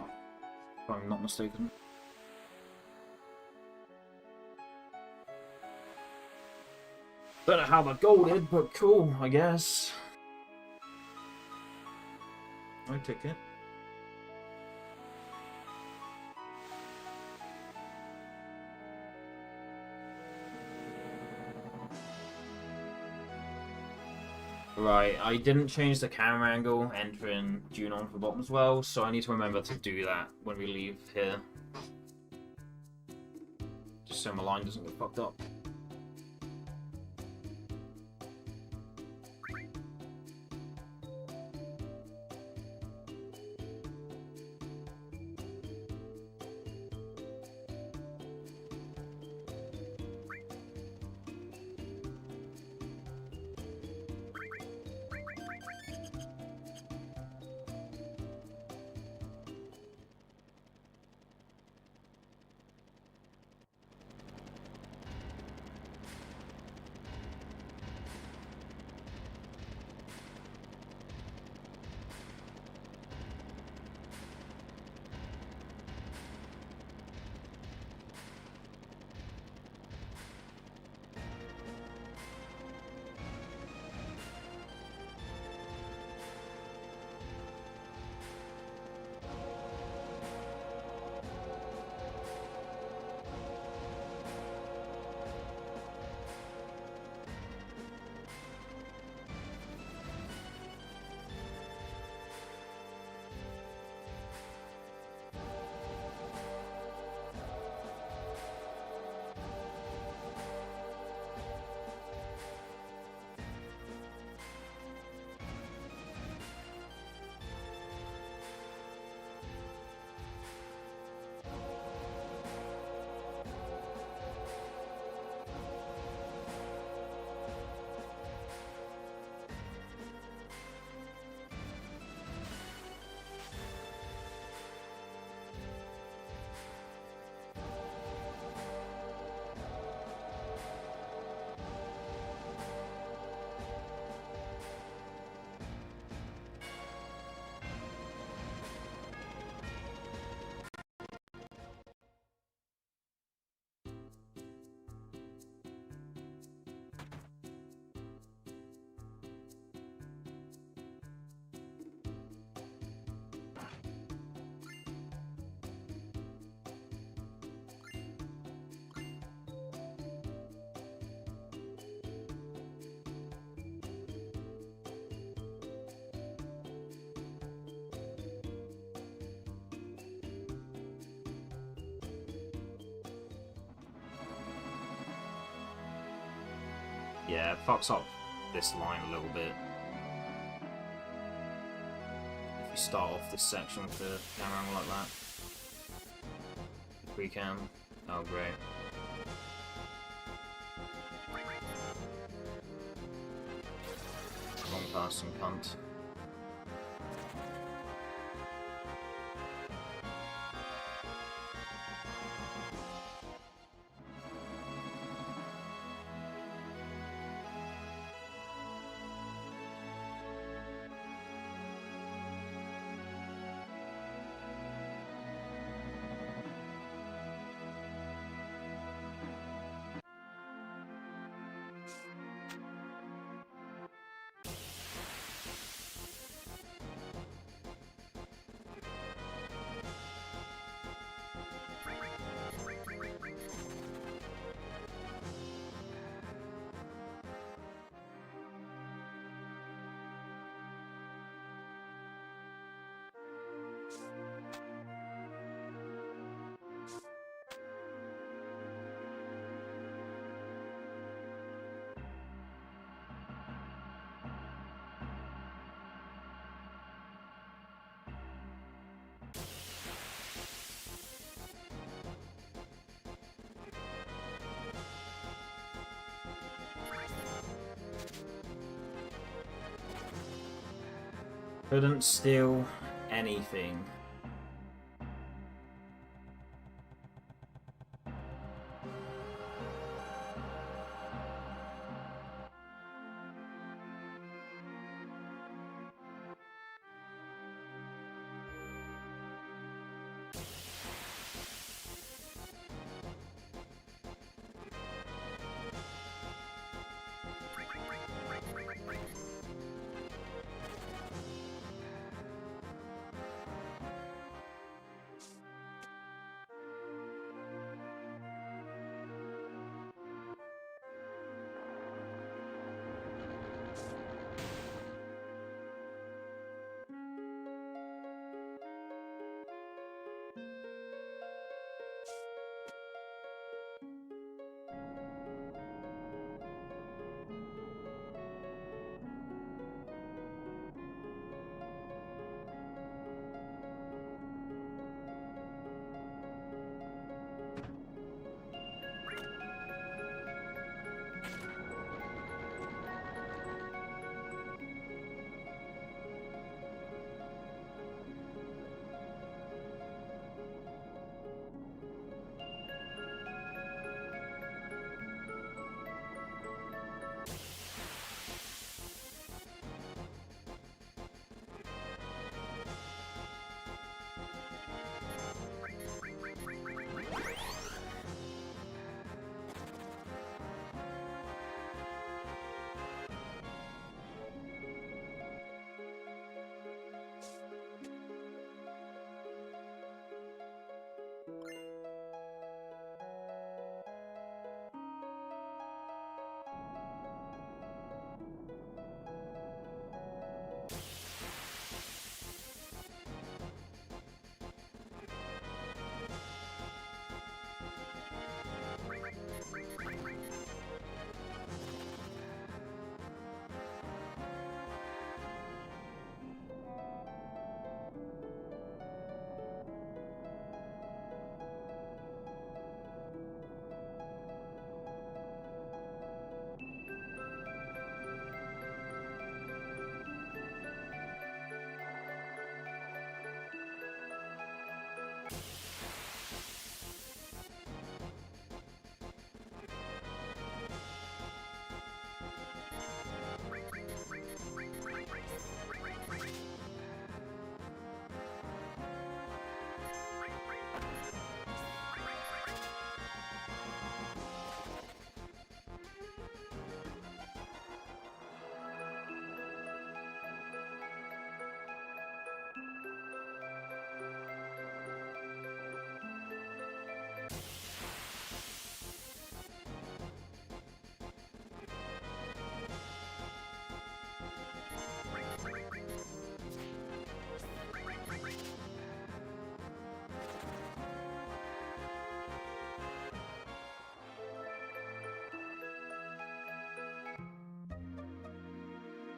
if I'm not mistaken. Don't know how that gold did, but cool, I guess. I took it. Right, I didn't change the camera angle entering Junon for bottom as well, so I need to remember to do that when we leave here. Just so my line doesn't get fucked up. Yeah, it fucks up this line a little bit. If you start off this section with the camera angle like that. If we can. Oh, great. Long passing cunt. Couldn't steal anything.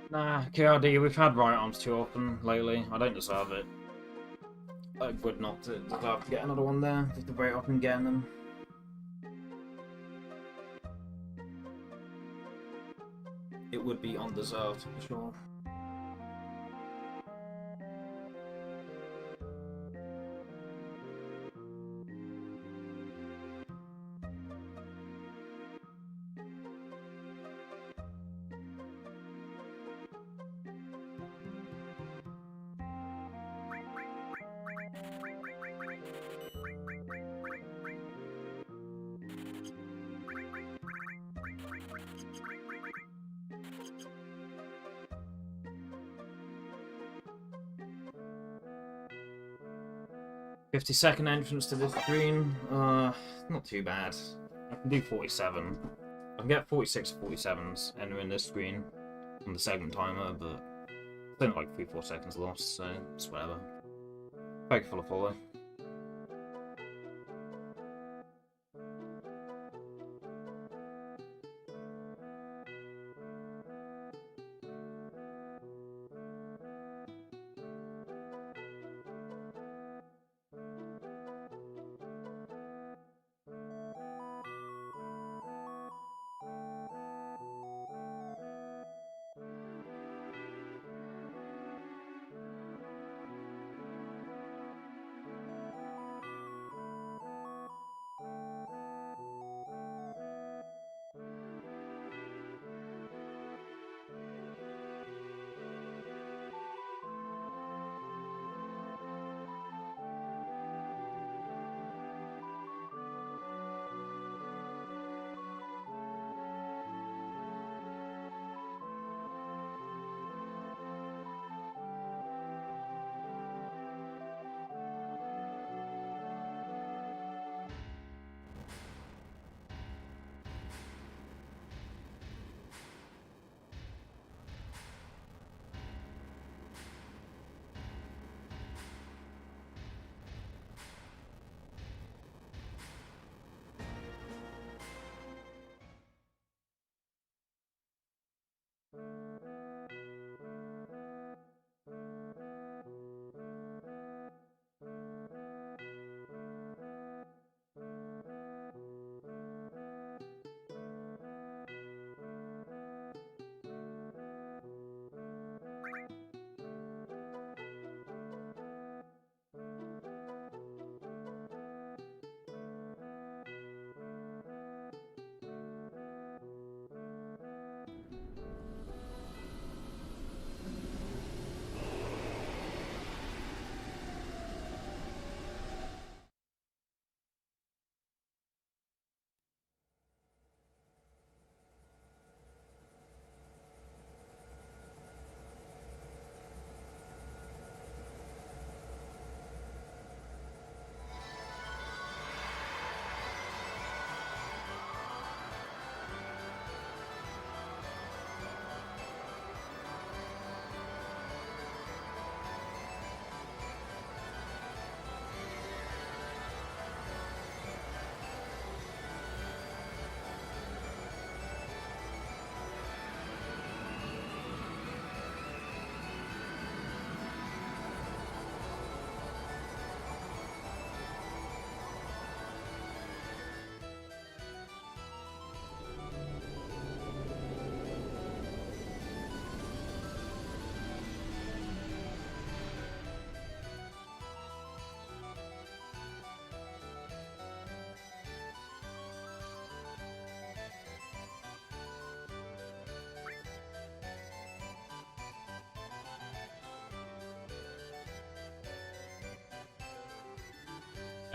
Nah, KRD, we've had right arms too often lately. I don't deserve it. I would not deserve to get another one there, with the rate I've been getting them. It would be undeserved, for sure. $50 entrance to this screen. Not too bad. I can do 47. I can get 46 47s entering this screen on the segment timer, but it's only like 3-4 seconds lost, so it's whatever. Thank you for the follow.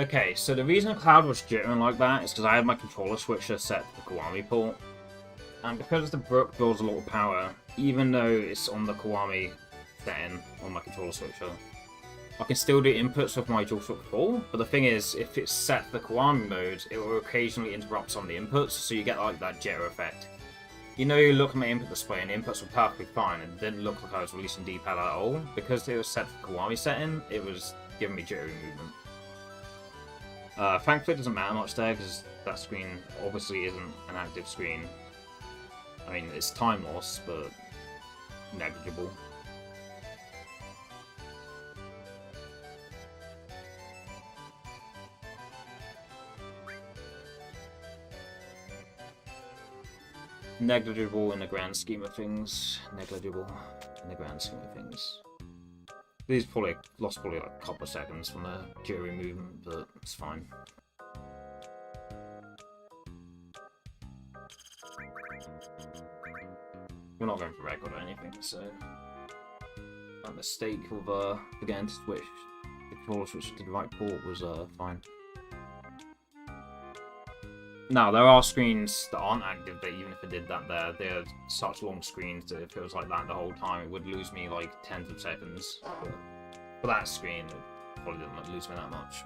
Okay, so the reason Cloud was jittering like that is because I had my controller switcher set to the Kiwami port. And because the Brook builds a lot of power, even though it's on the Kiwami setting on my controller switcher, I can still do inputs with my DualShock 4, but the thing is, if it's set to the Kiwami mode, it will occasionally interrupt some of the inputs, so you get like that jitter effect. You know, you look at my input display and the inputs were perfectly fine, and it didn't look like I was releasing D-pad at all. Because it was set to the Kiwami setting, it was giving me jittery movement. Thankfully it doesn't matter much there, because that screen obviously isn't an active screen. I mean, it's time loss, but negligible. Negligible in the grand scheme of things. Negligible in the grand scheme of things. These probably lost like a couple of seconds from the jittery movement, but it's fine. We're not going for record or anything, so that mistake of forgetting to switch the controller switch to the right port was fine. Now, there are screens that aren't active that even if it did that there, they're such long screens that if it was like that the whole time, it would lose me like tens of seconds. But for that screen, it probably didn't lose me that much.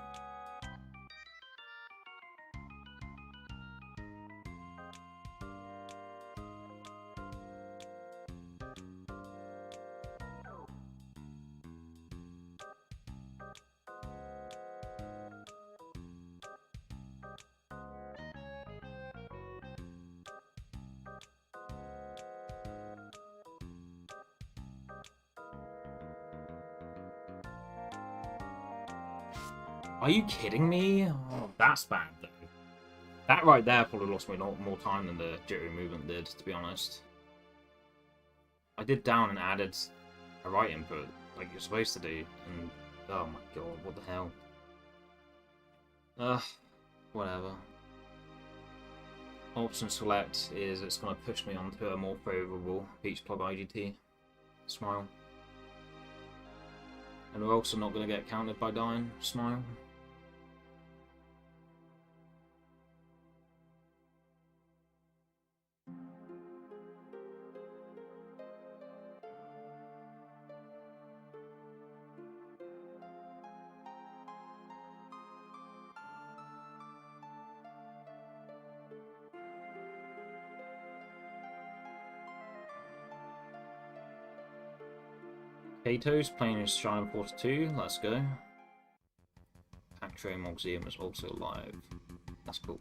Are you kidding me? Oh, that's bad, though. That right there probably lost me a lot more time than the jittery movement did, to be honest. I did down and added a right input, like you're supposed to do, and oh my god, what the hell. Whatever. Option select is it's going to push me onto a more favourable Peach Plug IGT. Smile. And we're also not going to get counted by dying. Smile. Kato's playing his Shining Force 2, let's go. Pack Museum is also live. That's cool.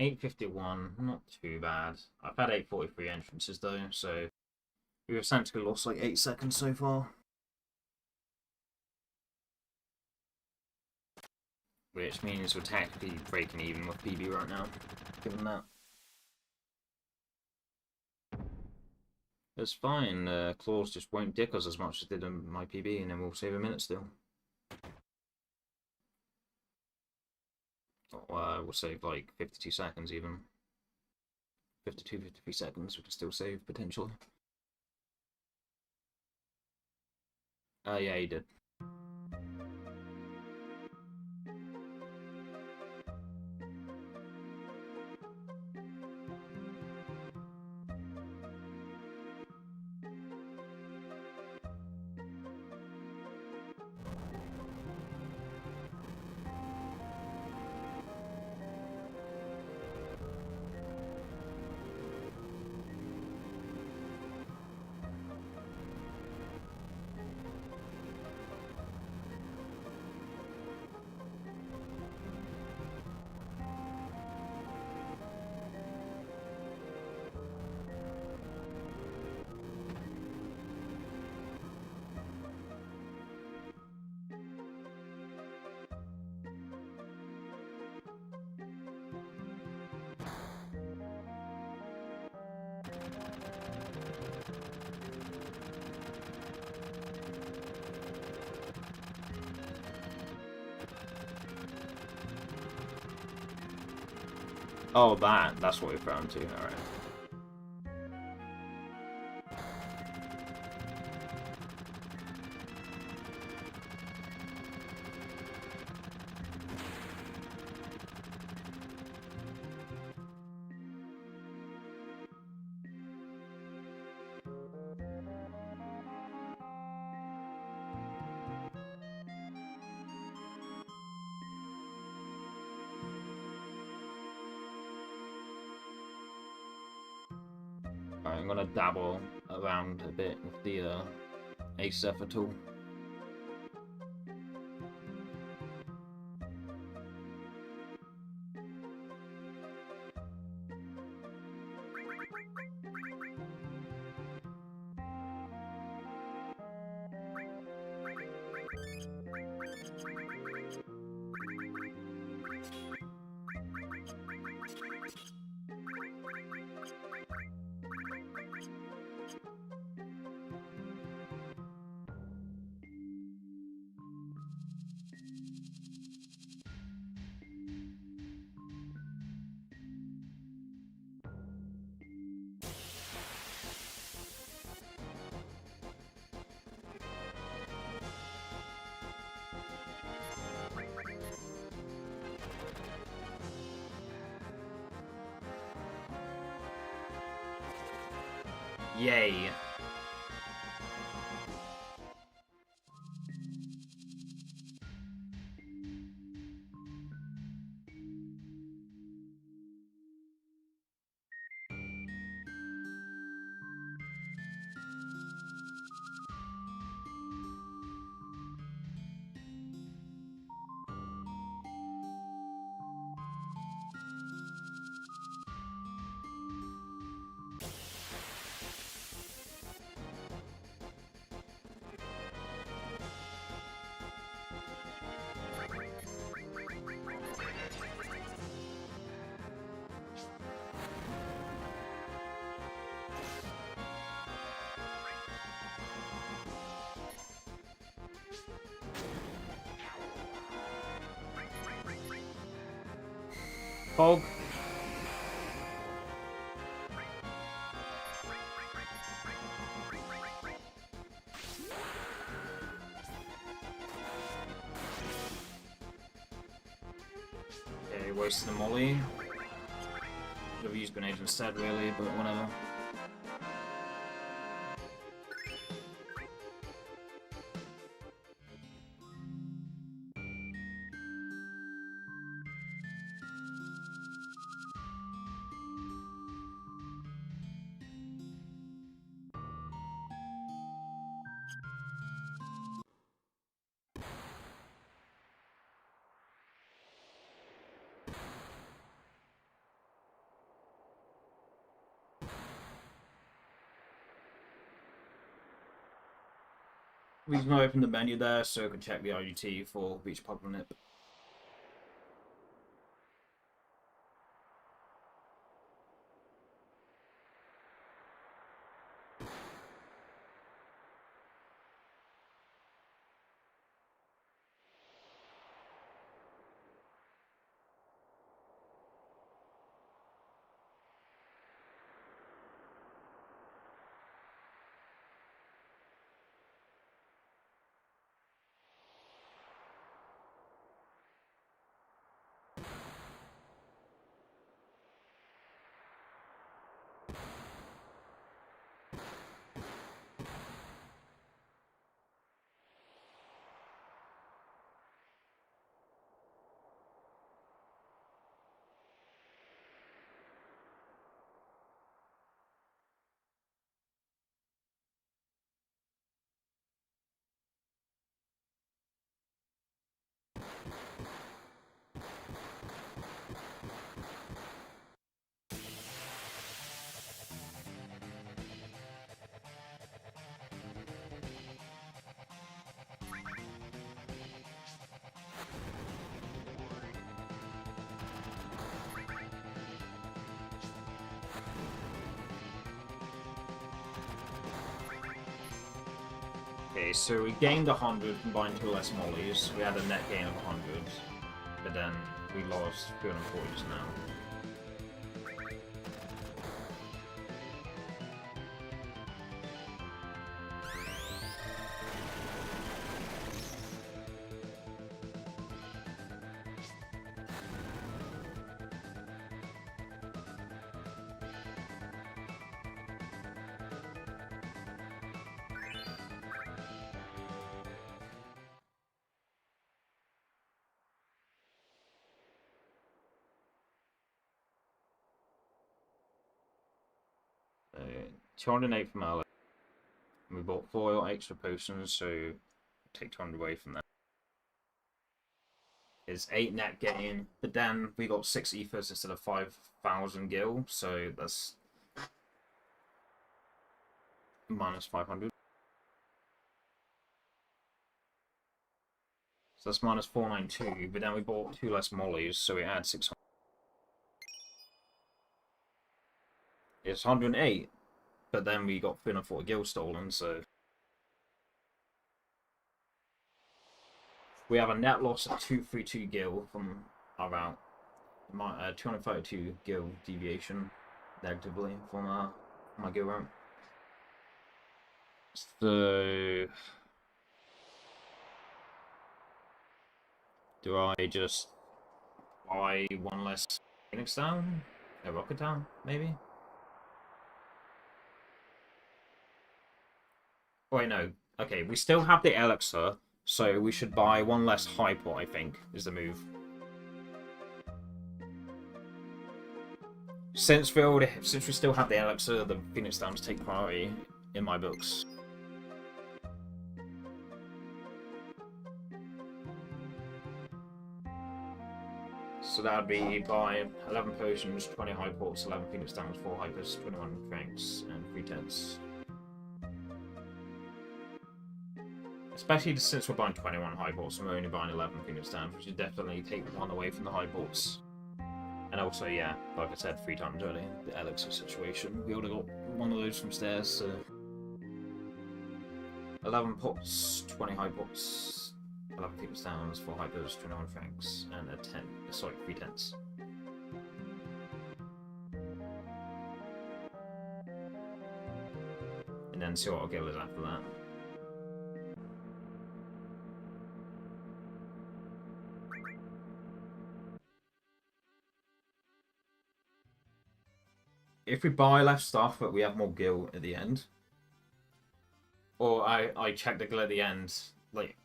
$8.51, not too bad. I've had 8.43 entrances though, so we've essentially lost like 8 seconds so far. Which means we're technically breaking even with PB right now, given that. It's fine, claws just won't dick us as much as they did in my PB, and then we'll save a minute still. We'll save like 52 seconds even. 52, 53 seconds. We can still save potentially. Yeah, he did. Oh, that's what we're referring to. Alright. Alright, I'm gonna dabble around a bit with the Acepha tool. Yay. Fog. Okay, wasted the molly. Should have used grenades instead, really, but whatever. We can open the menu there so we can check the IGT for each pop on it. Okay, so we gained 100, combined 2 less mollies. We had a net gain of 100, but then we lost 340 just now. Uh, 208 from Alex. We bought 4 extra potions, so take 200 away from that. Is 8 net gain, but then we got 6 ethers instead of 5,000 gil, so that's minus 500. So that's minus 492, but then we bought 2 less mollies, so we add 600. It's 108, but then we got 340 gil stolen, so we have a net loss of 232 gil from about 232 gil deviation negatively from my gil ramp. So do I just buy 1 less Phoenix down? A rocket down, maybe? Wait, no. Okay, we still have the elixir, so we should buy 1 less hyper, I think, is the move. Since we still have the elixir, the Phoenix Downs take priority in my books. So that would be by 11 potions, 20 high ports, 11 Phoenix Downs, 4 hypers, 21 franks, and 3 tenths. Especially since we're buying 21 high ports and we're only buying 11 Phoenix Downs, we should definitely take 1 away from the high ports. And also, yeah, like I said 3 times earlier, the elixir situation. We already got 1 of those from stairs, so 11 pots, 20 high pots, 11 Phoenix Downs, 4 hypers, 21 franks, and a 3 tenths. And then see what our guild is after that. If we buy less stuff, but we have more gil at the end, or I check the gil at the end, like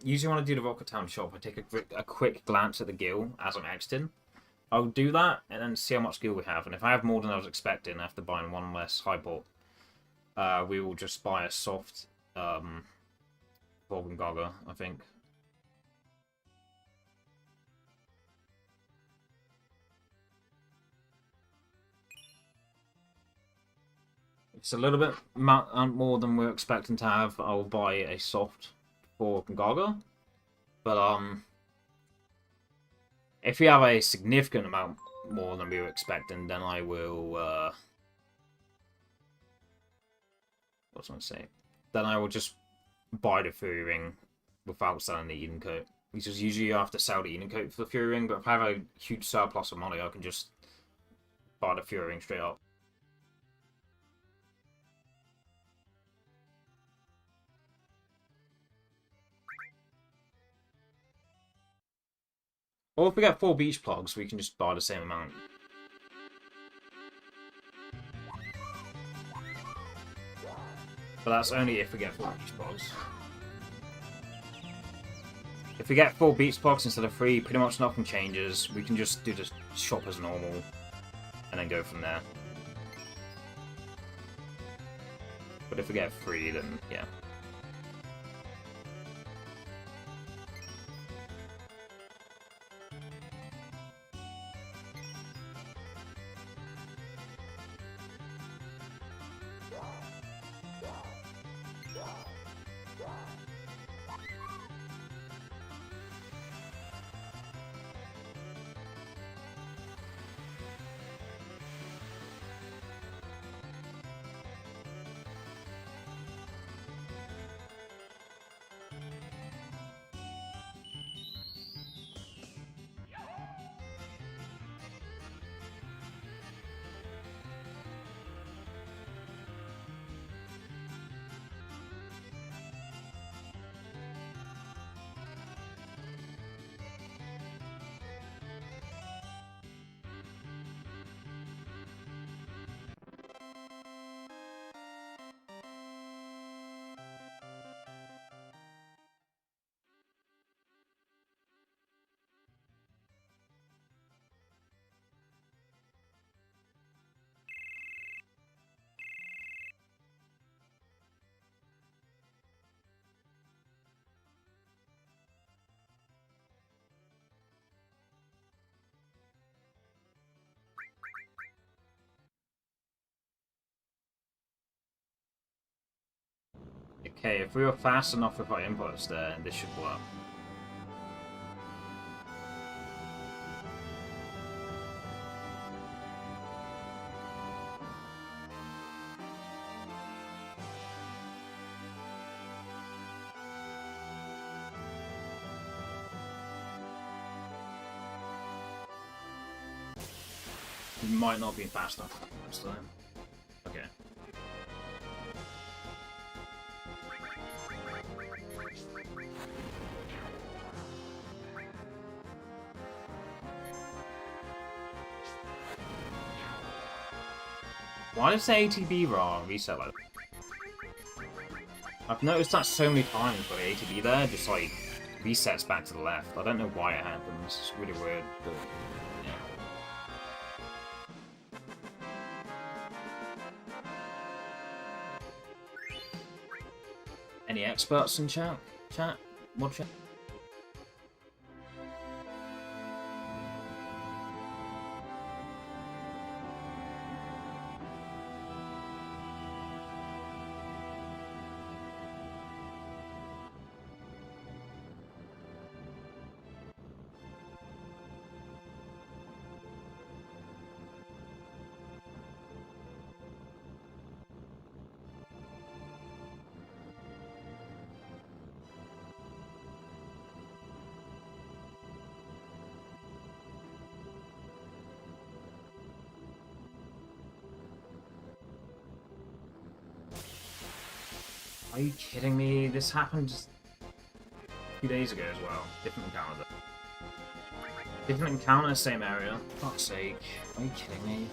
usually when I do the Rocket Town shop, I take a quick glance at the gil as I'm exiting. I'll do that and then see how much gil we have, and if I have more than I was expecting after buying 1 less high port, we will just buy a soft Golden Gaga, I think. It's a little bit more than we're expecting to have. I'll buy a soft for Gaga. But, if we have a significant amount more than we were expecting, then I will, what was I going to say? Then I will just buy the Fury Ring without selling the Eden Coat. Because usually you have to sell the Eden Coat for the Fury Ring, but if I have a huge surplus of money, I can just buy the Fury Ring straight up. Or if we get 4 beach plugs, we can just buy the same amount. But that's only if we get 4 beach plugs. If we get 4 beach plugs instead of 3, pretty much nothing changes. We can just do the shop as normal, and then go from there. But if we get 3, then yeah. Okay, if we were fast enough with our inputs there, this should work. It might not be fast enough this time. Okay. Why does the ATB reset like that? I've noticed that so many times where the ATB there just like resets back to the left. I don't know why it happens. It's really weird, but yeah. Any experts in chat? What chat? Are you kidding me? This happened just a few days ago as well. Different encounter though. Different encounter, same area. Fuck's sake. Are you kidding me?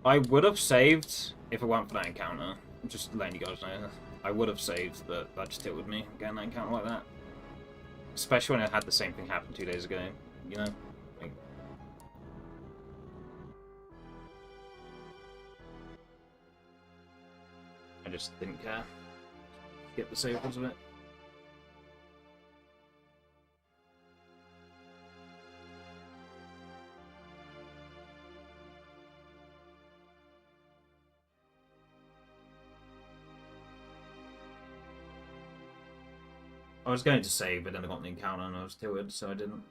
I would have saved if it weren't for that encounter. I'm just letting you guys know. I would have saved, but that just tilted me getting that encounter like that. Especially when I had the same thing happen 2 days ago, you know? Like, I just didn't care. Get the saves of it. I was going to save, but then I got the encounter and I was tilted, so I didn't.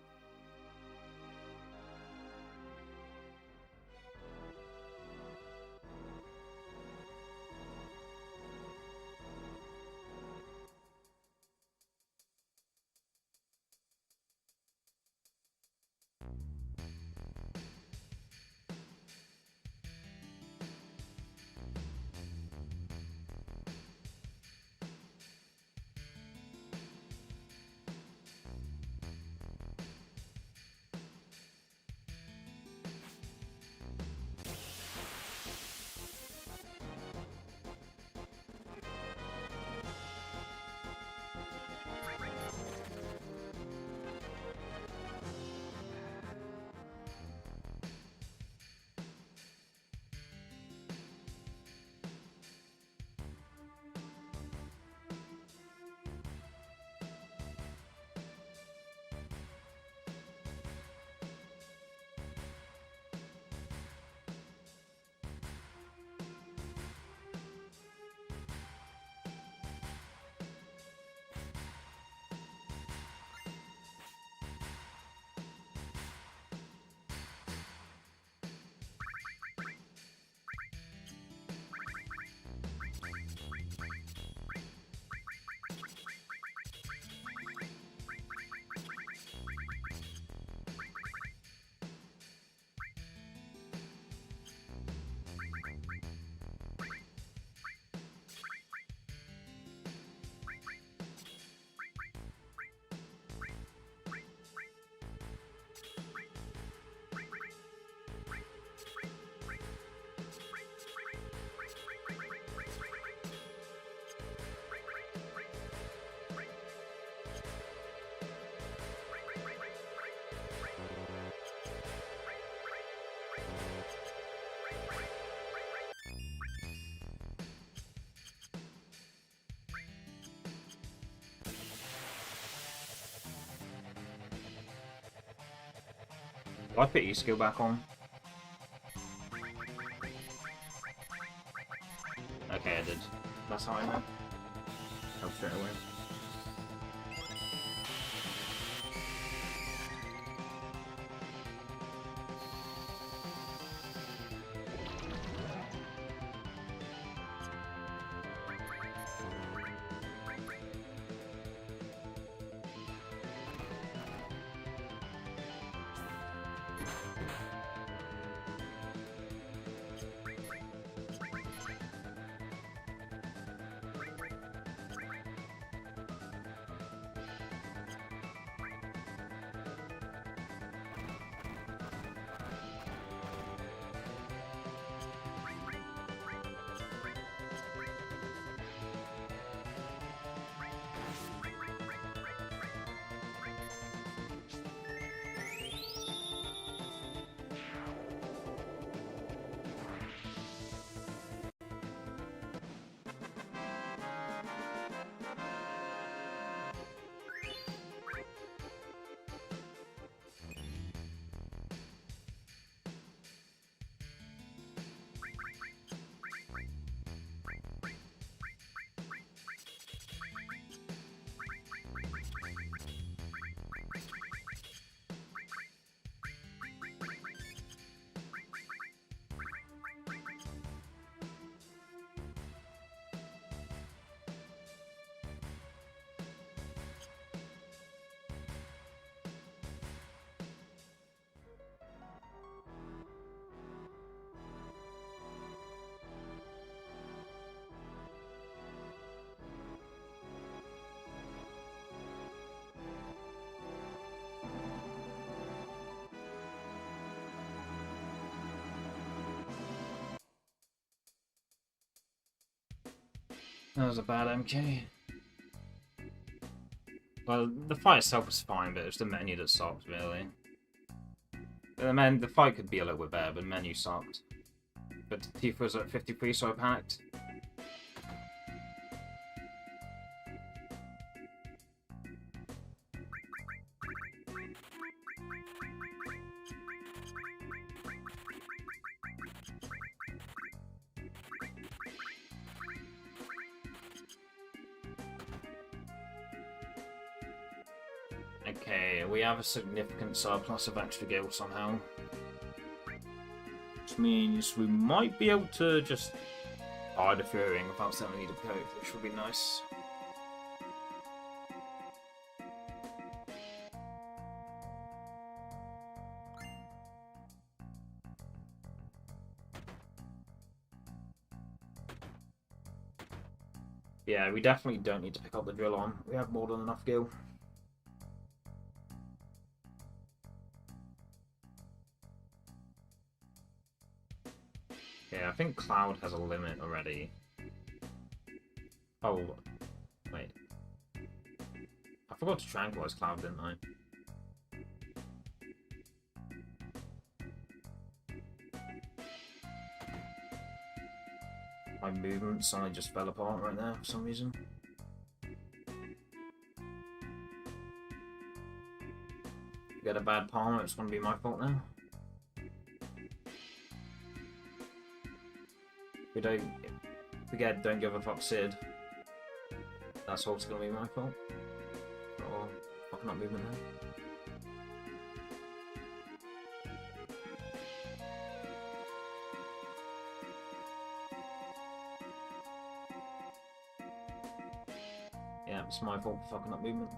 I put E-skill back on. Okay, I did. That's how I know. Oh, straight away. That was a bad MK. Well, the fight itself was fine, but it was the menu that sucked, really. The fight could be a little bit better, but the menu sucked. But Tifa was at 53, so I panicked. Okay, we have a significant surplus of extra gil somehow. Which means we might be able to just buy the Furying without selling the code, which would be nice. Yeah, we definitely don't need to pick up the drill on. We have more than enough gil. Yeah, I think Cloud has a limit already. Oh, wait. I forgot to tranquilize Cloud, didn't I? My movement suddenly just fell apart right there for some reason. Get a bad palm, it's gonna be my fault now. We don't forget, don't give a fuck Sid. That's also gonna be my fault. Or fucking up movement there. Yeah, it's my fault for fucking up movement.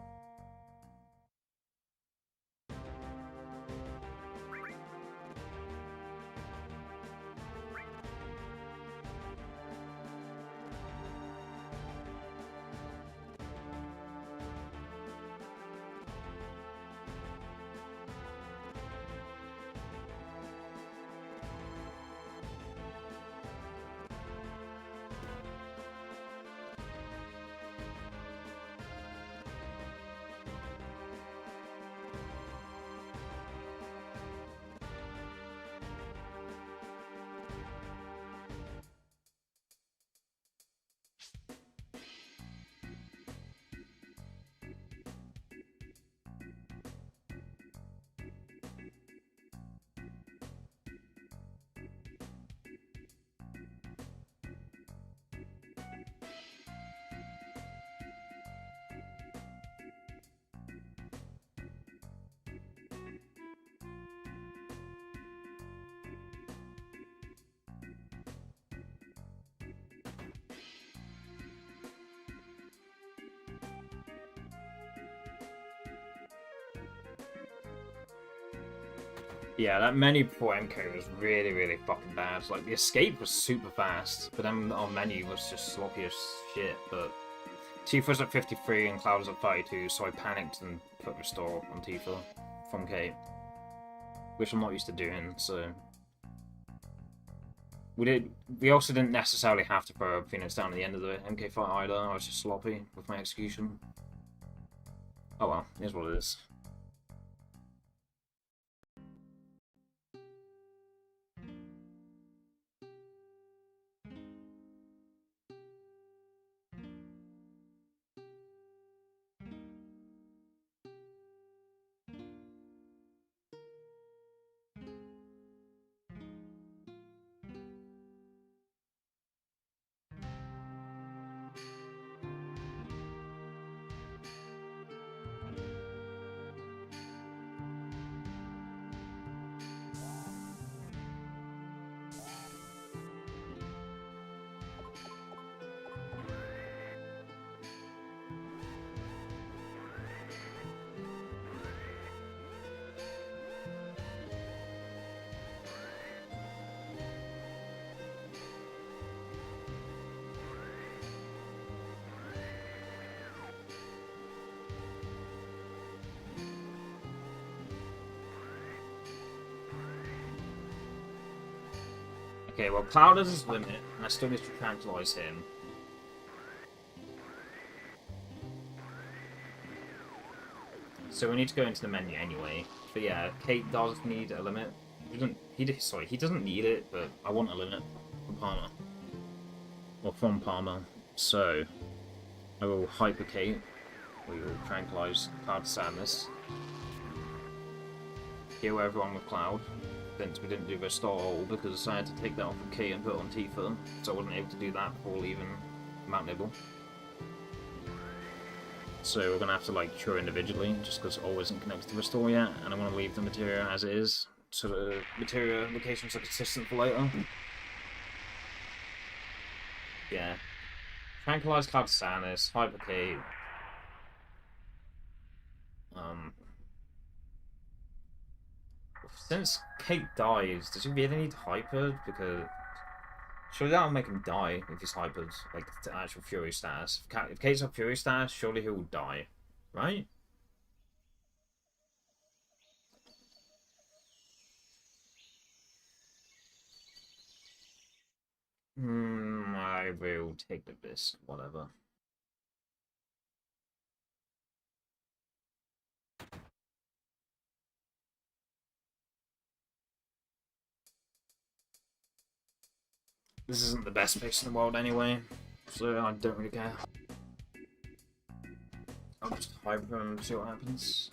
Yeah, that menu before MK was really, really fucking bad. Like, the escape was super fast, but then our menu was just sloppy as shit. But Tifa was at 53 and Cloud was at 32, so I panicked and put restore on Tifa from Kate, which I'm not used to doing, so... We also didn't necessarily have to throw Phoenix down at the end of the MK fight either. I was just sloppy with my execution. Oh well, here's what it is. Okay, well, Cloud has his limit, and I still need to tranquilize him. So we need to go into the menu anyway. But yeah, Kate does need a limit. He doesn't need it, but I want a limit from Palmer. Or from Palmer. So, I will hyper Kate. We will tranquilize Cloud Sadness. Heal everyone with Cloud. Since we didn't do restore all because I had to take that off of Kate and put it on Tifa, so I wasn't able to do that before leaving Mount Nibble. So we're gonna have to like cure individually, just because all isn't connected to restore yet, and I want to leave the materia as it is, so the materia locations are consistent for later. Yeah. Tranquilize Cloud Sanis, Hyper Kate. Since Kate dies, does he really need hypered? Because surely that'll make him die if he's hypered, like the actual Fury status. If Kate's on Fury status, surely he'll die, right? I will take the risk, whatever. This isn't the best place in the world anyway, so I don't really care. I'll just hyper and see what happens.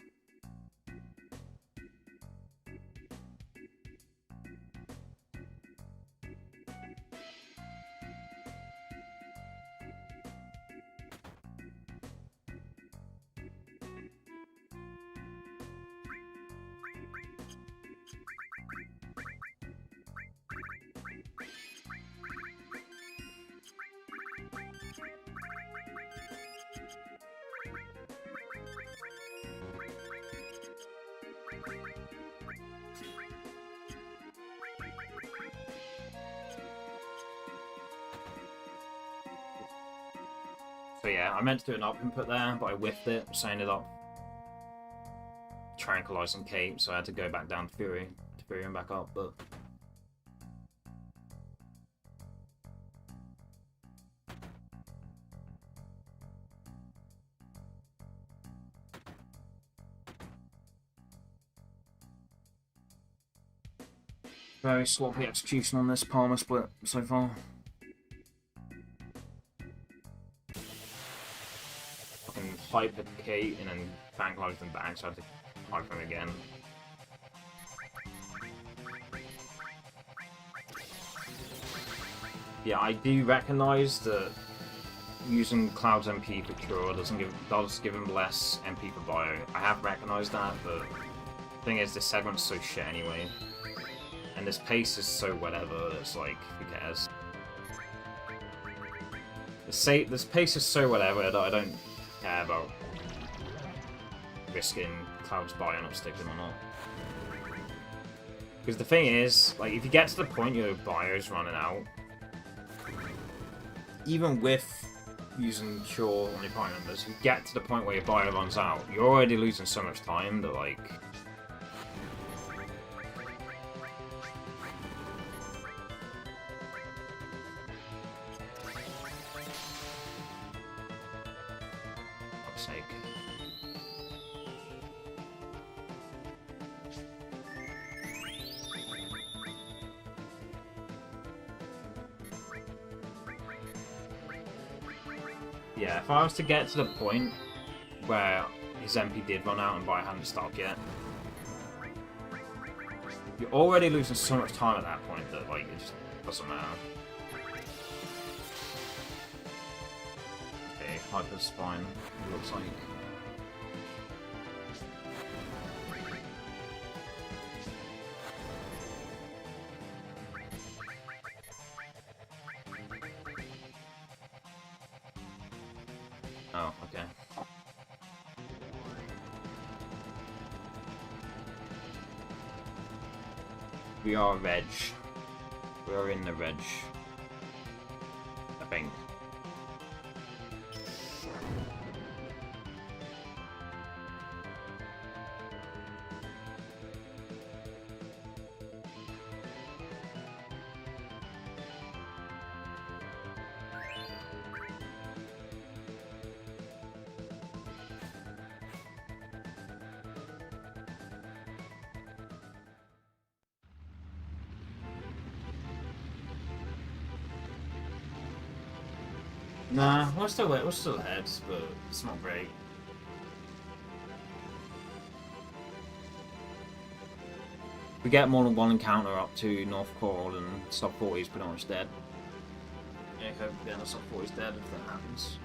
So yeah, I meant to do an up input there, but I whiffed it, so I ended up tranquilizing Kate, so I had to go back down to Fury and back up, but... Very sloppy execution on this Palmer split so far. Fucking hyper Kate and then tranquilize them back, so I had to hyper him again. Yeah, I do recognise that using Cloud's MP for Cure does give him less MP for Bio. I have recognised that, but the thing is, this segment's so shit anyway. And this pace is so whatever, it's like, who cares? This pace is so whatever that I don't care about risking Cloud's Bio not sticking or not. Because the thing is, like, if you get to the point your bio's running out, even with using cure on your party members, you get to the point where your bio runs out, you're already losing so much time that, like... For fuck's sake. Yeah, if I was to get to the point where his MP did run out and Bio hadn't stopped yet, you're already losing so much time at that point that, like, it just doesn't matter. Okay, Hyper Spine, it looks like. Oh, okay. We are reg. We are in the reg. I think. Nah, we're still ahead, but it's not great. If we get more than one encounter up to North Core, then sub 40 is pretty much dead. I hope then the sub 40 is dead if that happens.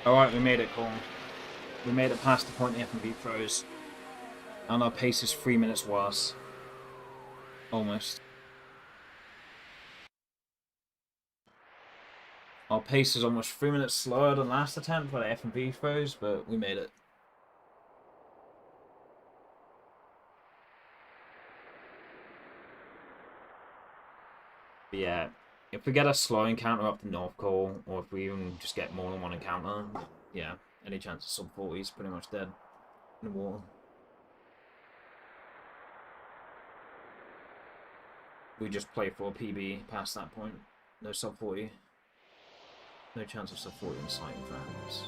Alright, we made it, Cole. We made it past the point the F&B froze. And our pace is 3 minutes worse. Almost. Our pace is almost 3 minutes slower than last attempt where the F&B froze, but we made it. But yeah, if we get a slow encounter up to North Core, or if we even just get more than one encounter, yeah, any chance of sub 40 is pretty much dead in the water. We just play for a PB past that point. No sub 40. No chance of sub 40 in sight if that happens.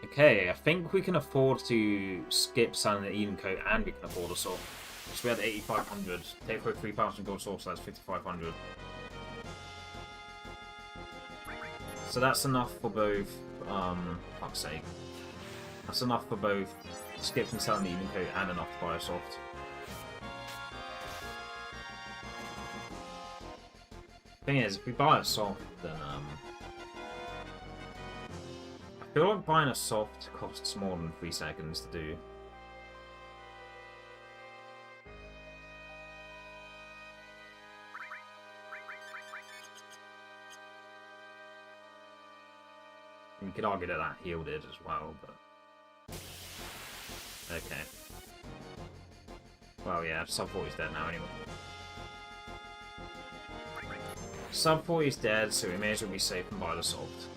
Okay, I think we can afford to skip Silent Eden Coat and we can afford Assault. So we had 8,500. Take for 3,000 gold source, so that's 5,500. So that's enough for both, fuck's sake. That's enough for both skip and Silent Eden Coat and enough to buy a soft. Thing is, if we buy a soft, then I feel like buying a soft costs more than 3 seconds to do. You could argue that that healed it as well, but... Okay. Well, yeah, sub 40's dead now anyway. Sub 40's dead, so we may as well be safe and buy the soft.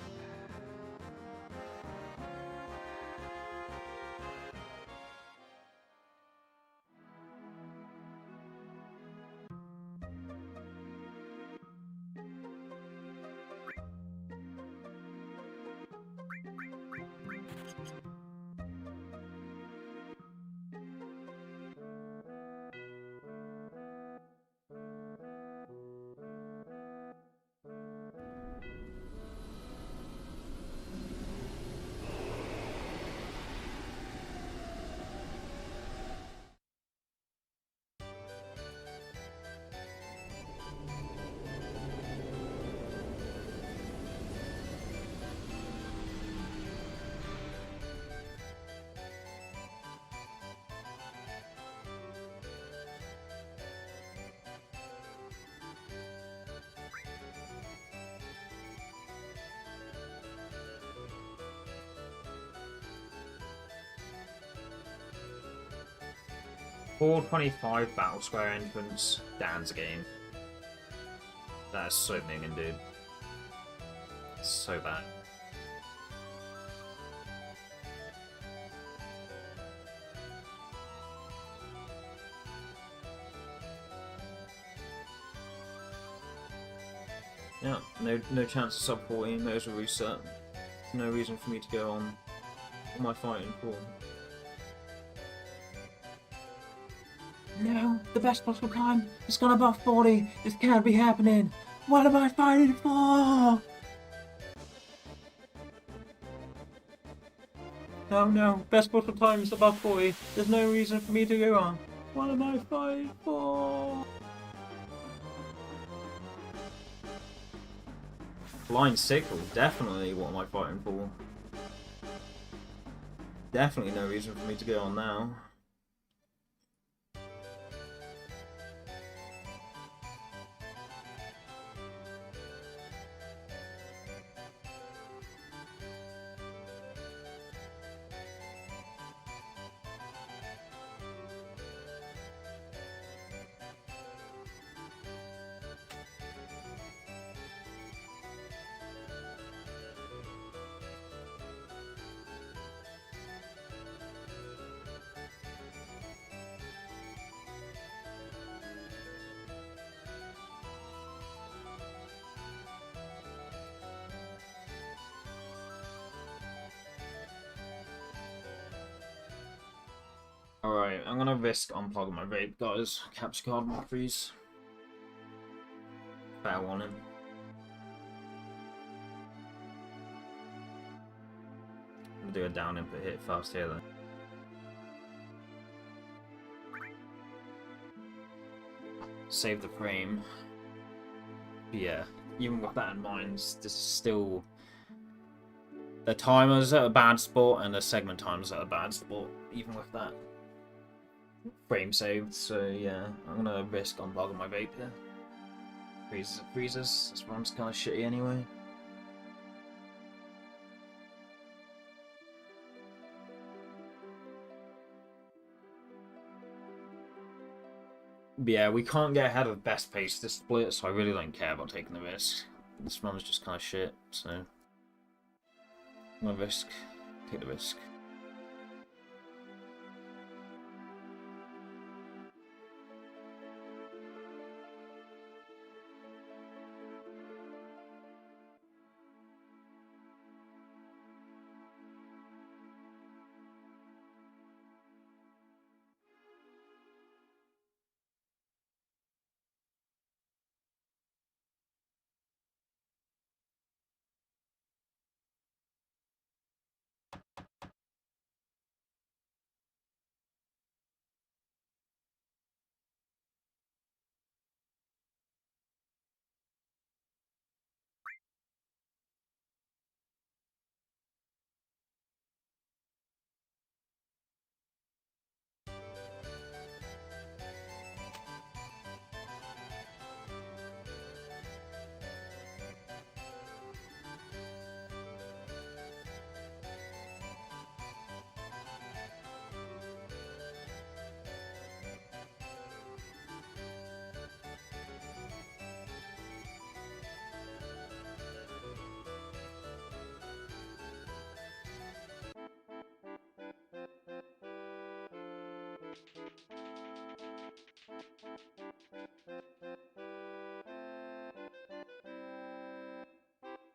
425 Battle Square entrance, Dan's game. That is so minging, dude. It's so bad. Yeah, no chance of sub 40, no reset. There's no reason for me to go on my fighting form. No, the best possible time. It's gone above 40. This can't be happening. What am I fighting for? No, best possible time is above 40. There's no reason for me to go on. What am I fighting for? Blind Sickle, definitely what am I fighting for. Definitely no reason for me to go on now. Alright, I'm gonna risk unplugging my vape, guys. Capture card mark freeze. Fair warning. I'm gonna do a down input hit fast here though. Save the frame. But yeah, even with that in mind, this is still... The timer's at a bad spot and the segment timer's at a bad spot, even with that frame saved. So yeah, I'm gonna risk unplugging my vape here. Freezes. This one's kind of shitty anyway. But yeah, we can't get ahead of best pace this split, so I really don't care about taking the risk. This run's just kind of shit, so I'm gonna take the risk.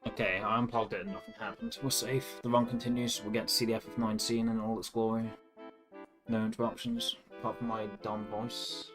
Okay, I unplugged it and nothing happened. We're safe. The run continues. We'll get to see the FF9 scene in all its glory. No interruptions, apart from my dumb voice.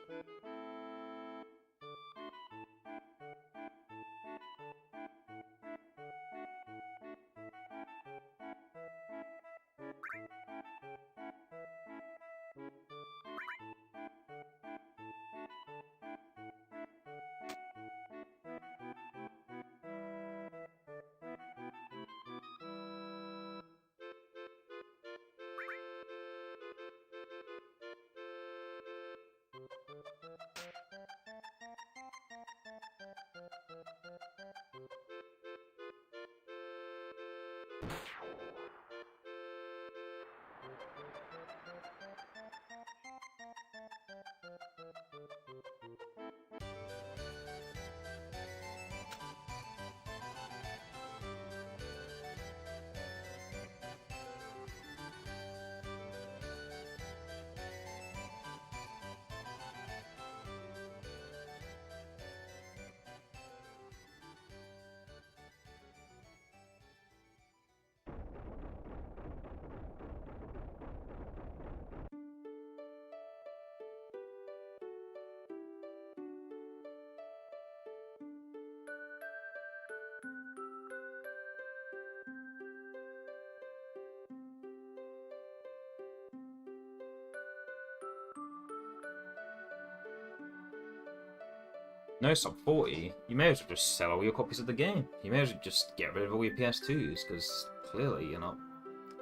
No sub 40. You may as well just sell all your copies of the game. You may as well just get rid of all your PS2s, because clearly you're not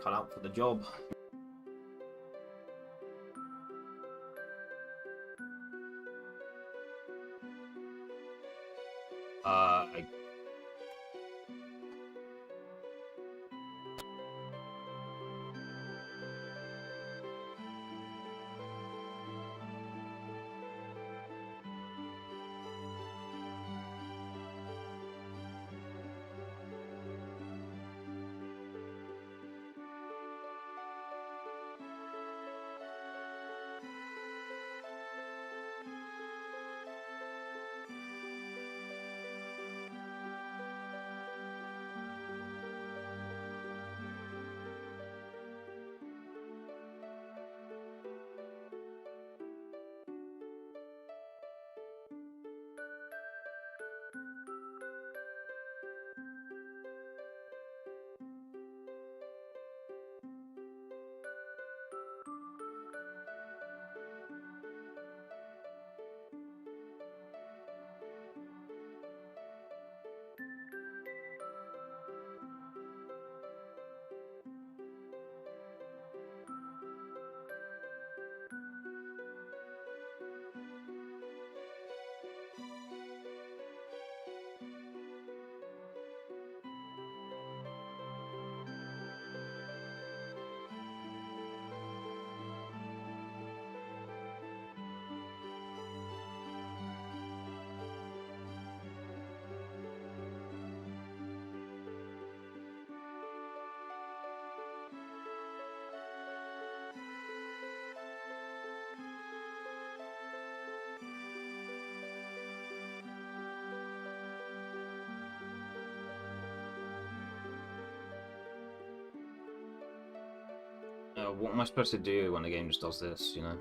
cut out for the job. I what am I supposed to do when the game just does this, you know?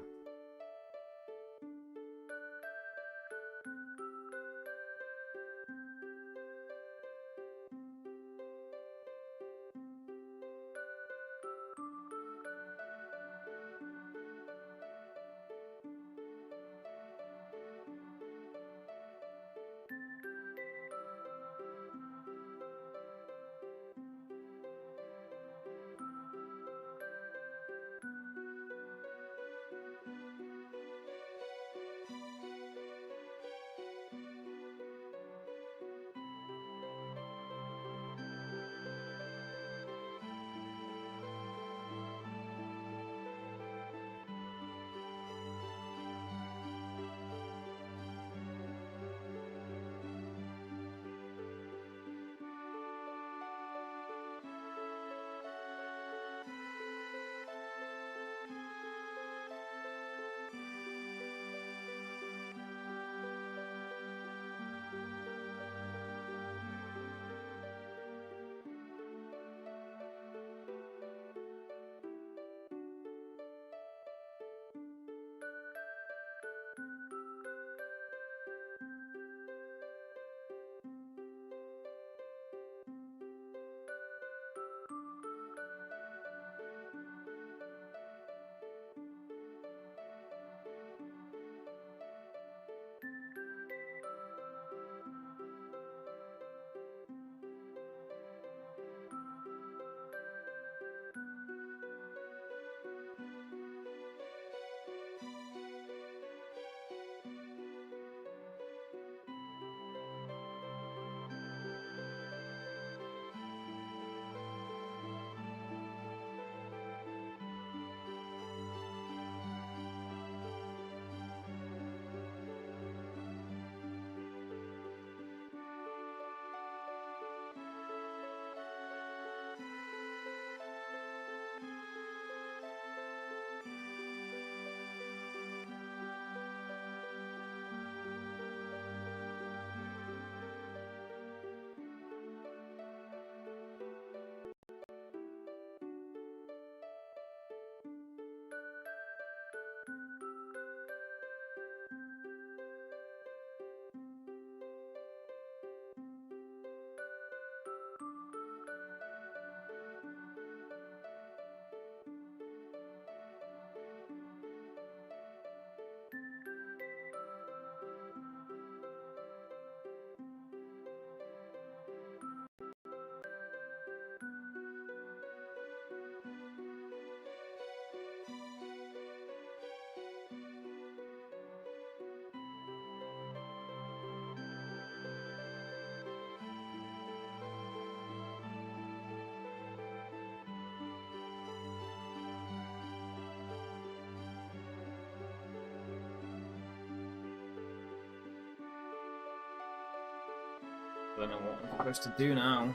don't know what I'm supposed to do now.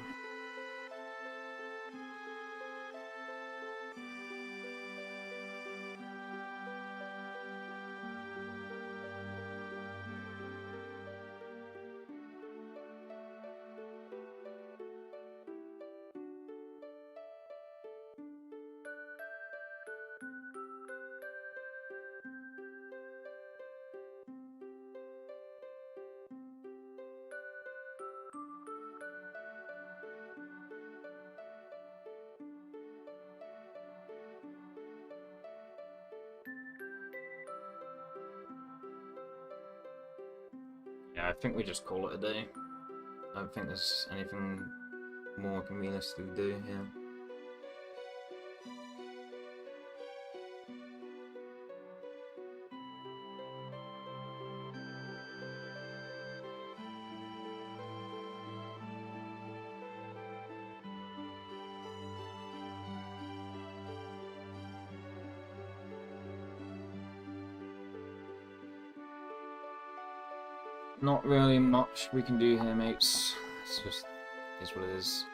Yeah, I think we just call it a day. I don't think there's anything more can realistically do here. Not really much we can do here, mates. It's just is what it is.